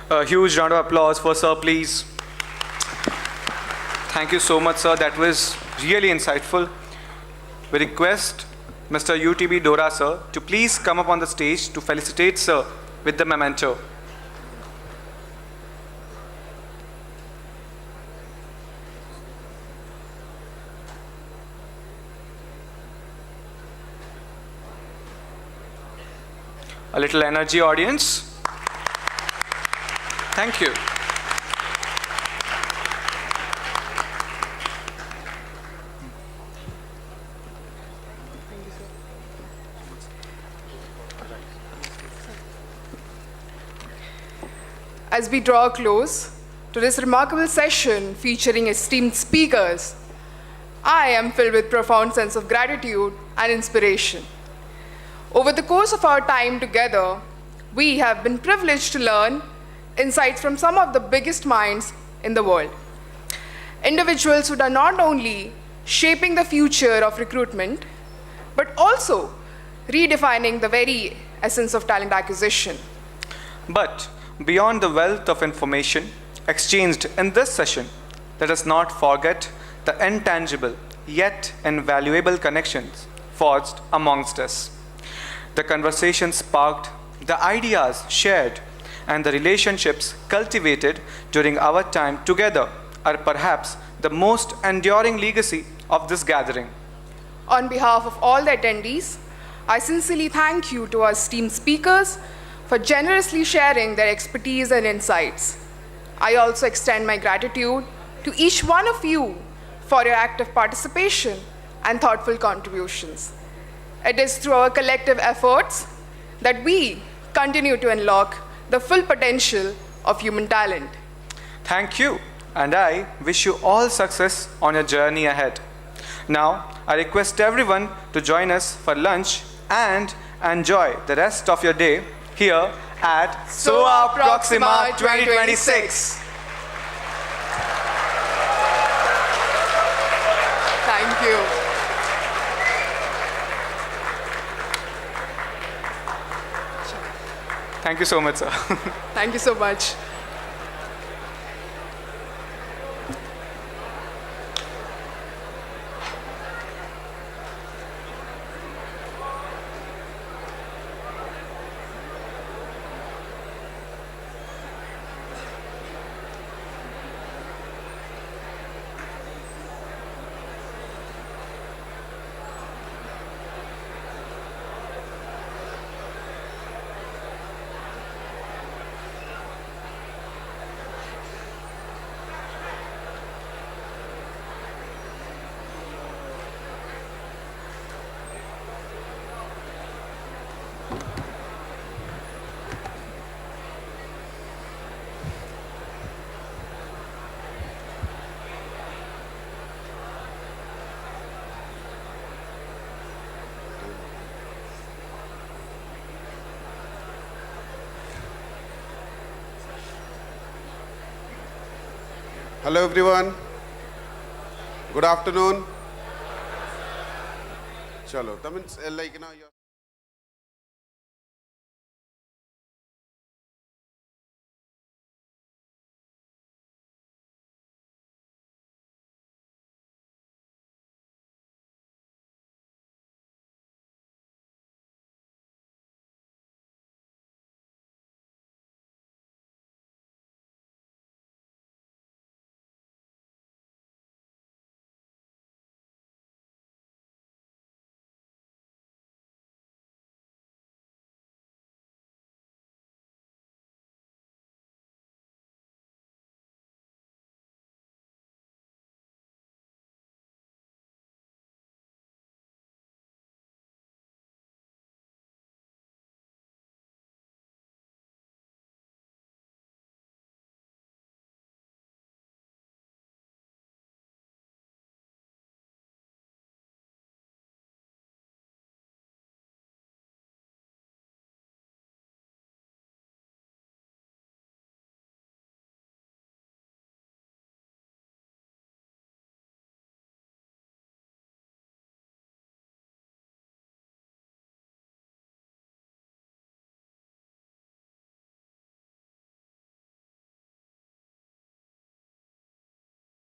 A huge round of applause for Sir, please. Thank you so much, sir. That was really insightful. We request Mr. UTB Dora, sir, to please come up on the stage to felicitate Sir with the memento. A little energy, audience. Thank you. As we draw close to this remarkable session featuring esteemed speakers, I am filled with profound sense of gratitude and inspiration. Over the course of our time together, we have been privileged to learn insights from some of the biggest minds in the world. Individuals who are not only shaping the future of recruitment, but also redefining the very essence of talent acquisition. But beyond the wealth of information exchanged in this session, let us not forget the intangible yet invaluable connections forged amongst us. The conversation sparked, the ideas shared, and the relationships cultivated during our time together are perhaps the most enduring legacy of this gathering. On behalf of all the attendees, I sincerely thank you to our esteemed speakers for generously sharing their expertise and insights. I also extend my gratitude to each one of you for your active participation and thoughtful contributions. It is through our collective efforts that we continue to unlock the full potential of human talent. Thank you, and I wish you all success on your journey ahead. Now, I request everyone to join us for lunch and enjoy the rest of your day here at Soa Proxima 2026. Thank you. Thank you so much, sir. Thank you so much. Hello everyone. Good afternoon. Chalo, that means like